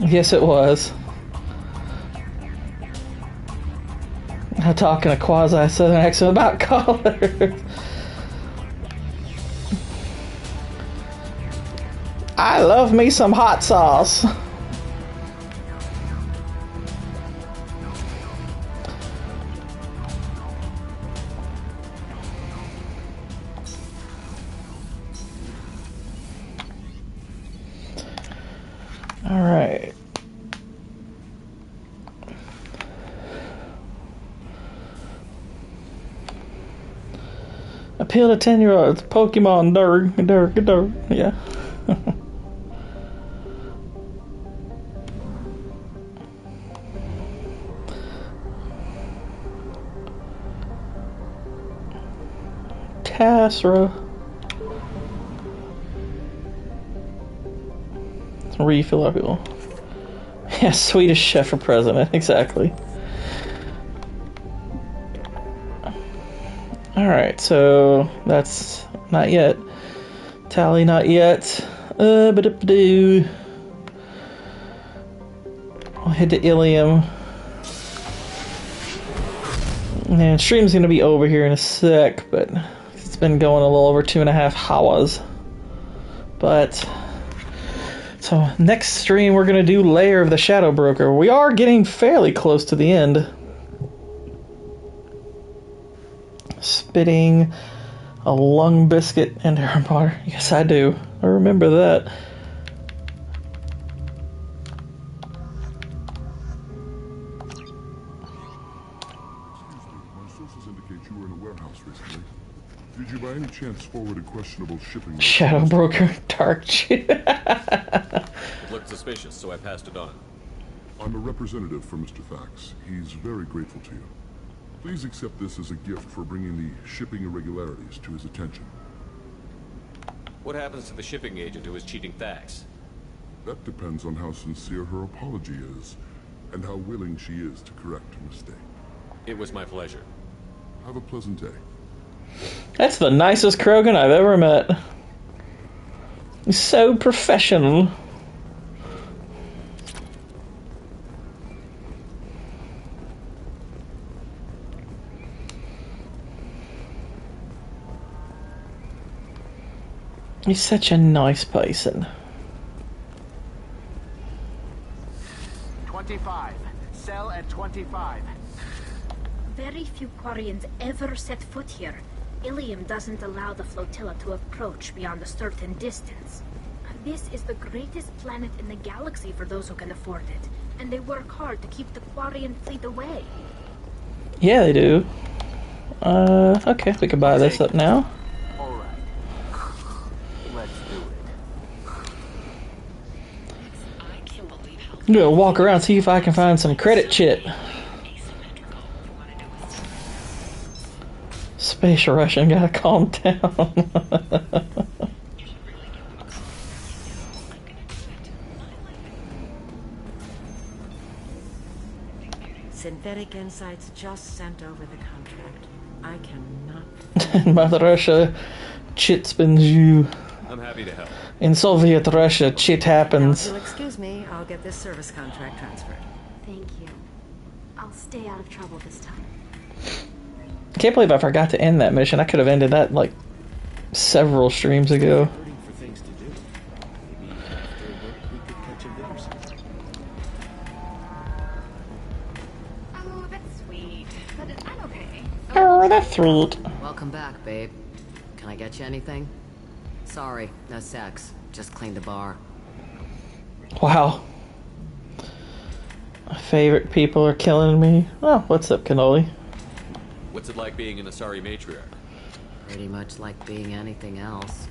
Yes, it was. I'm talking a quasi-southern accent about colors. I love me some hot sauce. All right. Appeal to 10-year-olds. Pokemon. Durg. Yeah. Casra. Refill our fuel. Yeah, Swedish chef for president. Exactly. Alright, so that's not yet. Tally, not yet. Ba-da-ba-doo. I'll head to Ilium. And stream's gonna be over here in a sec, but it's been going a little over 2.5 hours. But so next stream we're gonna do Lair of the Shadow Broker. We are getting fairly close to the end. Spitting a lung biscuit into her water. Yes, I do. I remember that. Did you by any chance forward a questionable shipping? Shadow Broker, dark shit. It looked suspicious, so I passed it on. I'm a representative for Mr. Fax. He's very grateful to you. Please accept this as a gift for bringing the shipping irregularities to his attention. What happens to the shipping agent who is cheating Thax? That depends on how sincere her apology is, and how willing she is to correct her mistake. It was my pleasure. Have a pleasant day. That's the nicest Krogan I've ever met. He's so professional. He's such a nice person. 25. Sell at 25. Very few Quarians ever set foot here. Ilium doesn't allow the flotilla to approach beyond a certain distance. This is the greatest planet in the galaxy for those who can afford it, and they work hard to keep the Quarian fleet away. Yeah, they do. Okay, we can buy this up now. Alright. Let's do it. I'm gonna walk around, see if I can find some credit chit. Space Russian, gotta calm down. Synthetic Insights just sent over the contract. I cannot. Mother Russia, chit spins you. I'm happy to help. In Soviet Russia, chit happens. Now, if you'll excuse me, I'll get this service contract transferred. Thank you. I'll stay out of trouble this time. I can't believe I forgot to end that mission. I could have ended that like several streams ago. Oh, that's sweet. But I'm okay. Oh, that's sweet. Welcome back, babe. Can I get you anything? Sorry, no sex. Just cleaned the bar. Wow. My favorite people are killing me. Oh, what's up, Cannoli? What's it like being an Asari matriarch? Pretty much like being anything else.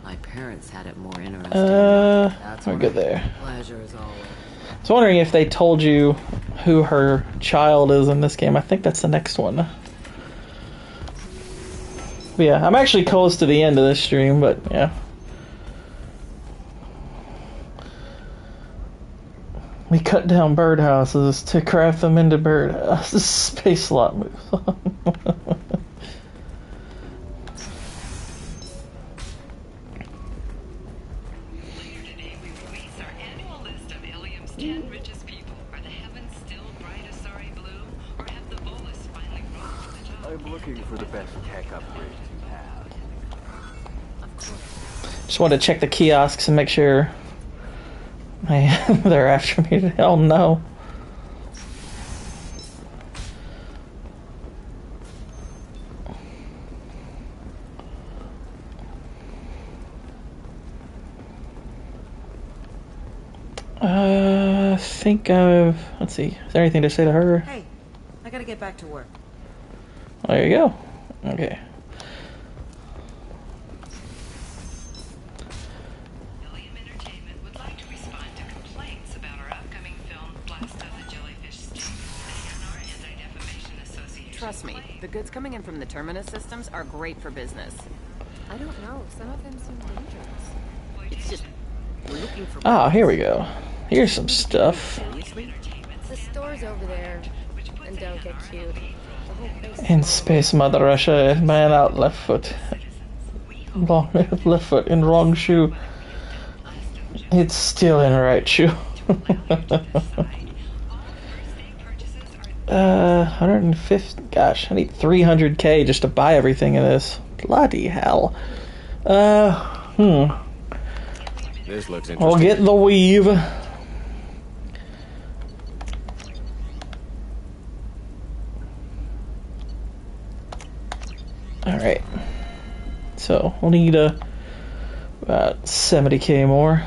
My parents had it more interesting. That's we're good there. Pleasure as always. I was wondering if they told you who her child is in this game. I think that's the next one. But yeah, I'm actually close to the end of this stream, but yeah. We cut down birdhouses to craft them into birdhouses. Space slot moves. I'm looking for the best tech upgrades you have. Just want to check the kiosks and make sure they're after me. Oh no. I think I've... Let's see. Is there anything to say to her? Hey, I gotta get back to work. There you go. Okay. William Entertainment would like to respond to complaints about our upcoming film, Blast of the Jellyfish Sting, and our Anti-Defamation Association. Trust me, the goods coming in from the Terminus systems are great for business. I don't know. Some of them seem dangerous. It's just, we're looking for... Ah, here we go. Here's some stuff. The store's over there. And don't get cute. The whole place is In space, Mother Russia, man out left foot. Left foot in wrong shoe. It's still in right shoe. 150. Gosh, I need 300k just to buy everything in this. Bloody hell. This looks interesting. I'll get the weave. Alright. So, we'll need about 70k more.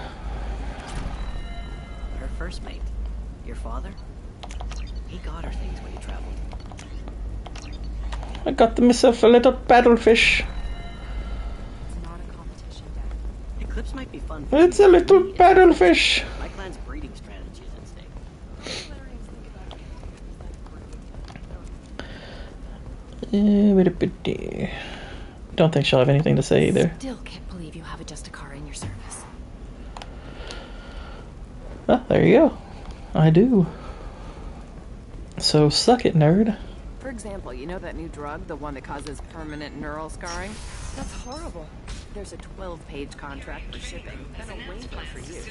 Her first mate, your father, he got her things when he traveled. I got myself a little paddlefish. It's not a competition, Dad. Eclipse might be fun. It's a little paddlefish. My clan's breeding strategy is at stake. Don't think she'll have anything to say either. Still can't believe you have a Justicar in your service. Oh, there you go. I do. So suck it, nerd. For example, you know that new drug, the one that causes permanent neural scarring? That's horrible. There's a 12-page contract for shipping. Then a waiver for use.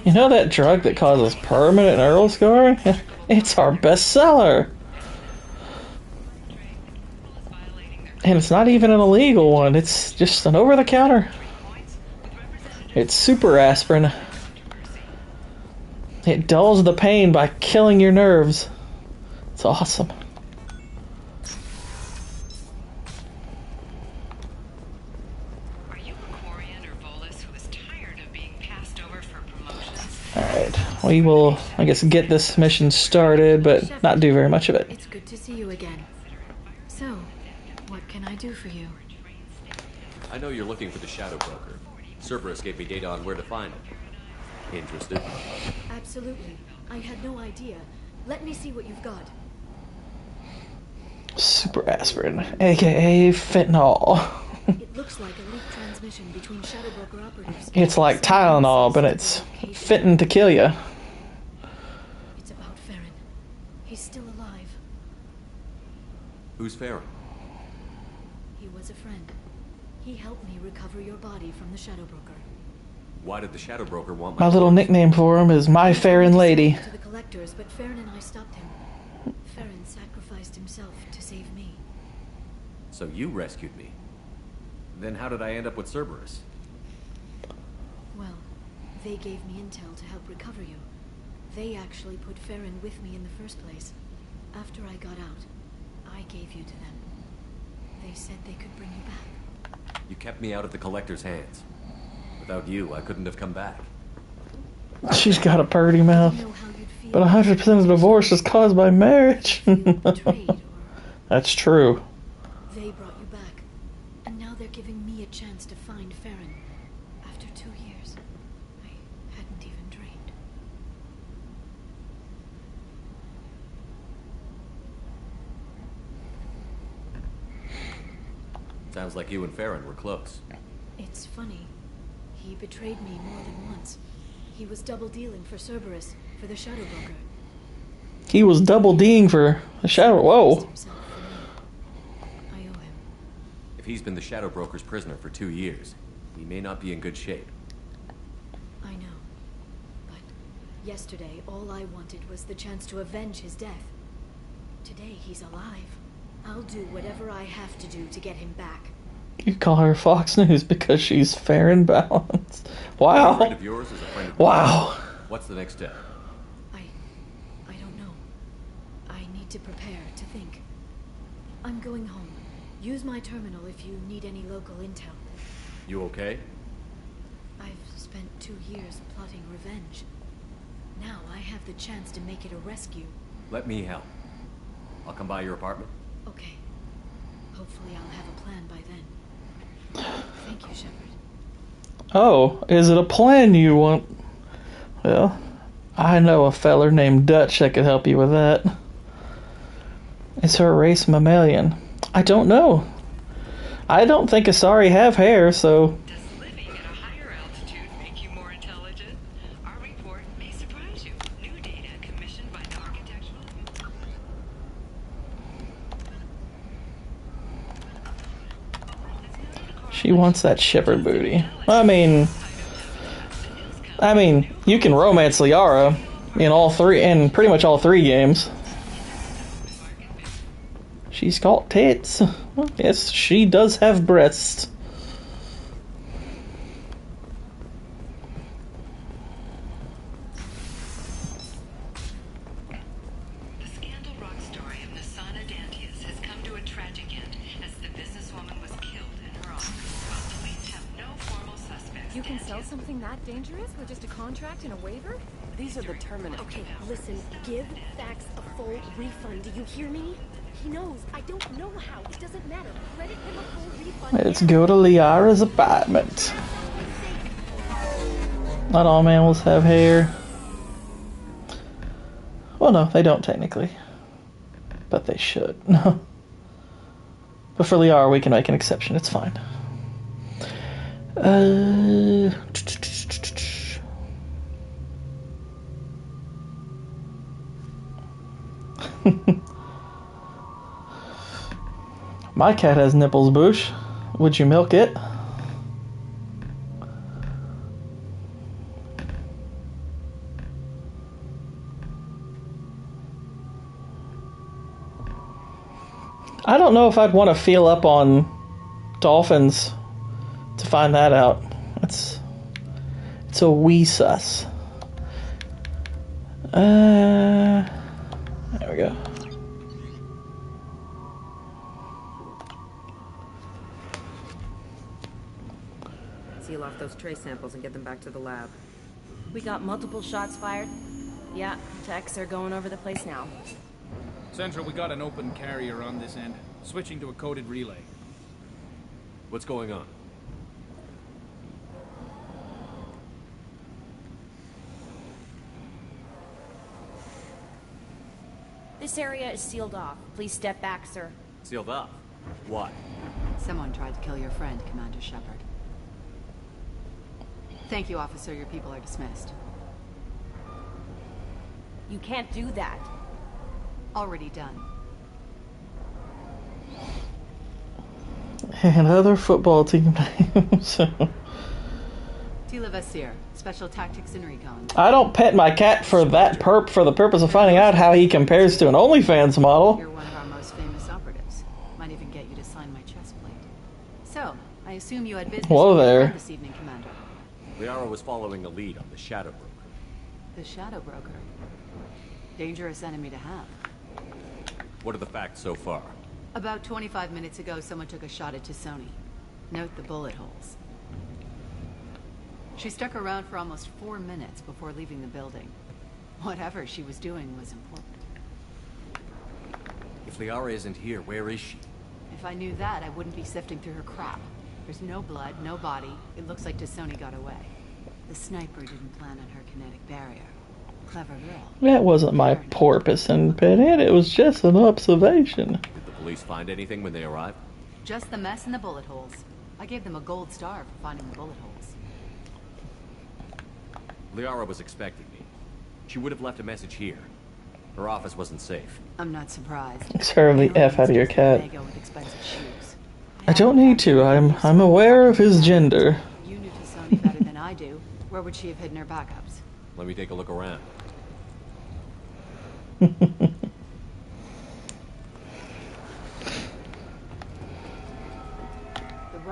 You know that drug that causes permanent neural scarring? It's our bestseller. And it's not even an illegal one. It's just an over-the-counter. It's super aspirin. It dulls the pain by killing your nerves. It's awesome. Are you a Quarian or Volus who is tired of being passed over for promotions? Alright, we will, I guess, get this mission started, but not do very much of it. It's good to see you again. So, what can I do for you? I know you're looking for the Shadow Broker. Cerberus gave me data on where to find him. Interested? Absolutely. I had no idea. Let me see what you've got. Super aspirin, aka fentanyl. It looks like a leaked transmission between Shadow Broker operatives. It's like Tylenol, but it's fitting to kill you. It's about Farron. He's still alive. Who's Farron? He was a friend. He helped me recover your body from the Shadow Broker. Why did the Shadow Broker want My little nickname for him is My Farron Lady. To the collectors, but Farron and I stopped him. Farron sacrificed himself to save me. So you rescued me. Then how did I end up with Cerberus? Well, they gave me intel to help recover you. They actually put Farron with me in the first place. After I got out, I gave you to them. They said they could bring you back. You kept me out of the Collector's hands. Without you, I couldn't have come back. She's got a purty mouth. But 100% of divorce is caused by marriage. That's true. They brought you back, and now they're giving me a chance to find Farron. After 2 years, I hadn't even dreamed. Sounds like you and Farron were close. It's funny. He betrayed me more than once. He was double dealing for Cerberus, for the Shadow Broker. He was double D'ing for the Shadow. Whoa. I owe him. If he's been the Shadow Broker's prisoner for 2 years, he may not be in good shape. I know. But yesterday, all I wanted was the chance to avenge his death. Today, he's alive. I'll do whatever I have to do to get him back. You call her Fox News because she's fair and balanced. A Wow. friend of yours is a friend of Wow. mine. What's the next step? I don't know. I need to prepare, to think. I'm going home. Use my terminal if you need any local intel. You okay? I've spent 2 years plotting revenge. Now I have the chance to make it a rescue. Let me help. I'll come by your apartment. Okay. Hopefully I'll have a plan by then. Thank you, Shepard. Oh, is it a plan you want? Well, I know a feller named Dutch that could help you with that. Is her race mammalian? I don't know. I don't think Asari have hair, so... Does living at a higher altitude make you more intelligent? Our report may surprise you. New data commissioned by the architectural... She wants that Shepard booty. I mean, you can romance Liara in pretty much all three games. She's got tits. Well, yes, she does have breasts. The scandal rock story of Nasana Dantius has come to a tragic end as the businesswoman was killed in her office. While police have no formal suspects. You can sell something that dangerous with just a contract and a waiver? These are the Terminator. Okay, listen. Give Fax a full refund. Do you hear me? He knows. I don't know how. It doesn't matter. Credit him a full refund. Let's go to Liara's apartment. Not all mammals have hair. Well, no, they don't technically. But they should. But for Liara, we can make an exception. It's fine. My cat has nipples, Boosh. Would you milk it? I don't know if I'd want to feel up on dolphins to find that out. It's a wee sus. There we go. Seal off those trace samples and get them back to the lab. We got multiple shots fired. Yeah, techs are going over the place now. Central, we got an open carrier on this end. Switching to a coded relay. What's going on? This area is sealed off. Please step back, sir. Sealed up? Why? Someone tried to kill your friend, Commander Shepard. Thank you, officer. Your people are dismissed. You can't do that. Already done. And other football team names. Tila Vasir, Special Tactics and Recon. I don't pet my cat for the purpose of finding out how he compares to an OnlyFans model. You're one of our most famous operatives. Might even get you to sign my chest plate. So, I assume you had business Whoa there. this evening, Commander. Liara was following a lead on the Shadow Broker. The Shadow Broker. Dangerous enemy to have. What are the facts so far? About 25 minutes ago, someone took a shot at Tassoni. Note the bullet holes. She stuck around for almost 4 minutes before leaving the building. Whatever she was doing was important. If Liara isn't here, where is she? If I knew that, I wouldn't be sifting through her crap. There's no blood, no body. It looks like Tassoni got away. The sniper didn't plan on her kinetic barrier. Clever girl. That wasn't my porpoise and petting. It was just an observation. Did the police find anything when they arrived? Just the mess and the bullet holes. I gave them a gold star for finding the bullet holes. Liara was expecting me. She would have left a message here. Her office wasn't safe. I'm not surprised. Serve the F out of your cat. They go with expensive shoes. I don't need to. I'm aware of his gender. You knew Tassoni better than I do. Where would she have hidden her backups? Let me take a look around.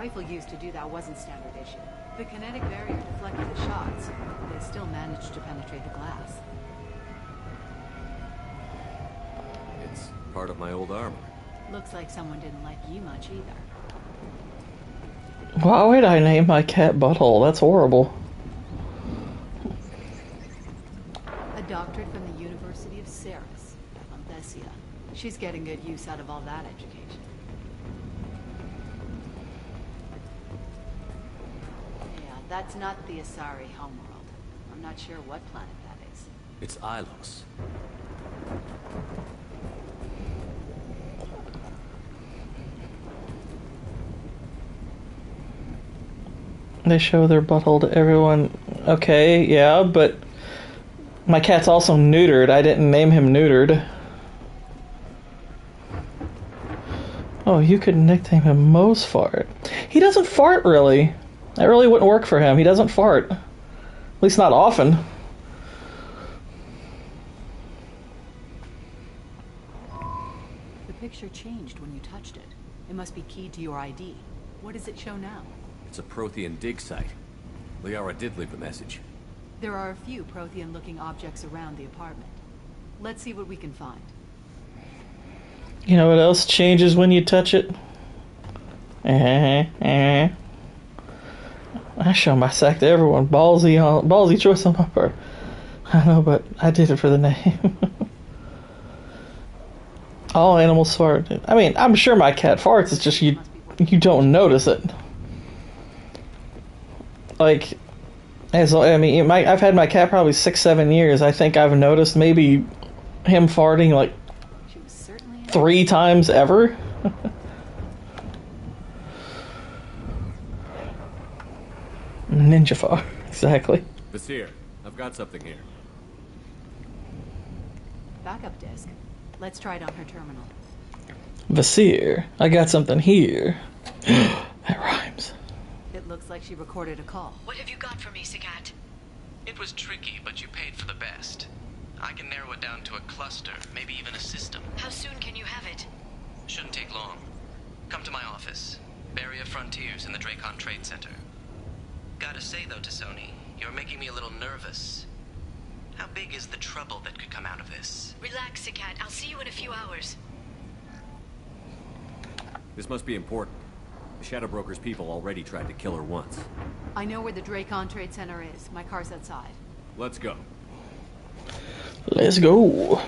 rifle used to do that wasn't standard issue. The kinetic barrier deflected the shots. They still managed to penetrate the glass. It's part of my old armor. Looks like someone didn't like you much either. Why would I name my cat Butthole? That's horrible. A doctorate from the University of Ceres, Monthesia. She's getting good use out of all that education. Yeah, that's not the Asari homeworld. I'm not sure what planet that is. It's Ilos. They show their butthole to everyone. Okay, yeah, but my cat's also neutered. I didn't name him neutered. Oh, you could nickname him Moe's Fart. He doesn't fart, really. That really wouldn't work for him. He doesn't fart. At least not often. The picture changed when you touched it. It must be keyed to your ID. What does it show now? It's a Prothean dig site. Liara did leave a message. There are a few Prothean-looking objects around the apartment. Let's see what we can find. You know what else changes when you touch it? I show my sack to everyone. Ballsy choice on my part. I know, but I did it for the name. All animals fart. I mean, I'm sure my cat farts. It's just you don't notice it. Like, I've had my cat probably 6-7 years. I think I've noticed maybe him farting like 3 times ever. Ninja fart, exactly. Vasir, I've got something here. Backup disk. Let's try it on her terminal. Vasir, I got something here. That rhymes. It looks like she recorded a call. What have you got for me, Sagat? It was tricky, but you paid for the best. I can narrow it down to a cluster, maybe even a system. How soon can you have it? Shouldn't take long. Come to my office. Barrier Frontiers in the Dracon Trade Center. Gotta say though, Tassoni, you're making me a little nervous. How big is the trouble that could come out of this? Relax, Sagat. I'll see you in a few hours. This must be important. The Shadow Broker's people already tried to kill her once. I know where the Dracon Trade Center is. My car's outside. Let's go. Let's go.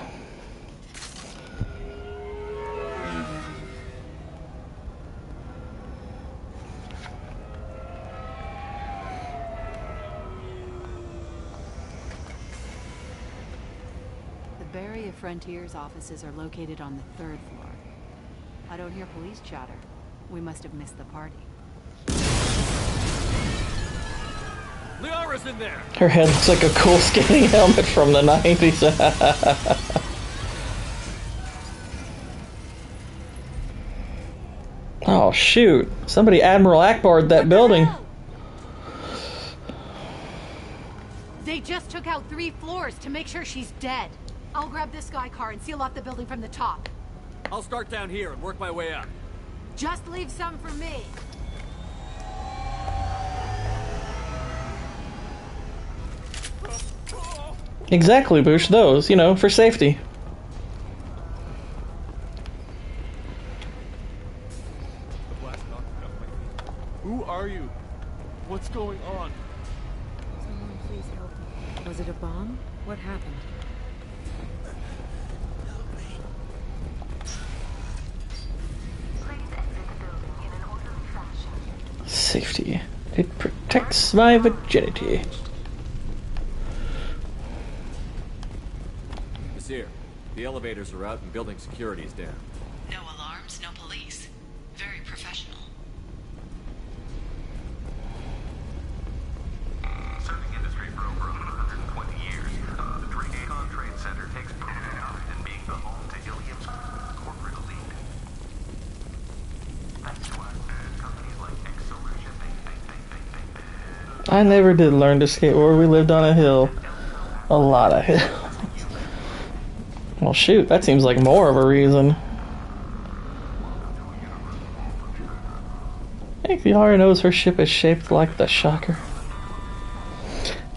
The Barrier Frontiers offices are located on the 3rd floor. I don't hear police chatter. We must have missed the party. Liara's in there! Her head looks like a cool skating helmet from the 90s. Oh, shoot. Somebody Admiral Akbar'd that building. They just took out 3 floors to make sure she's dead. I'll grab this guy car and seal off the building from the top. I'll start down here and work my way up. Just leave some for me. Exactly, Boosh. Those, you know, for safety. Who are you? What's going on? Someone please help me. Was it a bomb? What happened? Safety. It protects my virginity. Vasir, the elevators are out and building security is down. No alarms, no police. Very professional. Serving industry for over 120 years, the Dracon Trade Center takes pride in being the home to Ilium's corporate elite. Thanks to us, companies like Exolar Shipping. I never did learn to skateboard. We lived on a hill. A lot of hill. Well, shoot, that seems like more of a reason. I think Yara knows her ship is shaped like the Shocker.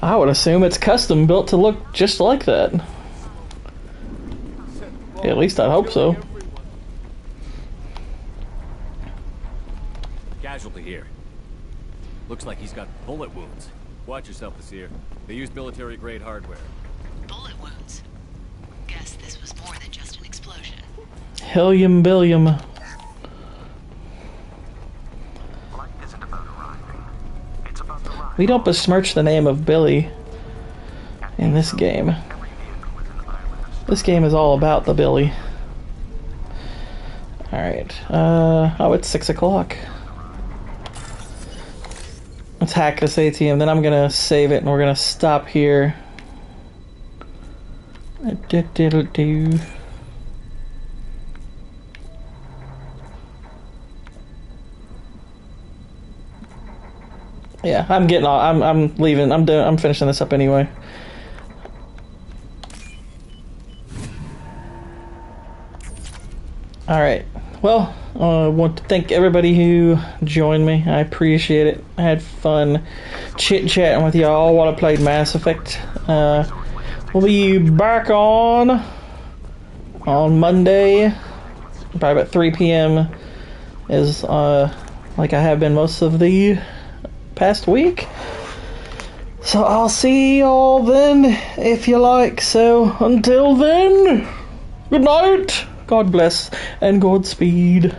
I would assume it's custom built to look just like that. At least I hope so. Casualty here. Looks like he's got bullet wounds. Watch yourself, Nasir. They use military-grade hardware. Bullet wounds. Guess this was more than just an explosion. Helium billium. Life isn't about arriving. It's about the ride. We don't besmirch the name of Billy in this game. This game is all about the Billy. Alright. Oh, it's 6 o'clock. Let's hack this ATM, then I'm gonna save it and we're gonna stop here. Yeah, I'm getting all, I'm leaving. I'm finishing this up anyway. Alright, well, I want to thank everybody who joined me. I appreciate it. I had fun chit-chatting with y'all while I played Mass Effect. We'll be back on Monday, probably about 3 p.m. is like I have been most of the past week. So I'll see y'all then, if you like. So until then, good night. God bless and Godspeed.